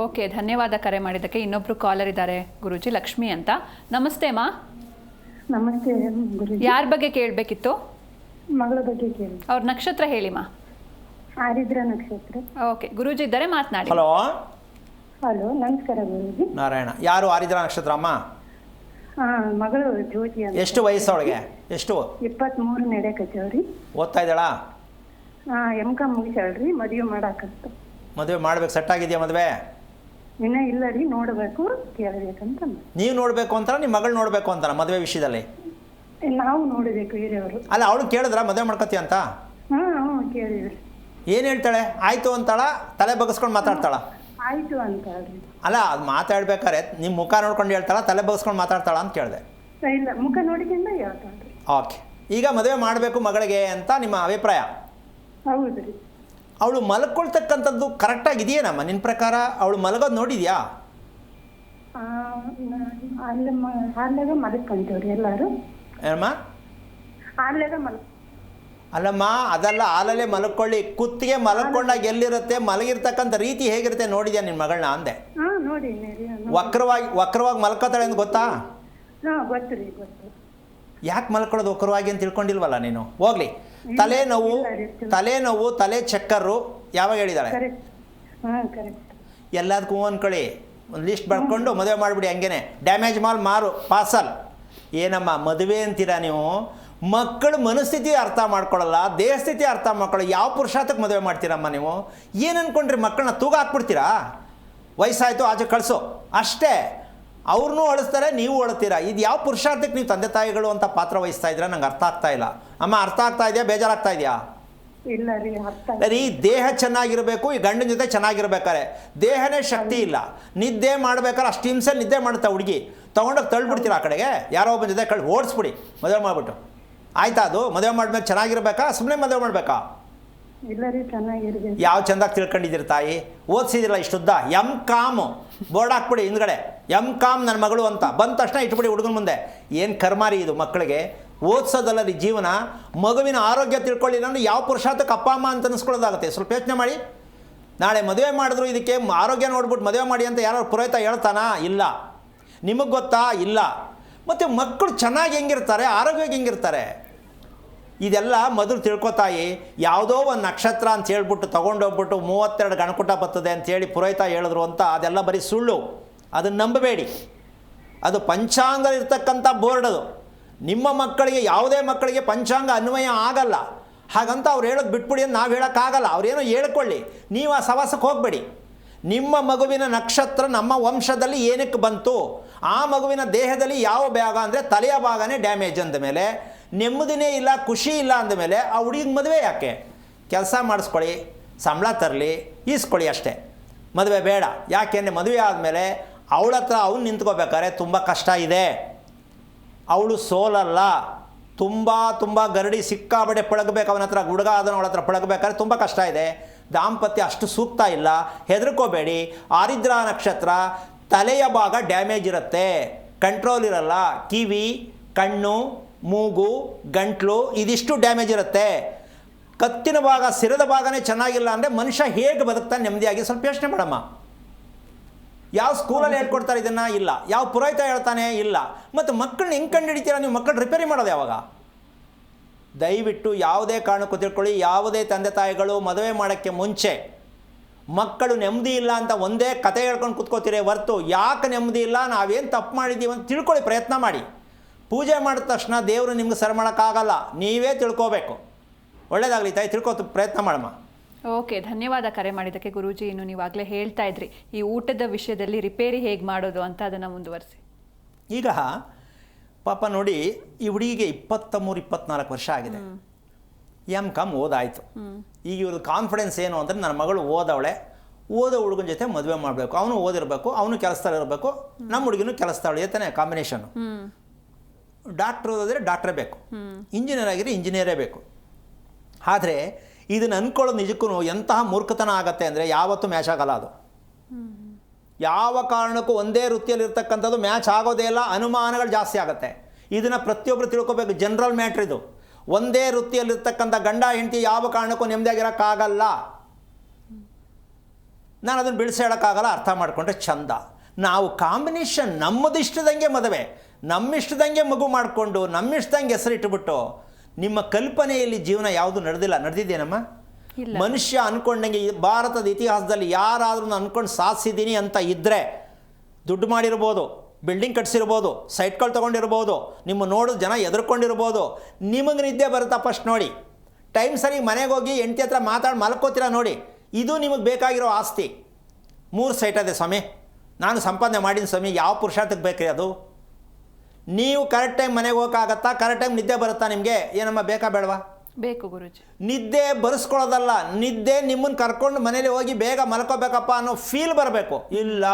ಓಕೆ, ಧನ್ಯವಾದ ಕರೆ ಮಾಡಿದ್ದಕ್ಕೆ. ಇನ್ನೊಬ್ರು ಕಾಲರ್ ಇದ್ದಾರೆ ಗುರೂಜಿ, ಲಕ್ಷ್ಮಿ ಅಂತ. ನಮಸ್ತೆ ಅಮ್ಮ. ನಮಸ್ತೆ ಗುರುಜಿ. ಯಾರ ಬಗ್ಗೆ ಕೇಳಬೇಕಿತ್ತು? ಮಗಳ ಬಗ್ಗೆ ಕೇಳಿ. ಅವ್ರ ನಕ್ಷತ್ರ ಹೇಳಿಮ್ಮ. ಆರಿದ್ರ ನಕ್ಷತ್ರ. ಓಕೆ, ಗುರೂಜಿ ಇದ್ದಾರೆ, ಮಾತನಾಡಿ. ಹಲೋ. ಹಲೋ, ನಮಸ್ಕಾರ ಗುರುಜಿ. ನಾರಾಯಣ. ಯಾರು ಆರಿದ್ರ ನಕ್ಷತ್ರ ಅಮ್ಮ? ಹಾ, ಮಗಳು ಜ್ಯೋತಿ ಅಂತ. ಎಷ್ಟು ವಯಸ್ಸು ಅವಳಿಗೆ? ಎಷ್ಟು? 23 ನಡೆಯಕತ್ತೇವ್ರಿ. ಓದ್ತಾ ಇದ್ದಾಳಾ? ಹಾ, M.Com ಮುಗಿಸಾಳ್ರಿ. ಮದುವೆ ಮಾಡಾಕತ್ತ. ಮದುವೆ ಮಾಡ್ಬೇಕು. ಸೆಟ್ ಆಗಿದೆಯಾ ಮದುವೆ? ಇನ್ನ ಇಲ್ಲ ರೀ, ನೋಡ್ಬೇಕು, ಕೇಳಬೇಕಂತ. ನೀವು ನೋಡಬೇಕು ಅಂತಾರ ನಿಮ್ಮ ಮಗಳು ನೋಡಬೇಕು ಅಂತಾರ ಮದುವೆ ವಿಷಯದಲ್ಲಿ? ನಾವು ನೋಡಬೇಕು ಹಿರಿಯವರು. ಅಲ್ಲ, ಅವಳು ಕೇಳಿದ್ರ ಮದುವೆ ಮಾಡ್ಕೊತೀಯ ಅಂತ? ಹಾ, ಕೇಳಿದ್ರಿ. ಏನು ಹೇಳ್ತಾಳೆ? ಆಯಿತು ಅಂತಾಳ, ತಲೆ ಬಗ್ಸ್ಕೊಂಡು ಮಾತಾಡ್ತಾಳ? ಆಯ್ತು ಅಂತ ಹೇಳ್ರಿ. ಅಲ್ಲ, ಅದು ಮಾತಾಡ್ಬೇಕಾರೆ ನಿಮ್ಮ ಮುಖ ನೋಡ್ಕೊಂಡು ಹೇಳ್ತಾಳ, ತಲೆ ಬಗ್ಸ್ಕೊಂಡು ಮಾತಾಡ್ತಾಳ ಅಂತ ಕೇಳಿದೆ. ಇಲ್ಲ, ಮುಖ ನೋಡಿಕೊಂಡು ಹೇಳ್ತಾಳ್ರಿ. ಓಕೆ. ಈಗ ಮದುವೆ ಮಾಡಬೇಕು ಮಗಳಿಗೆ ಅಂತ ನಿಮ್ಮ ಅಭಿಪ್ರಾಯ? ಹೌದ್ರಿ. ಅವಳು ಮಲ್ಕೊಳ್ತಕ್ಕಂಥದ್ದು ಕರೆಕ್ಟಾಗಿದೆಯೇನಮ್ಮ ನಿನ್ನ ಪ್ರಕಾರ? ಅವಳು ಮಲಗೋದು ನೋಡಿದ್ಯಾ? ಹಾಲ್ಯಾಗ ಮಲ್ಕೊಂತೇವ್ರಿ ಎಲ್ಲಾರು. ಏನಮ್ಮ? ಹಾಲ್ಯಾಗ ಅಲ್ಲಮ್ಮ, ಅದೆಲ್ಲ ಹಾಲಲ್ಲೇ ಮಲ್ಕೊಳ್ಳಿ. ಕುತ್ತಿಗೆ ಮಲ್ಕೊಂಡಾಗ ಎಲ್ಲಿರುತ್ತೆ, ಮಲಗಿರ್ತಕ್ಕಂಥ ರೀತಿ ಹೇಗಿರುತ್ತೆ ನೋಡಿದ್ಯಾ ನಿನ್ನ ಮಗಳನ್ನ ಅಂದೆ? ಹಾ, ನೋಡಿ. ವಕ್ರವಾಗಿ ಮಲ್ಕೋತಾಳೆ ಅಂತ ಗೊತ್ತಾ? ಹಾ, ಗೊತ್ತು. ಯಾಕೆ ಮಲ್ಕೊಳ್ಳೋದು ವಕ್ರವಾಗಿ ಅಂತ ತಿಳ್ಕೊಂಡಿಲ್ವಲ್ಲ ನೀನು? ಹೋಗ್ಲಿ. ತಲೆನೋವು, ತಲೆ ಚಕ್ಕರು ಯಾವಾಗ ಹೇಳಿದಾಳೆ? ಎಲ್ಲದಕ್ಕೂ ಅನ್ಕೊಳ್ಳಿ. ಒಂದು ಲಿಸ್ಟ್ ಬರ್ಕೊಂಡು ಮದುವೆ ಮಾಡಿಬಿಡಿ. ಹಂಗೇನೆ ಡ್ಯಾಮೇಜ್ ಮಾರು ಪಾರ್ಸಲ್. ಏನಮ್ಮ ಮದುವೆ ಅಂತೀರಾ ನೀವು? ಮಕ್ಕಳ ಮನಸ್ಥಿತಿ ಅರ್ಥ ಮಾಡ್ಕೊಳ್ಳಲ್ಲ, ದೇಹಸ್ಥಿತಿ ಅರ್ಥ ಮಾಡ್ಕೊಳ್ಳೋ. ಯಾವ ಪುರುಷಾರ್ಥಕ್ಕೆ ಮದುವೆ ಮಾಡ್ತೀರಮ್ಮ ನೀವು? ಏನು ಅಂದ್ಕೊಂಡ್ರಿ? ಮಕ್ಕಳನ್ನ ತೂಗ ಹಾಕ್ಬಿಡ್ತೀರಾ? ವಯಸ್ಸಾಯಿತು ಆಚೆ ಕಳಿಸೋ ಅಷ್ಟೇ. ಅವ್ರನ್ನೂ ಅಳಿಸ್ತಾರೆ, ನೀವು ಅಳ್ತೀರಾ. ಇದು ಯಾವ ಪುರುಷಾರ್ಥಕ್ಕೆ ನೀವು ತಂದೆ ತಾಯಿಗಳು ಅಂತ ಪಾತ್ರ ವಹಿಸ್ತಾ ಇದ್ದೀರಾ? ನಂಗೆ ಅರ್ಥ ಆಗ್ತಾ ಇಲ್ಲ. ಅಮ್ಮ, ಅರ್ಥ ಆಗ್ತಾ ಇದೆಯಾ? ಬೇಜಾರಾಗ್ತಾ ಇದೆಯಾ? ಇಲ್ಲ ರೀ, ರೀ, ದೇಹ ಚೆನ್ನಾಗಿರಬೇಕು. ಈ ಗಂಡನ ಜೊತೆ ಚೆನ್ನಾಗಿರ್ಬೇಕಾರೆ ದೇಹನೇ ಶಕ್ತಿ ಇಲ್ಲ. ನಿದ್ದೆ ಮಾಡ್ಬೇಕಾದ್ರೆ ಅಷ್ಟು ಹಿಂಸೆ ನಿದ್ದೆ ಮಾಡುತ್ತಾ ಹುಡುಗಿ. ತೊಗೊಂಡೋಗಿ ತಳ್ಳಿಬಿಡ್ತೀರಾ ಆ ಕಡೆಗೆ. ಯಾರೋ ಒಬ್ಬನ ಜೊತೆ ಓಡಿಸ್ಬಿಡಿ ಮದುವೆ ಮಾಡಿಬಿಟ್ಟು. ಆಯ್ತಾ? ಅದು ಮದುವೆ ಮಾಡ್ಬೇಕು ಚೆನ್ನಾಗಿರ್ಬೇಕಾ? ಸುಮ್ಮನೆ ಮದುವೆ ಮಾಡಬೇಕಾ? ಇಲ್ಲ ರೀ, ಚೆನ್ನಾಗಿರ್ಬೇಕು. ಯಾವ ಚಂದಾಗಿ ತಿಳ್ಕೊಂಡಿದ್ದೀರಿ ತಾಯಿ? ಓದಿಸಿದಿಲ್ಲ ಇಷ್ಟುದ್ದ. M.Com ಬೋರ್ಡ್ ಹಾಕ್ಬಿಡಿ ಹಿಂದ್ಗಡೆ. M.Com ನನ್ನ ಮಗಳು ಅಂತ ಬಂದ ತಕ್ಷಣ ಇಟ್ಬಿಡಿ ಹುಡುಗನ ಮುಂದೆ. ಏನು ಕರ್ಮಾರಿ ಇದು ಮಕ್ಕಳಿಗೆ? ಓದಿಸೋದಲ್ಲ ರೀ ಜೀವನ. ಮಗುವಿನ ಆರೋಗ್ಯ ತಿಳ್ಕೊಳ್ಳಿ ಅಂದರೆ ಯಾವ ಪುರುಷಾರ್ಥಕ್ಕೆ ಅಪ್ಪ ಅಮ್ಮ ಅಂತ ಅನಿಸ್ಕೊಳ್ಳೋದಾಗುತ್ತೆ. ಸ್ವಲ್ಪ ಯೋಚನೆ ಮಾಡಿ. ನಾಳೆ ಮದುವೆ ಮಾಡಿದ್ರು ಇದಕ್ಕೆ ಆರೋಗ್ಯ ನೋಡ್ಬಿಟ್ಟು ಮದುವೆ ಮಾಡಿ ಅಂತ ಯಾರು ಪುರೋಹಿತ ಹೇಳ್ತಾನಾ? ಇಲ್ಲ. ನಿಮಗೆ ಗೊತ್ತಾ? ಇಲ್ಲ. ಮತ್ತು ಮಕ್ಕಳು ಚೆನ್ನಾಗಿ ಹೆಂಗಿರ್ತಾರೆ, ಆರೋಗ್ಯವಾಗಿ ಹೆಂಗಿರ್ತಾರೆ? ಇದೆಲ್ಲ ಮೊದಲು ತಿಳ್ಕೊತಾಯಿ. ಯಾವುದೋ ಒಂದು ನಕ್ಷತ್ರ ಅಂತ ಹೇಳ್ಬಿಟ್ಟು ತೊಗೊಂಡೋಗ್ಬಿಟ್ಟು 32 ಗಣಕುಟ ಬರ್ತದೆ ಅಂಥೇಳಿ ಪುರೋಹಿತ ಹೇಳಿದ್ರು ಅಂತ ಅದೆಲ್ಲ ಬರೀ ಸುಳ್ಳು. ಅದನ್ನು ನಂಬಬೇಡಿ. ಅದು ಪಂಚಾಂಗ ಇರ್ತಕ್ಕಂಥ ಬೋರ್ಡ್. ಅದು ನಿಮ್ಮ ಮಕ್ಕಳಿಗೆ, ಯಾವುದೇ ಮಕ್ಕಳಿಗೆ ಪಂಚಾಂಗ ಅನ್ವಯ ಆಗಲ್ಲ. ಹಾಗಂತ ಅವ್ರು ಹೇಳೋದು ಬಿಟ್ಬಿಡಿ ಅಂತ ನಾವು ಹೇಳೋಕ್ಕಾಗಲ್ಲ. ಅವ್ರೇನೋ ಹೇಳ್ಕೊಳ್ಳಿ, ನೀವು ಆ ಸವಾಸಕ್ಕೆ ಹೋಗಬೇಡಿ. ನಿಮ್ಮ ಮಗುವಿನ ನಕ್ಷತ್ರ ನಮ್ಮ ವಂಶದಲ್ಲಿ ಏನಕ್ಕೆ ಬಂತು, ಆ ಮಗುವಿನ ದೇಹದಲ್ಲಿ ಯಾವ ಭಾಗ ಅಂದರೆ ತಲೆಯ ಭಾಗನೇ ಡ್ಯಾಮೇಜ್ ಅಂದಮೇಲೆ, ನೆಮ್ಮದಿನೇ ಇಲ್ಲ, ಖುಷಿ ಇಲ್ಲ ಅಂದಮೇಲೆ ಆ ಹುಡುಗಿಗೆ ಮದುವೆ ಯಾಕೆ? ಕೆಲಸ ಮಾಡಿಸ್ಕೊಳ್ಳಿ, ಸಂಬಳ ತರಲಿ, ಈಸ್ಕೊಳ್ಳಿ ಅಷ್ಟೇ. ಮದುವೆ ಬೇಡ. ಯಾಕೆಂದರೆ ಮದುವೆ ಆದಮೇಲೆ ಅವಳ ಹತ್ರ ಅವ್ನು ನಿಂತ್ಕೋಬೇಕಾದ್ರೆ ತುಂಬ ಕಷ್ಟ ಇದೆ. ಅವಳು ಸೋಲಲ್ಲ. ತುಂಬ ಗರಡಿ ಸಿಕ್ಕಾಬಡೆ ಪಳಗಬೇಕು ಅವನ ಹತ್ರ. ಹುಡುಗ ಅದನ್ನು ಅವಳ ಹತ್ರ ಪಳಗಬೇಕಾದ್ರೆ ತುಂಬ ಕಷ್ಟ ಇದೆ. ದಾಂಪತ್ಯ ಅಷ್ಟು ಸೂಕ್ತ ಇಲ್ಲ. ಹೆದರ್ಕೋಬೇಡಿ. ಆರಿದ್ರ ನಕ್ಷತ್ರ ತಲೆಯ ಭಾಗ ಡ್ಯಾಮೇಜ್ ಇರುತ್ತೆ, ಕಂಟ್ರೋಲ್ ಇರಲ್ಲ. ಕಿವಿ, ಕಣ್ಣು, ಮೂಗು, ಗಂಟ್ಲು ಇದಿಷ್ಟು ಡ್ಯಾಮೇಜ್ ಇರುತ್ತೆ. ಕತ್ತಿನ ಭಾಗ, ಸಿರದ ಭಾಗನೇ ಚೆನ್ನಾಗಿಲ್ಲ ಅಂದರೆ ಮನುಷ್ಯ ಹೇಗೆ ಬದುಕ್ತಾನೆ ನೆಮ್ಮದಿಯಾಗಿ? ಸ್ವಲ್ಪ ಯೋಚನೆ ಮಾಡಮ್ಮ. ಯಾವ ಸ್ಕೂಲಲ್ಲಿ ಹೇಳ್ಕೊಡ್ತಾರೆ ಇದನ್ನು? ಇಲ್ಲ. ಯಾವ ಪುರೋಹಿತ ಹೇಳ್ತಾನೆ? ಇಲ್ಲ. ಮತ್ತು ಮಕ್ಕಳನ್ನ ಹೆಂಗೆ ಕಂಡು ಹಿಡಿತೀರಾ ನೀವು? ಮಕ್ಕಳು ರಿಪೇರಿ ಮಾಡೋದು ಯಾವಾಗ? ದಯವಿಟ್ಟು ಯಾವುದೇ ಕಾರಣಕ್ಕೂ ತಿಳ್ಕೊಳ್ಳಿ, ಯಾವುದೇ ತಂದೆ ತಾಯಿಗಳು ಮದುವೆ ಮಾಡೋಕ್ಕೆ ಮುಂಚೆ ಮಕ್ಕಳು ನೆಮ್ಮದಿ ಇಲ್ಲ ಅಂತ ಒಂದೇ ಕತೆ ಹೇಳ್ಕೊಂಡು ಕೂತ್ಕೋತೀರಿ ಹೊರ್ತು, ಯಾಕೆ ನೆಮ್ಮದಿ ಇಲ್ಲ, ನಾವೇನು ತಪ್ಪು ಮಾಡಿದ್ದೀವಿ ಅಂತ ತಿಳ್ಕೊಳ್ಳಿ, ಪ್ರಯತ್ನ ಮಾಡಿ. ಪೂಜೆ ಮಾಡಿದ ತಕ್ಷಣ ದೇವರು ನಿಮ್ಗೆ ಸರಿ ಮಾಡೋಕ್ಕಾಗಲ್ಲ, ನೀವೇ ತಿಳ್ಕೋಬೇಕು. ಒಳ್ಳೇದಾಗಲಿ ತಾಯಿ, ತಿಳ್ಕೊತ ಪ್ರಯತ್ನ ಮಾಡಮ್ಮ. ಓಕೆ, ಧನ್ಯವಾದ ಕರೆ ಮಾಡಿದ್ದಕ್ಕೆ ಗುರೂಜಿ. ಇನ್ನು ನೀವಾಗಲೇ ಹೇಳ್ತಾ ಇದ್ರಿ ಈ ಊಟದ ವಿಷಯದಲ್ಲಿ ರಿಪೇರಿ ಹೇಗೆ ಮಾಡೋದು ಅಂತ, ಅದನ್ನು ಮುಂದುವರಿಸಿ. ಈಗ ಪಾಪ ನೋಡಿ, ಈ ಹುಡುಗಿಗೆ 23-24 ವರ್ಷ ಆಗಿದೆ. M.Com ಓದಾಯಿತು. ಈಗ ಇವ್ರದ್ದು ಕಾನ್ಫಿಡೆನ್ಸ್ ಏನು ಅಂದರೆ, ನನ್ನ ಮಗಳು ಓದವಳೆ, ಓದೋ ಹುಡುಗನ ಜೊತೆ ಮದುವೆ ಮಾಡಬೇಕು, ಅವನು ಓದಿರಬೇಕು, ಅವನು ಕೆಲಸದಲ್ಲಿ ಇರಬೇಕು, ನಮ್ಮ ಹುಡುಗಿನೂ ಕೆಲಸದವಳು ಜೊತೆ ಕಾಂಬಿನೇಷನು. ಡಾಕ್ಟ್ರ್ ಓದಿದ್ರೆ ಡಾಕ್ಟ್ರೇ ಬೇಕು, ಇಂಜಿನಿಯರ್ ಆಗಿದ್ರೆ ಇಂಜಿನಿಯರೇ ಬೇಕು. ಆದರೆ ಇದನ್ನು ಅಂದ್ಕೊಳ್ಳೋದು ನಿಜಕ್ಕೂ ಎಂತಹ ಮೂರ್ಖತನ ಆಗತ್ತೆ ಅಂದರೆ, ಯಾವತ್ತೂ ಮ್ಯಾಚ್ ಆಗಲ್ಲ ಅದು. ಯಾವ ಕಾರಣಕ್ಕೂ ಒಂದೇ ವೃತ್ತಿಯಲ್ಲಿರ್ತಕ್ಕಂಥದ್ದು ಮ್ಯಾಚ್ ಆಗೋದೇ ಇಲ್ಲ, ಅನುಮಾನಗಳು ಜಾಸ್ತಿ ಆಗುತ್ತೆ. ಇದನ್ನು ಪ್ರತಿಯೊಬ್ಬರು ತಿಳ್ಕೊಬೇಕು. ಜನರಲ್ ಮ್ಯಾಟ್ರ್ ಇದು. ಒಂದೇ ವೃತ್ತಿಯಲ್ಲಿರ್ತಕ್ಕಂಥ ಗಂಡ ಹೆಂಡತಿ ಯಾವ ಕಾರಣಕ್ಕೂ ನೆಮ್ಮದಿಯಾಗಿರೋಕ್ಕಾಗಲ್ಲ. ನಾನು ಅದನ್ನು ಬಿಡಿಸಿ ಹೇಳೋಕ್ಕಾಗಲ್ಲ, ಅರ್ಥ ಮಾಡಿಕೊಂಡ್ರೆ ಚಂದ. ನಾವು ಕಾಂಬಿನೇಷನ್ ನಮ್ಮದಿಷ್ಟದಂಗೆ ಮದುವೆ, ನಮ್ಮಿಷ್ಟದಂಗೆ ಮಗು ಮಾಡಿಕೊಂಡು ನಮ್ಮಿಷ್ಟದಂಗೆ ಹೆಸರಿಟ್ಟುಬಿಟ್ಟು, ನಿಮ್ಮ ಕಲ್ಪನೆಯಲ್ಲಿ ಜೀವನ ಯಾವುದು ನಡೆದಿದ್ದೇನಮ್ಮ? ಮನುಷ್ಯ ಅಂದ್ಕೊಂಡಂಗೆ ಭಾರತದ ಇತಿಹಾಸದಲ್ಲಿ ಯಾರಾದ್ರೂ ಅಂದ್ಕೊಂಡು ಸಾಧಿಸಿದ್ದೀನಿ ಅಂತ ಇದ್ದರೆ, ದುಡ್ಡು ಮಾಡಿರ್ಬೋದು, ಬಿಲ್ಡಿಂಗ್ ಕಟ್ಸಿರ್ಬೋದು, ಸೈಟ್ಗಳು ತೊಗೊಂಡಿರ್ಬೋದು, ನಿಮ್ಮ ನೋಡೋದು ಜನ ಎದುರ್ಕೊಂಡಿರ್ಬೋದು, ನಿಮಗೆ ನಿದ್ದೆ ಬರುತ್ತಾ ಫಸ್ಟ್ ನೋಡಿ. ಟೈಮ್ ಸರಿ ಮನೆಗೆ ಹೋಗಿ ಹೆಂಡತಿ ಹತ್ರ ಮಾತಾಡಿ ಮಲ್ಕೋತೀರಾ ನೋಡಿ. ಇದು ನಿಮಗೆ ಬೇಕಾಗಿರೋ ಆಸ್ತಿ. 3 ಸೈಟ್ ಇದೆ ಸ್ವಾಮಿ, ನಾನು ಸಂಪಾದನೆ ಮಾಡಿದ ಸ್ವಾಮಿ, ಯಾವ ಪುರುಷಾರ್ಥಕ್ಕೆ ಬೇಕ್ರಿ ಅದು? ನೀವು ಕರೆಕ್ಟ್ ಟೈಮ್ ಮನೆಗೆ ಹೋಗೋಕ್ಕಾಗತ್ತಾ? ಕರೆಕ್ಟ್ ಟೈಮ್ ನಿದ್ದೆ ಬರುತ್ತಾ ನಿಮಗೆ? ಏನಮ್ಮ, ಬೇಕಾ ಬೇಡವಾ? ಬೇಕು ಗುರೂಜಿ. ನಿದ್ದೆ ಬರೆಸ್ಕೊಳ್ಳೋದಲ್ಲ, ನಿದ್ದೆ ನಿಮ್ಮನ್ನು ಕರ್ಕೊಂಡು ಮನೇಲಿ ಹೋಗಿ ಬೇಗ ಮಲ್ಕೋಬೇಕಪ್ಪ ಅನ್ನೋ ಫೀಲ್ ಬರಬೇಕು. ಇಲ್ಲ,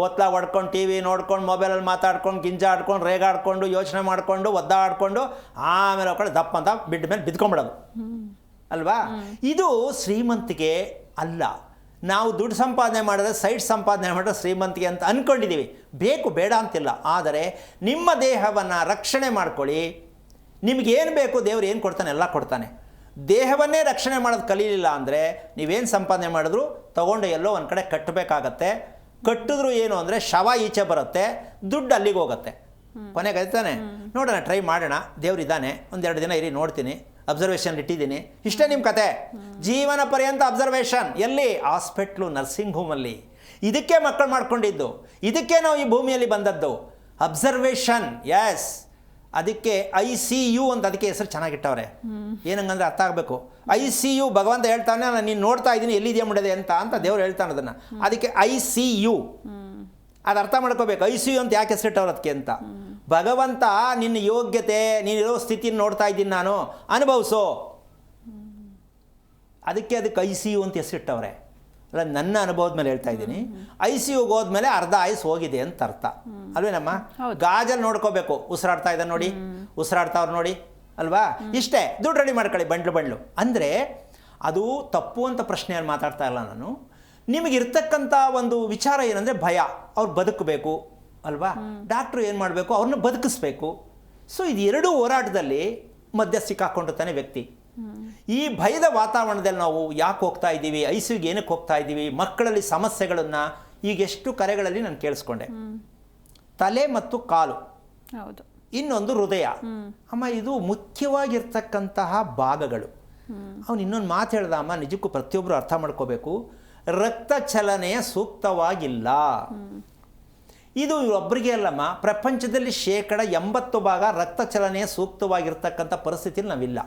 ಓದ್ಲಾ ಹೊಡ್ಕೊಂಡು ಟಿ ವಿ ನೋಡ್ಕೊಂಡು ಮೊಬೈಲಲ್ಲಿ ಮಾತಾಡ್ಕೊಂಡು ಗಿಂಜಾಡ್ಕೊಂಡು ರೇಗಾಡ್ಕೊಂಡು ಯೋಚನೆ ಮಾಡಿಕೊಂಡು ಒದ್ದಾಡ್ಕೊಂಡು ಆಮೇಲೆ ಹೋಗ್ಕೊಂಡು ದಪ್ಪ ಅಂತ ಬಿಡ್ಡ ಮೇಲೆ ಬಿದ್ಕೊಂಬಿಡೋದು ಅಲ್ವಾ? ಇದು ಶ್ರೀಮಂತಿಕೆ ಅಲ್ಲ. ನಾವು ದುಡ್ಡು ಸಂಪಾದನೆ ಮಾಡಿದ್ರೆ, ಸೈಟ್ ಸಂಪಾದನೆ ಮಾಡಿದ್ರೆ ಶ್ರೀಮಂತಿಕೆ ಅಂತ ಅಂದ್ಕೊಂಡಿದ್ದೀವಿ. ಬೇಕು, ಬೇಡ ಅಂತಿಲ್ಲ. ಆದರೆ ನಿಮ್ಮ ದೇಹವನ್ನು ರಕ್ಷಣೆ ಮಾಡ್ಕೊಳ್ಳಿ. ನಿಮಗೇನು ಬೇಕು ದೇವ್ರು ಏನು ಕೊಡ್ತಾನೆ ಎಲ್ಲ ಕೊಡ್ತಾನೆ. ದೇಹವನ್ನೇ ರಕ್ಷಣೆ ಮಾಡೋದು ಕಲೀಲಿಲ್ಲ ಅಂದರೆ ನೀವೇನು ಸಂಪಾದನೆ ಮಾಡಿದ್ರು ತೊಗೊಂಡು ಎಲ್ಲೋ ಒಂದು ಕಡೆ ಕಟ್ಟಬೇಕಾಗತ್ತೆ. ಕಟ್ಟಿದ್ರು ಏನು ಅಂದರೆ ಶವ ಈಚೆ ಬರುತ್ತೆ, ದುಡ್ಡು ಅಲ್ಲಿಗೆ ಹೋಗುತ್ತೆ. ಕೊನೆಗೆ ಆಯ್ತಾನೆ. ನೋಡೋಣ, ಟ್ರೈ ಮಾಡೋಣ. ದೇವ್ರಿದ್ದಾನೆ, 1-2 ದಿನ ಇರಿ, ನೋಡ್ತೀನಿ, ಅಬ್ಸರ್ವೇಷನ್ ಇಟ್ಟಿದ್ದೀನಿ. ಇಷ್ಟೇ ನಿಮ್ಮ ಕತೆ. ಜೀವನ ಪರ್ಯಂತ ಅಬ್ಸರ್ವೇಷನ್. ಎಲ್ಲಿ? ಹಾಸ್ಪಿಟ್ಲು, ನರ್ಸಿಂಗ್ ಹೋಮಲ್ಲಿ. ಇದಕ್ಕೆ ಮಕ್ಕಳು ಮಾಡ್ಕೊಂಡಿದ್ದು, ಇದಕ್ಕೆ ನಾವು ಈ ಭೂಮಿಯಲ್ಲಿ ಬಂದದ್ದು. ಅಬ್ಸರ್ವೇಷನ್. ಎಸ್, ಅದಕ್ಕೆ ICU ಅಂತ ಅದಕ್ಕೆ ಹೆಸರು ಚೆನ್ನಾಗಿಟ್ಟವ್ರೆ. ಏನಂಗಂದ್ರೆ ಅರ್ಥ ಆಗಬೇಕು. ICU ಭಗವಂತ ಹೇಳ್ತಾನೆ, ನಾನು ನೀನು ನೋಡ್ತಾ ಇದ್ದೀನಿ ಎಲ್ಲಿದೆಯಾ ಮುಡದೆ ಅಂತ ದೇವ್ರು ಹೇಳ್ತಾನೆ ಅದನ್ನು. ಅದಕ್ಕೆ ICU ಅದು ಅರ್ಥ ಮಾಡ್ಕೋಬೇಕು. ICU ಅಂತ ಯಾಕೆ ಹೆಸರಿಟ್ಟವ್ರು ಅದಕ್ಕೆ ಅಂತ. ಭಗವಂತ ನಿನ್ನ ಯೋಗ್ಯತೆ, ನೀನಿರೋ ಸ್ಥಿತಿನ ನೋಡ್ತಾ ಇದ್ದೀನಿ ನಾನು, ಅನುಭವಿಸೋ. ಅದಕ್ಕೆ ICU ಅಂತ ಹೆಸರಿಟ್ಟವ್ರೆ. ಅಲ್ಲ, ನನ್ನ ಅನುಭವದ ಮೇಲೆ ಹೇಳ್ತಾ ಇದ್ದೀನಿ. ICUಗೆ ಹೋದ್ಮೇಲೆ ಅರ್ಧ ಆಯುಸ್ ಹೋಗಿದೆ ಅಂತ ಅರ್ಥ ಅಲ್ವೇನಮ್ಮ? ಗಾಜಲ್ಲಿ ನೋಡ್ಕೋಬೇಕು, ಉಸಿರಾಡ್ತಾ ಇದ್ದಾನೆ ನೋಡಿ, ಉಸಿರಾಡ್ತಾವ್ರು ನೋಡಿ ಅಲ್ವಾ? ಇಷ್ಟೇ, ದುಡ್ಡು ರೆಡಿ ಮಾಡ್ಕೊಳ್ಳಿ, ಬಂಡ್ಲು ಅಂದರೆ ಅದು ತಪ್ಪು ಅಂತ ಪ್ರಶ್ನೆಯಲ್ಲಿ ಮಾತಾಡ್ತಾ ಇಲ್ಲ ನಾನು. ನಿಮಗಿರ್ತಕ್ಕಂಥ ಒಂದು ವಿಚಾರ ಏನಂದರೆ ಭಯ. ಅವ್ರು ಬದುಕಬೇಕು ಅಲ್ವಾ? ಡಾಕ್ಟ್ರು ಏನು ಮಾಡಬೇಕು? ಅವ್ರನ್ನ ಬದುಕಿಸ್ಬೇಕು. ಸೊ ಇದು ಎರಡೂ ಹೋರಾಟದಲ್ಲಿ ಮಧ್ಯ ಸಿಕ್ಕಾಕೊಂಡಿರ್ತಾನೆ ವ್ಯಕ್ತಿ. ಈ ಭಯದ ವಾತಾವರಣದಲ್ಲಿ ನಾವು ಯಾಕೆ ಹೋಗ್ತಾ ಇದ್ದೀವಿ, ICUಗೆ ಏನಕ್ಕೆ ಹೋಗ್ತಾ ಇದ್ದೀವಿ, ಮಕ್ಕಳಲ್ಲಿ ಸಮಸ್ಯೆಗಳನ್ನು ಈಗ ಎಷ್ಟು ಕರೆಗಳಲ್ಲಿ ನಾನು ಕೇಳಿಸ್ಕೊಂಡೆ. ತಲೆ ಮತ್ತು ಕಾಲು, ಹೌದು, ಇನ್ನೊಂದು ಹೃದಯ. ಅಮ್ಮ, ಇದು ಮುಖ್ಯವಾಗಿರ್ತಕ್ಕಂತಹ ಭಾಗಗಳು. ಅವನು ಇನ್ನೊಂದು ಮಾತು ಹೇಳ್ದ ಅಮ್ಮ, ನಿಜಕ್ಕೂ ಪ್ರತಿಯೊಬ್ಬರು ಅರ್ಥ ಮಾಡ್ಕೋಬೇಕು. ರಕ್ತ ಚಲನೆಯ ಸೂಕ್ತವಾಗಿಲ್ಲ. ಇದು ಒಬ್ಬರಿಗೆ ಅಲ್ಲಮ್ಮ, ಪ್ರಪಂಚದಲ್ಲಿ 80% ರಕ್ತ ಚಲನೆ ಸೂಕ್ತವಾಗಿರ್ತಕ್ಕಂಥ ಪರಿಸ್ಥಿತಿಯಲ್ಲಿ ನಾವಿಲ್ಲ.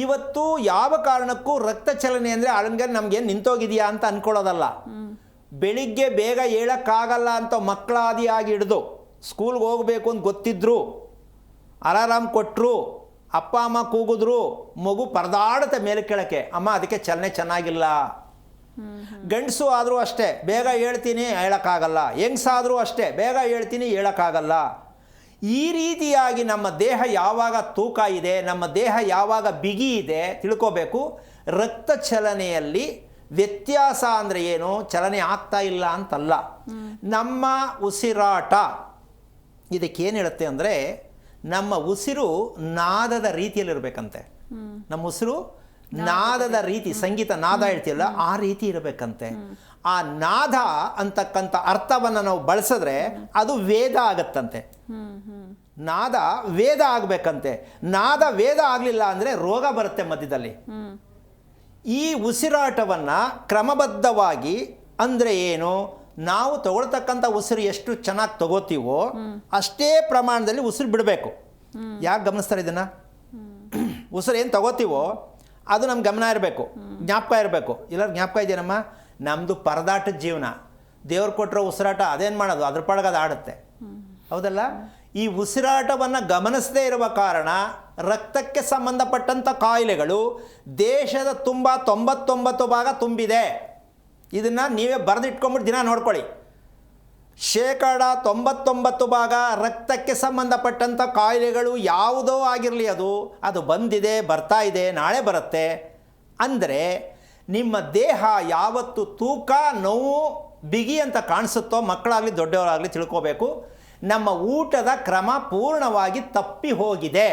ಇವತ್ತು ಯಾವ ಕಾರಣಕ್ಕೂ ರಕ್ತ ಚಲನೆ ಅಂದರೆ ಹಂಗೆ ನಮಗೇನು ನಿಂತೋಗಿದೆಯಾ ಅಂತ ಅಂದ್ಕೊಳ್ಳೋದಲ್ಲ. ಬೆಳಿಗ್ಗೆ ಬೇಗ ಏಳಕ್ಕಾಗಲ್ಲ ಅಂತ ಮಕ್ಕಳಾದಿಯಾಗಿ ಹಿಡಿದು ಸ್ಕೂಲ್ಗೆ ಹೋಗಬೇಕು ಅಂತ ಗೊತ್ತಿದ್ರು, ಅಲಾರಾಮ್ ಕೊಟ್ಟರು, ಅಪ್ಪ ಅಮ್ಮ ಕೂಗಿದ್ರು, ಮಗು ಪರದಾಡುತ್ತೆ ಮೇಲೆ ಕೆಳಕ್ಕೆ, ಅಮ್ಮ ಅದಕ್ಕೆ ಚಲನೆ ಚೆನ್ನಾಗಿಲ್ಲ. ಗಂಡಸು ಆದರೂ ಅಷ್ಟೇ, ಬೇಗ ಹೇಳ್ತೀನಿ ಹೇಳೋಕ್ಕಾಗಲ್ಲ. ಹೆಂಗಸಾದರೂ ಅಷ್ಟೇ, ಬೇಗ ಹೇಳ್ತೀನಿ ಹೇಳೋಕ್ಕಾಗಲ್ಲ. ಈ ರೀತಿಯಾಗಿ ನಮ್ಮ ದೇಹ ಯಾವಾಗ ತೂಕ ಇದೆ, ನಮ್ಮ ದೇಹ ಯಾವಾಗ ಬಿಗಿ ಇದೆ ತಿಳ್ಕೋಬೇಕು. ರಕ್ತ ಚಲನೆಯಲ್ಲಿ ವ್ಯತ್ಯಾಸ ಅಂದರೆ ಏನು, ಚಲನೆ ಆಗ್ತಾ ಇಲ್ಲ ಅಂತಲ್ಲ. ನಮ್ಮ ಉಸಿರಾಟ ಇದಕ್ಕೇನು ಹೇಳುತ್ತೆ ಅಂದರೆ, ನಮ್ಮ ಉಸಿರು ನಾದದ ರೀತಿಯಲ್ಲಿರಬೇಕಂತೆ. ನಮ್ಮ ಉಸಿರು ನಾದದ ರೀತಿ, ಸಂಗೀತ ನಾದ ಹೇಳ್ತೀವಲ್ಲ ಆ ರೀತಿ ಇರಬೇಕಂತೆ. ಆ ನಾದ ಅಂತಕ್ಕಂಥ ಅರ್ಥವನ್ನು ನಾವು ಬಳಸಿದ್ರೆ ಅದು ವೇದ ಆಗತ್ತಂತೆ. ನಾದ ವೇದ ಆಗಬೇಕಂತೆ. ನಾದ ವೇದ ಆಗಲಿಲ್ಲ ಅಂದರೆ ರೋಗ ಬರುತ್ತೆ ಮಧ್ಯದಲ್ಲಿ. ಈ ಉಸಿರಾಟವನ್ನು ಕ್ರಮಬದ್ಧವಾಗಿ ಅಂದರೆ ಏನು, ನಾವು ತಗೊಳ್ತಕ್ಕಂಥ ಉಸಿರು ಎಷ್ಟು ಚೆನ್ನಾಗಿ ತಗೋತೀವೋ ಅಷ್ಟೇ ಪ್ರಮಾಣದಲ್ಲಿ ಉಸಿರು ಬಿಡಬೇಕು. ಯಾಕೆ ಗಮನಿಸ್ತಾರೆ ಇದನ್ನು? ಉಸಿರು ಏನು ತಗೋತೀವೋ ಅದು ನಮ್ಗೆ ಗಮನ ಇರಬೇಕು, ಜ್ಞಾಪಕ ಇರಬೇಕು. ಇಲ್ಲ ಜ್ಞಾಪಕ ಇದೆಯೇನಮ್ಮ, ನಮ್ಮದು ಪರದಾಟದ ಜೀವನ, ದೇವ್ರು ಕೊಟ್ಟಿರೋ ಉಸಿರಾಟ ಅದೇನು ಮಾಡೋದು, ಅದ್ರ ಪಾಡಿಗೆ ಅದು ಆಡುತ್ತೆ, ಹೌದಲ್ಲ? ಈ ಉಸಿರಾಟವನ್ನು ಗಮನಿಸದೇ ಇರುವ ಕಾರಣ ರಕ್ತಕ್ಕೆ ಸಂಬಂಧಪಟ್ಟಂಥ ಕಾಯಿಲೆಗಳು ದೇಶದ ತುಂಬ 99% ತುಂಬಿದೆ. ಇದನ್ನು ನೀವೇ ಬರೆದಿಟ್ಕೊಂಬಿಟ್ಟು ದಿನ ನೋಡ್ಕೊಳ್ಳಿ. 99% ರಕ್ತಕ್ಕೆ ಸಂಬಂಧಪಟ್ಟಂಥ ಕಾಯಿಲೆಗಳು ಯಾವುದೋ ಆಗಿರಲಿ, ಅದು ಬಂದಿದೆ, ಬರ್ತಾ ಇದೆ, ನಾಳೆ ಬರುತ್ತೆ. ಅಂದರೆ ನಿಮ್ಮ ದೇಹ ಯಾವತ್ತು ತೂಕ, ನೋವು, ಬಿಗಿ ಅಂತ ಕಾಣಿಸುತ್ತೋ, ಮಕ್ಕಳಾಗಲಿ ದೊಡ್ಡವರಾಗಲಿ ತಿಳ್ಕೋಬೇಕು, ನಮ್ಮ ಊಟದ ಕ್ರಮ ಪೂರ್ಣವಾಗಿ ತಪ್ಪಿ ಹೋಗಿದೆ.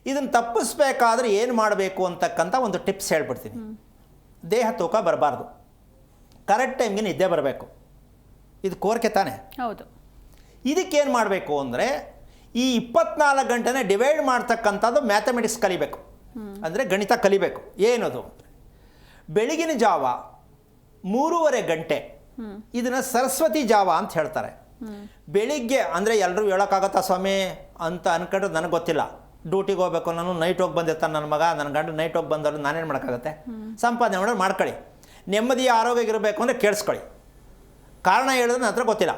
ಇದನ್ನು ತಪ್ಪಿಸ್ಬೇಕಾದ್ರೆ ಏನು ಮಾಡಬೇಕು ಅಂತಕ್ಕಂಥ ಒಂದು ಟಿಪ್ಸ್ ಹೇಳ್ಬಿಡ್ತೀನಿ. ದೇಹ ತೂಕ ಬರಬಾರ್ದು, ಕರೆಕ್ಟ್ ಟೈಮ್ಗೆ ನಿದ್ದೆ ಬರಬೇಕು. ಇದು ಕೋರಿಕೆ ತಾನೆ? ಹೌದು. ಇದಕ್ಕೇನು ಮಾಡಬೇಕು ಅಂದರೆ, ಈ 24 ಗಂಟೆನೇ ಡಿವೈಡ್ ಮಾಡ್ತಕ್ಕಂಥದ್ದು ಮ್ಯಾಥಮೆಟಿಕ್ಸ್ ಕಲಿಬೇಕು, ಅಂದರೆ ಗಣಿತ ಕಲಿಬೇಕು. ಏನದು? ಬೆಳಗಿನ ಜಾವ 3:30 ಗಂಟೆ, ಇದನ್ನು ಸರಸ್ವತಿ ಜಾವ ಅಂತ ಹೇಳ್ತಾರೆ. ಬೆಳಿಗ್ಗೆ ಅಂದರೆ ಎಲ್ಲರೂ ಹೇಳೋಕ್ಕಾಗತ್ತಾ ಸ್ವಾಮಿ ಅಂತ ಅನ್ಕೊಂಡ್ರೆ ನನಗೆ ಗೊತ್ತಿಲ್ಲ. ಡ್ಯೂಟಿಗೆ ಹೋಗ್ಬೇಕು, ನಾನು ನೈಟ್ ಹೋಗಿ ಬಂದಿರ್ತಾನೆ ನನ್ನ ಮಗ, ನನ್ನ ಗಂಡು ನೈಟ್ ಹೋಗಿ ಬಂದವರು ನಾನೇನು ಮಾಡೋಕ್ಕಾಗತ್ತೆ? ಸಂಪಾದನೆ ಮಾಡೋದು ಮಾಡ್ಕೊಳ್ಳಿ. ನೆಮ್ಮದಿ ಆರೋಗ್ಯ ಅಂದರೆ ಕೇಳಿಸ್ಕೊಳ್ಳಿ. ಕಾರಣ ಹೇಳಿದ್ರೆ ನನ್ನ ಹತ್ರ ಗೊತ್ತಿಲ್ಲ.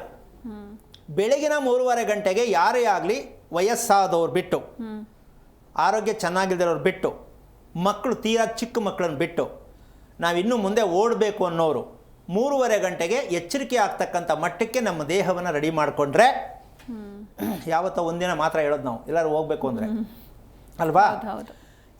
ಬೆಳಗಿನ 3:30 ಗಂಟೆಗೆ ಯಾರೇ ಆಗಲಿ, ವಯಸ್ಸಾದವ್ರು ಬಿಟ್ಟು, ಆರೋಗ್ಯ ಚೆನ್ನಾಗಿಲ್ದಿರೋರು ಬಿಟ್ಟು, ಮಕ್ಕಳು ತೀರಾ ಚಿಕ್ಕ ಮಕ್ಕಳನ್ನು ಬಿಟ್ಟು, ನಾವಿನ್ನೂ ಮುಂದೆ ಓಡಬೇಕು ಅನ್ನೋರು 3:30 ಗಂಟೆಗೆ ಎಚ್ಚರಿಕೆ ಆಗ್ತಕ್ಕಂಥ ಮಟ್ಟಕ್ಕೆ ನಮ್ಮ ದೇಹವನ್ನು ರೆಡಿ ಮಾಡಿಕೊಂಡ್ರೆ, ಯಾವತ್ತೋ ಒಂದಿನ ಮಾತ್ರ ಹೇಳೋದು ನಾವು ಎಲ್ಲರೂ ಹೋಗಬೇಕು ಅಂದರೆ ಅಲ್ವಾ?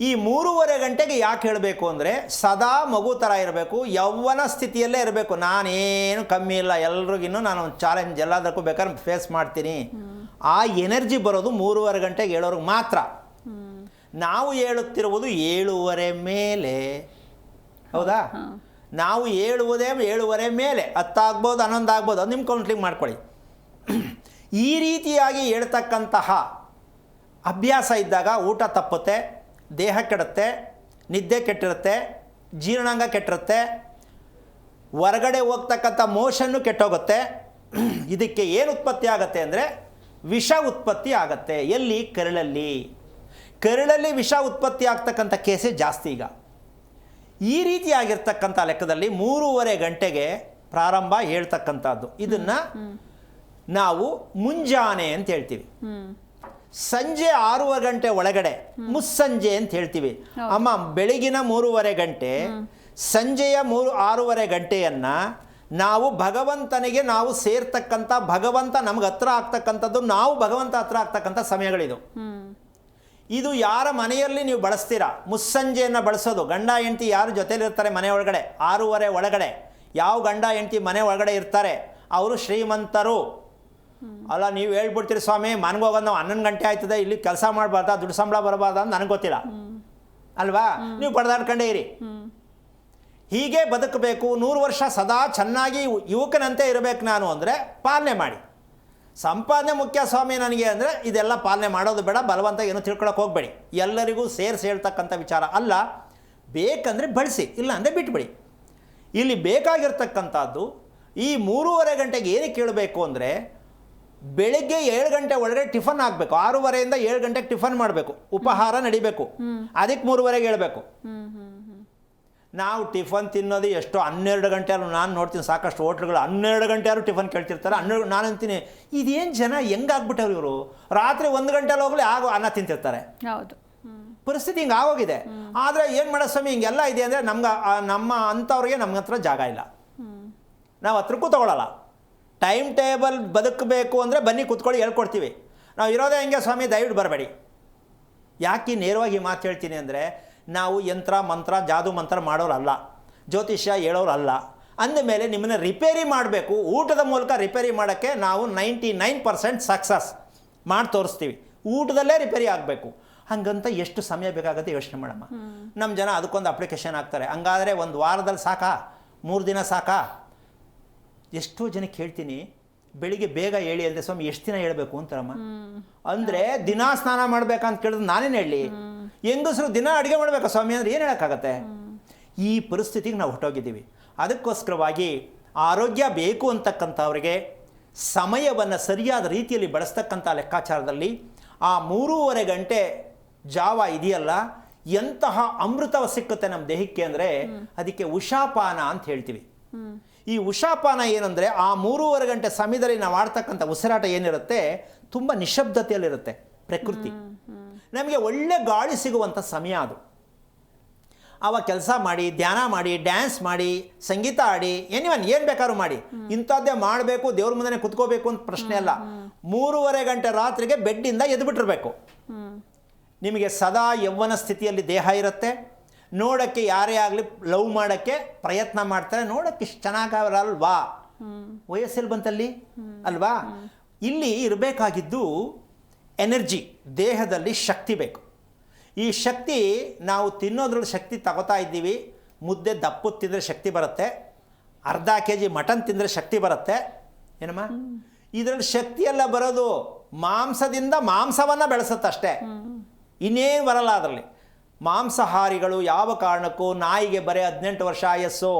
ಈ 3:30 ಗಂಟೆಗೆ ಯಾಕೆ ಹೇಳಬೇಕು ಅಂದರೆ, ಸದಾ ಮಗು ಥರ ಇರಬೇಕು, ಯೌವನ ಸ್ಥಿತಿಯಲ್ಲೇ ಇರಬೇಕು. ನಾನೇನು ಕಮ್ಮಿ ಇಲ್ಲ, ಎಲ್ರಿಗಿನ್ನೂ ನಾನು ಒಂದು ಚಾಲೆಂಜ್ ಎಲ್ಲದಕ್ಕೂ ಬೇಕಾದ್ರೆ ಫೇಸ್ ಮಾಡ್ತೀನಿ. ಆ ಎನರ್ಜಿ ಬರೋದು 3:30 ಗಂಟೆಗೆ ಹೇಳೋರಿಗೆ ಮಾತ್ರ. ನಾವು ಹೇಳುತ್ತಿರುವುದು 7:30 ಮೇಲೆ, ಹೌದಾ? ನಾವು ಹೇಳುವುದೇ 7:30 ಮೇಲೆ, 10 ಆಗ್ಬೋದು, 11 ಆಗ್ಬೋದು, ಅದು ನಿಮ್ಮ ಕೌಂಟ್ಲಿಂಗ್ ಮಾಡ್ಕೊಳ್ಳಿ. ಈ ರೀತಿಯಾಗಿ ಹೇಳ್ತಕ್ಕಂತಹ ಅಭ್ಯಾಸ ಇದ್ದಾಗ ಊಟ ತಪ್ಪುತ್ತೆ, ದೇಹ ಕೆಡುತ್ತೆ, ನಿದ್ದೆ ಕೆಟ್ಟಿರುತ್ತೆ, ಜೀರ್ಣಾಂಗ ಕೆಟ್ಟಿರುತ್ತೆ, ಹೊರಗಡೆ ಹೋಗ್ತಕ್ಕಂಥ ಮೋಷನ್ನು ಕೆಟ್ಟೋಗುತ್ತೆ. ಇದಕ್ಕೆ ಏನು ಉತ್ಪತ್ತಿ ಆಗುತ್ತೆ ಅಂದರೆ ವಿಷ ಉತ್ಪತ್ತಿ ಆಗುತ್ತೆ. ಎಲ್ಲಿ? ಕರುಳಲ್ಲಿ. ಕರುಳಲ್ಲಿ ವಿಷ ಉತ್ಪತ್ತಿ ಆಗ್ತಕ್ಕಂಥ ಕೇಸೇ ಜಾಸ್ತಿ ಈಗ. ಈ ರೀತಿಯಾಗಿರ್ತಕ್ಕಂಥ ಲೆಕ್ಕದಲ್ಲಿ 3:30 ಗಂಟೆಗೆ ಪ್ರಾರಂಭ ಹೇಳ್ತಕ್ಕಂಥದ್ದು. ಇದನ್ನು ನಾವು ಮುಂಜಾನೆ ಅಂತ ಹೇಳ್ತೀವಿ. ಸಂಜೆ 6 ಗಂಟೆ ಒಳಗಡೆ ಮುಸ್ಸಂಜೆ ಅಂತ ಹೇಳ್ತೀವಿ. ಅಮ್ಮ, ಬೆಳಗಿನ 3:30 ಗಂಟೆ, ಸಂಜೆಯ 6:30 ಗಂಟೆಯನ್ನು ನಾವು ಭಗವಂತನಿಗೆ ನಾವು ಸೇರ್ತಕ್ಕಂಥ, ಭಗವಂತ ನಮ್ಗೆ ಹತ್ರ ಆಗ್ತಕ್ಕಂಥದ್ದು, ನಾವು ಭಗವಂತ ಹತ್ರ ಆಗ್ತಕ್ಕಂಥ ಸಮಯಗಳಿದು. ಇದು ಯಾರ ಮನೆಯಲ್ಲಿ ನೀವು ಬಳಸ್ತೀರಾ? ಮುಸ್ಸಂಜೆಯನ್ನು ಬಳಸೋದು. ಗಂಡ ಹೆಂಡತಿ ಯಾರು ಜೊತೆಲಿರ್ತಾರೆ ಮನೆ ಒಳಗಡೆ 6:30 ಒಳಗಡೆ, ಯಾವ ಗಂಡ ಹೆಂಡತಿ ಮನೆ ಒಳಗಡೆ ಇರ್ತಾರೆ ಅವರು ಶ್ರೀಮಂತರು. ಅಲ್ಲ, ನೀವು ಹೇಳ್ಬಿಡ್ತೀರಿ ಸ್ವಾಮಿ ಮನೆಗೋಗೋದು ನಾವು 11 ಗಂಟೆ ಆಯ್ತದೆ, ಇಲ್ಲಿ ಕೆಲಸ ಮಾಡಬಾರ್ದಾ, ದುಡ್ಡು ಸಂಬಳ ಬರಬಾರ್ದ ಅಂತ ನನಗೆ ಗೊತ್ತಿಲ್ಲ ಅಲ್ವಾ? ನೀವು ಪಡೆದಾಡ್ಕೊಂಡೇ ಇರಿ. ಹೀಗೆ ಬದುಕಬೇಕು, 100 ವರ್ಷ ಸದಾ ಚೆನ್ನಾಗಿ ಯುವಕನಂತೆ ಇರಬೇಕು ನಾನು ಅಂದರೆ ಪಾಲನೆ ಮಾಡಿ. ಸಂಪಾದನೆ ಮುಖ್ಯ ಸ್ವಾಮಿ ನನಗೆ ಅಂದರೆ ಇದೆಲ್ಲ ಪಾಲನೆ ಮಾಡೋದು ಬೇಡ, ಬಲವಂತ ಏನು ತಿಳ್ಕೊಳಕ್ಕೆ ಹೋಗಬೇಡಿ. ಎಲ್ಲರಿಗೂ ಸೇರಿಸಿ ಹೇಳ್ತಕ್ಕಂಥ ವಿಚಾರ ಅಲ್ಲ. ಬೇಕಂದರೆ ಬಳಸಿ, ಇಲ್ಲ ಅಂದರೆ ಬಿಟ್ಬಿಡಿ. ಇಲ್ಲಿ ಬೇಕಾಗಿರ್ತಕ್ಕಂಥದ್ದು ಈ 3:30 ಗಂಟೆಗೆ ಏನಕ್ಕೆ ಕೇಳಬೇಕು ಅಂದರೆ ಬೆಳಗ್ಗೆ 7 ಗಂಟೆ ಒಳಗಡೆ ಟಿಫನ್ ಆಗಬೇಕು. 6:30ಯಿಂದ 7 ಗಂಟೆಗೆ ಟಿಫನ್ ಮಾಡಬೇಕು, ಉಪಹಾರ ನಡಿಬೇಕು. ಅದಕ್ಕೆ 3:30ಗೆ ಹೇಳಬೇಕು. ನಾವು ಟಿಫನ್ ತಿನ್ನೋದು ಎಷ್ಟೋ 12 ಗಂಟೆ ಆದ್ರೂ ನಾನು ನೋಡ್ತೀನಿ ಸಾಕಷ್ಟು ಹೋಟ್ಲುಗಳು 12 ಗಂಟೆ ಆದ್ರೂ ಟಿಫನ್ ಕೇಳ್ತಿರ್ತಾರೆ. 12 ನಾನು ಅಂತೀನಿ ಇದೇನು ಜನ ಹೆಂಗಾಗ್ಬಿಟ್ಟವ್ರು ಇವರು, ರಾತ್ರಿ 1 ಗಂಟೆಲಿ ಹೋಗಲಿ ಆಗೋ ಅನ್ನ ತಿಂತಿರ್ತಾರೆ. ಹೌದು, ಪರಿಸ್ಥಿತಿ ಹಿಂಗೆ ಆಗೋಗಿದೆ. ಆದರೆ ಏನು ಮಾಡೋ ಸ್ವಾಮಿ ಹಿಂಗೆಲ್ಲ ಇದೆ ಅಂದರೆ ನಮ್ಮ ಅಂಥವ್ರಿಗೆ ನಮ್ಮ ಹತ್ರ ಜಾಗ ಇಲ್ಲ, ನಾವು ಹತ್ರಕ್ಕೂ ತೊಗೊಳಲ್ಲ. ಟೈಮ್ ಟೇಬಲ್ ಬದುಕಬೇಕು ಅಂದರೆ ಬನ್ನಿ ಕೂತ್ಕೊಳ್ಳಿ ಹೇಳ್ಕೊಡ್ತೀವಿ. ನಾವು ಇರೋದೇ ಹೆಂಗೆ ಸ್ವಾಮಿ, ದಯವಿಟ್ಟು ಬರಬೇಡಿ. ಯಾಕೆ ನೇರವಾಗಿ ಮಾತು ಹೇಳ್ತೀನಿ ಅಂದರೆ ನಾವು ಯಂತ್ರ ಮಂತ್ರ ಜಾದು ಮಂತ್ರ ಮಾಡೋರಲ್ಲ, ಜ್ಯೋತಿಷ್ಯ ಹೇಳೋರಲ್ಲ. ಅಂದಮೇಲೆ ನಿಮ್ಮನ್ನು ರಿಪೇರಿ ಮಾಡಬೇಕು, ಊಟದ ಮೂಲಕ ರಿಪೇರಿ ಮಾಡೋಕ್ಕೆ ನಾವು 99% ಸಕ್ಸಸ್ ಮಾಡಿ ತೋರಿಸ್ತೀವಿ. ಊಟದಲ್ಲೇ ರಿಪೇರಿ ಆಗಬೇಕು. ಹಂಗಂತ ಎಷ್ಟು ಸಮಯ ಬೇಕಾಗುತ್ತೆ ಯೋಚನೆ ಮಾಡಮ್ಮ. ನಮ್ಮ ಜನ ಅದಕ್ಕೊಂದು ಅಪ್ಲಿಕೇಶನ್ ಹಾಕ್ತಾರೆ. ಹಂಗಾದರೆ 1 ವಾರದಲ್ಲಿ ಸಾಕಾ, 3 ದಿನ ಸಾಕಾ? ಎಷ್ಟೋ ಜನಕ್ಕೆ ಹೇಳ್ತೀನಿ ಬೆಳಿಗ್ಗೆ ಬೇಗ ಹೇಳಿ ಅಲ್ಲದೆ ಸ್ವಾಮಿ ಎಷ್ಟು ದಿನ ಹೇಳಬೇಕು ಅಂತಾರಮ್ಮ. ಅಂದರೆ ದಿನ ಸ್ನಾನ ಮಾಡ್ಬೇಕಂತ ಕೇಳಿದ್ರೆ ನಾನೇನು ಹೇಳಿ, ಹೆಂಗಸರು ದಿನ ಅಡುಗೆ ಮಾಡಬೇಕಾ ಸ್ವಾಮಿ ಅಂದರೆ ಏನು ಹೇಳೋಕ್ಕಾಗತ್ತೆ? ಈ ಪರಿಸ್ಥಿತಿಗೆ ನಾವು ಹೊರಟೋಗಿದ್ದೀವಿ. ಅದಕ್ಕೋಸ್ಕರವಾಗಿ ಆರೋಗ್ಯ ಬೇಕು ಅಂತಕ್ಕಂಥವ್ರಿಗೆ ಸಮಯವನ್ನು ಸರಿಯಾದ ರೀತಿಯಲ್ಲಿ ಬಳಸ್ತಕ್ಕಂಥ ಲೆಕ್ಕಾಚಾರದಲ್ಲಿ ಆ 3:30 ಗಂಟೆ ಜಾವ ಇದೆಯಲ್ಲ, ಎಂತಹ ಅಮೃತವ ಸಿಕ್ಕುತ್ತೆ ನಮ್ಮ ದೇಹಕ್ಕೆ ಅಂದರೆ ಅದಕ್ಕೆ ಉಷಾಪಾನ ಅಂತ ಹೇಳ್ತೀವಿ. ಈ ಉಷಾಪಾನ ಏನಂದರೆ ಆ 3:30 ಗಂಟೆ ಸಮಯದಲ್ಲಿ ನಾವು ಆಡ್ತಕ್ಕಂಥ ಉಸಿರಾಟ ಏನಿರುತ್ತೆ ತುಂಬ ನಿಶಬ್ದತೆಯಲ್ಲಿರುತ್ತೆ. ಪ್ರಕೃತಿ ನಮಗೆ ಒಳ್ಳೆ ಗಾಳಿ ಸಿಗುವಂಥ ಸಮಯ ಅದು. ಆವಾಗ ಕೆಲಸ ಮಾಡಿ, ಧ್ಯಾನ ಮಾಡಿ, ಡ್ಯಾನ್ಸ್ ಮಾಡಿ, ಸಂಗೀತ ಆಡಿ, ಏನು ಬೇಕಾದ್ರೂ ಮಾಡಿ. ಇಂಥದ್ದೇ ಮಾಡಬೇಕು, ದೇವ್ರ ಮುಂದೆ ಕುತ್ಕೋಬೇಕು ಅಂತ ಪ್ರಶ್ನೆ ಅಲ್ಲ. 3:30 ಗಂಟೆ ರಾತ್ರಿಗೆ ಬೆಡ್ಡಿಂದ ಎದ್ಬಿಟ್ಟಿರ್ಬೇಕು. ನಿಮಗೆ ಸದಾ ಯೌವನ ಸ್ಥಿತಿಯಲ್ಲಿ ದೇಹ ಇರುತ್ತೆ. ನೋಡೋಕ್ಕೆ ಯಾರೇ ಆಗಲಿ ಲವ್ ಮಾಡೋಕ್ಕೆ ಪ್ರಯತ್ನ ಮಾಡ್ತಾರೆ, ನೋಡೋಕ್ಕೆ ಇಷ್ಟು ಚೆನ್ನಾಗಲ್ವಾ, ವಯಸ್ಸಲ್ಲಿ ಬಂತಲ್ಲಿ ಅಲ್ವಾ. ಇಲ್ಲಿ ಇರಬೇಕಾಗಿದ್ದು ಎನರ್ಜಿ, ದೇಹದಲ್ಲಿ ಶಕ್ತಿ ಬೇಕು. ಈ ಶಕ್ತಿ ನಾವು ತಿನ್ನೋದ್ರಲ್ಲಿ ಶಕ್ತಿ ತಗೋತಾ ಇದ್ದೀವಿ. ಮುದ್ದೆ ದಪ್ಪು ತಿಂದರೆ ಶಕ್ತಿ ಬರುತ್ತೆ, ಅರ್ಧ kg ಮಟನ್ ತಿಂದರೆ ಶಕ್ತಿ ಬರುತ್ತೆ. ಏನಮ್ಮ, ಇದರಲ್ಲಿ ಶಕ್ತಿಯೆಲ್ಲ ಬರೋದು ಮಾಂಸದಿಂದ ಮಾಂಸವನ್ನು ಬೆಳೆಸುತ್ತಷ್ಟೇ, ಇನ್ನೇನು ಬರಲ್ಲ ಅದರಲ್ಲಿ. ಮಾಂಸಾಹಾರಿಗಳು ಯಾವ ಕಾರಣಕ್ಕೂ ನಾಯಿಗೆ ಬರೀ 18 ವರ್ಷ ಆಯಸ್ಸು,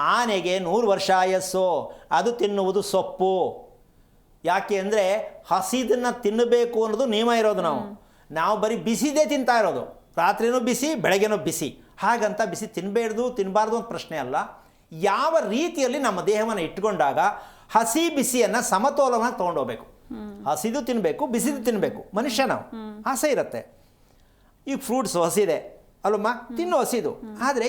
ಆನೆಗೆ 100 ವರ್ಷ ಆಯಸ್ಸು, ಅದು ತಿನ್ನುವುದು ಸೊಪ್ಪು. ಯಾಕೆ ಅಂದರೆ ಹಸಿದನ್ನು ತಿನ್ನಬೇಕು ಅನ್ನೋದು ನಿಯಮ ಇರೋದು. ನಾವು ಬರೀ ಬಿಸಿದೇ ತಿಂತಾ ಇರೋದು, ರಾತ್ರಿನೂ ಬಿಸಿ ಬೆಳಗ್ಗೆನೂ ಬಿಸಿ. ಹಾಗಂತ ಬಿಸಿ ತಿನ್ನಬಾರ್ದು ಅಂತ ಪ್ರಶ್ನೆ ಅಲ್ಲ. ಯಾವ ರೀತಿಯಲ್ಲಿ ನಮ್ಮ ದೇಹವನ್ನು ಇಟ್ಕೊಂಡಾಗ ಹಸಿ ಬಿಸಿಯನ್ನು ಸಮತೋಲನವಾಗಿ ತೊಗೊಂಡೋಗ್ಬೇಕು. ಹಸಿದು ತಿನ್ನಬೇಕು, ಬಿಸಿದು ತಿನ್ನಬೇಕು. ಮನುಷ್ಯ ನಾವು ಆಸೆ ಇರುತ್ತೆ. ಈಗ ಫ್ರೂಟ್ಸು ಹಸಿದೆ ಅಲ್ಲಮ್ಮ, ತಿನ್ನು ಹಸಿದು. ಆದರೆ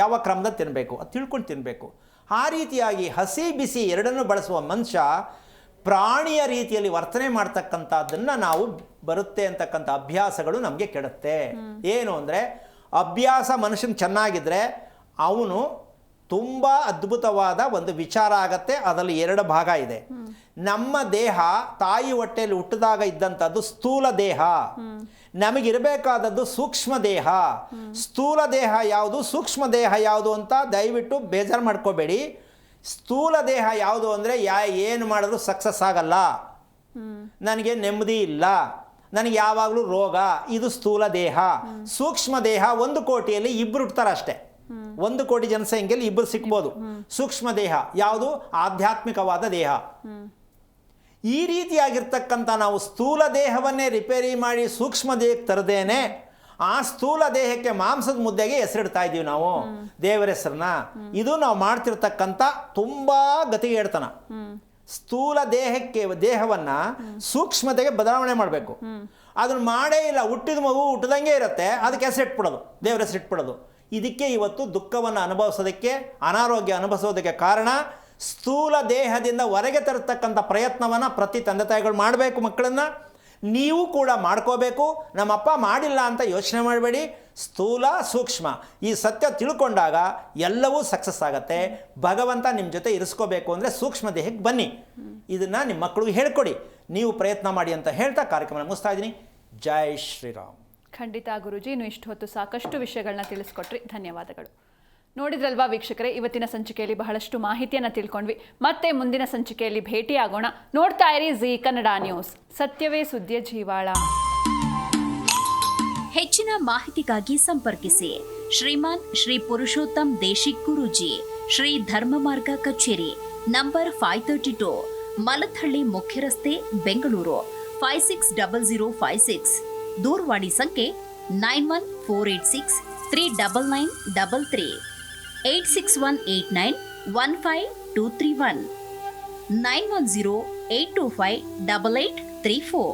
ಯಾವ ಕ್ರಮದಲ್ಲಿ ತಿನ್ನಬೇಕು ಅದು ತಿಳ್ಕೊಂಡು ತಿನ್ನಬೇಕು. ಆ ರೀತಿಯಾಗಿ ಹಸಿ ಬಿಸಿ ಎರಡನ್ನೂ ಬಳಸುವ ಮನುಷ್ಯ ಪ್ರಾಣಿಯ ರೀತಿಯಲ್ಲಿ ವರ್ತನೆ ಮಾಡ್ತಕ್ಕಂಥದ್ದನ್ನು ನಾವು ಬರುತ್ತೆ ಅಂತಕ್ಕಂಥ ಅಭ್ಯಾಸಗಳು ನಮಗೆ ಕೆಡುತ್ತೆ. ಏನು ಅಂದರೆ ಅಭ್ಯಾಸ ಮನುಷ್ಯನ ಚೆನ್ನಾಗಿದ್ದರೆ ಅವನು ತುಂಬ ಅದ್ಭುತವಾದ ಒಂದು ವಿಚಾರ ಆಗತ್ತೆ. ಅದರಲ್ಲಿ 2 ಭಾಗ ಇದೆ. ನಮ್ಮ ದೇಹ ತಾಯಿ ಹೊಟ್ಟೆಯಲ್ಲಿ ಹುಟ್ಟಿದಾಗ ಇದ್ದಂಥದ್ದು ಸ್ಥೂಲ ದೇಹ, ನಮಗಿರಬೇಕಾದದ್ದು ಸೂಕ್ಷ್ಮ ದೇಹ. ಸ್ಥೂಲ ದೇಹ ಯಾವುದು, ಸೂಕ್ಷ್ಮ ದೇಹ ಯಾವುದು ಅಂತ ದಯವಿಟ್ಟು ಬೇಜಾರು ಮಾಡ್ಕೋಬೇಡಿ. ಸ್ಥೂಲ ದೇಹ ಯಾವುದು ಅಂದರೆ ಏನು ಮಾಡಿದ್ರು ಸಕ್ಸಸ್ ಆಗಲ್ಲ, ನನಗೆ ನೆಮ್ಮದಿ ಇಲ್ಲ, ನನಗೆ ಯಾವಾಗಲೂ ರೋಗ, ಇದು ಸ್ಥೂಲ ದೇಹ. ಸೂಕ್ಷ್ಮ ದೇಹ 1 ಕೋಟಿಯಲ್ಲಿ 2 ಹುಡ್ತಾರೆ ಅಷ್ಟೇ. 1 ಕೋಟಿ ಜನಸಂಖ್ಯೆಯಲ್ಲಿ 2 ಸಿಗ್ಬೋದು. ಸೂಕ್ಷ್ಮ ದೇಹ ಯಾವುದು, ಆಧ್ಯಾತ್ಮಿಕವಾದ ದೇಹ. ಈ ರೀತಿಯಾಗಿರ್ತಕ್ಕಂಥ ನಾವು ಸ್ಥೂಲ ದೇಹವನ್ನೇ ರಿಪೇರಿ ಮಾಡಿ ಸೂಕ್ಷ್ಮ ದೇಹಕ್ಕೆ ತರದೇನೆ ಆ ಸ್ಥೂಲ ದೇಹಕ್ಕೆ ಮಾಂಸದ ಮುದ್ದೆಗೆ ಹೆಸರಿಡ್ತಾ ಇದ್ದೀವಿ ನಾವು, ದೇವರ ಹೆಸರನ್ನ. ಇದು ನಾವು ಮಾಡ್ತಿರ್ತಕ್ಕಂಥ ತುಂಬ ಗತಿಗೇಡ್ತನ. ಸ್ಥೂಲ ದೇಹವನ್ನು ಸೂಕ್ಷ್ಮತೆಗೆ ಬದಲಾವಣೆ ಮಾಡಬೇಕು. ಅದನ್ನು ಮಾಡೇ ಇಲ್ಲ. ಹುಟ್ಟಿದ ಮಗು ಹುಟ್ಟಿದಂಗೆ ಇರುತ್ತೆ, ಅದಕ್ಕೆ ಹೆಸರಿಟ್ಬಿಡೋದು, ದೇವರ ಹೆಸರಿಟ್ಬಿಡೋದು. ಇದಕ್ಕೆ ಇವತ್ತು ದುಃಖವನ್ನು ಅನುಭವಿಸೋದಕ್ಕೆ, ಅನಾರೋಗ್ಯ ಅನುಭವಿಸೋದಕ್ಕೆ ಕಾರಣ ಸ್ಥೂಲ ದೇಹದಿಂದ ಹೊರಗೆ ತರತಕ್ಕಂಥ ಪ್ರಯತ್ನವನ್ನು ಪ್ರತಿ ತಂದೆ ತಾಯಿಗಳು ಮಾಡಬೇಕು. ಮಕ್ಕಳನ್ನು ನೀವು ಕೂಡ ಮಾಡ್ಕೋಬೇಕು. ನಮ್ಮಪ್ಪ ಮಾಡಿಲ್ಲ ಅಂತ ಯೋಚನೆ ಮಾಡಬೇಡಿ. ಸ್ಥೂಲ ಸೂಕ್ಷ್ಮ ಈ ಸತ್ಯ ತಿಳ್ಕೊಂಡಾಗ ಎಲ್ಲವೂ ಸಕ್ಸಸ್ ಆಗುತ್ತೆ. ಭಗವಂತ ನಿಮ್ಮ ಜೊತೆ ಇರಿಸ್ಕೋಬೇಕು ಅಂದರೆ ಸೂಕ್ಷ್ಮ ದೇಹಕ್ಕೆ ಬನ್ನಿ. ಇದನ್ನು ನಿಮ್ಮ ಮಕ್ಕಳಿಗೆ ಹೇಳ್ಕೊಡಿ, ನೀವು ಪ್ರಯತ್ನ ಮಾಡಿ ಅಂತ ಹೇಳ್ತಾ ಕಾರ್ಯಕ್ರಮ ಮುಗಿಸ್ತಾ ಇದ್ದೀನಿ. ಜೈ ಶ್ರೀರಾಮ್. ಖಂಡಿತ ಗುರುಜಿ, ಇನ್ನು ಇಷ್ಟು ಹೊತ್ತು ಸಾಕಷ್ಟು ವಿಷಯಗಳನ್ನ ತಿಳಿಸ್ಕೊಟ್ರಿ, ಧನ್ಯವಾದಗಳು. ನೋಡಿದ್ರಲ್ವಾ ವೀಕ್ಷಕರೇ, ಇವತ್ತಿನ ಸಂಚಿಕೆಯಲ್ಲಿ ಬಹಳಷ್ಟು ಮಾಹಿತಿಯನ್ನು ತಿಳ್ಕೊಂಡ್ವಿ. ಮತ್ತೆ ಮುಂದಿನ ಸಂಚಿಕೆಯಲ್ಲಿ ಭೇಟಿಯಾಗೋಣ. ನೋಡ್ತಾ ಇರಿ ಜೀ ಕನ್ನಡ ನ್ಯೂಸ್, ಸತ್ಯವೇ ಸುದ್ದಿಯ ಜೀವಾಳ. ಹೆಚ್ಚಿನ ಮಾಹಿತಿಗಾಗಿ ಸಂಪರ್ಕಿಸಿ ಶ್ರೀಮಾನ್ ಶ್ರೀ ಪುರುಷೋತ್ತಮ್ ದೇಶಿಕ್ ಗುರೂಜಿ, ಶ್ರೀ ಧರ್ಮಮಾರ್ಗ ಕಚೇರಿ, ನಂಬರ್ 532, ಮಲಥಳ್ಳಿ ಮುಖ್ಯ ರಸ್ತೆ, ಬೆಂಗಳೂರು 560056. ದೂರವಾಣಿ ಸಂಖ್ಯೆ 9148639933, 861891523191082588834.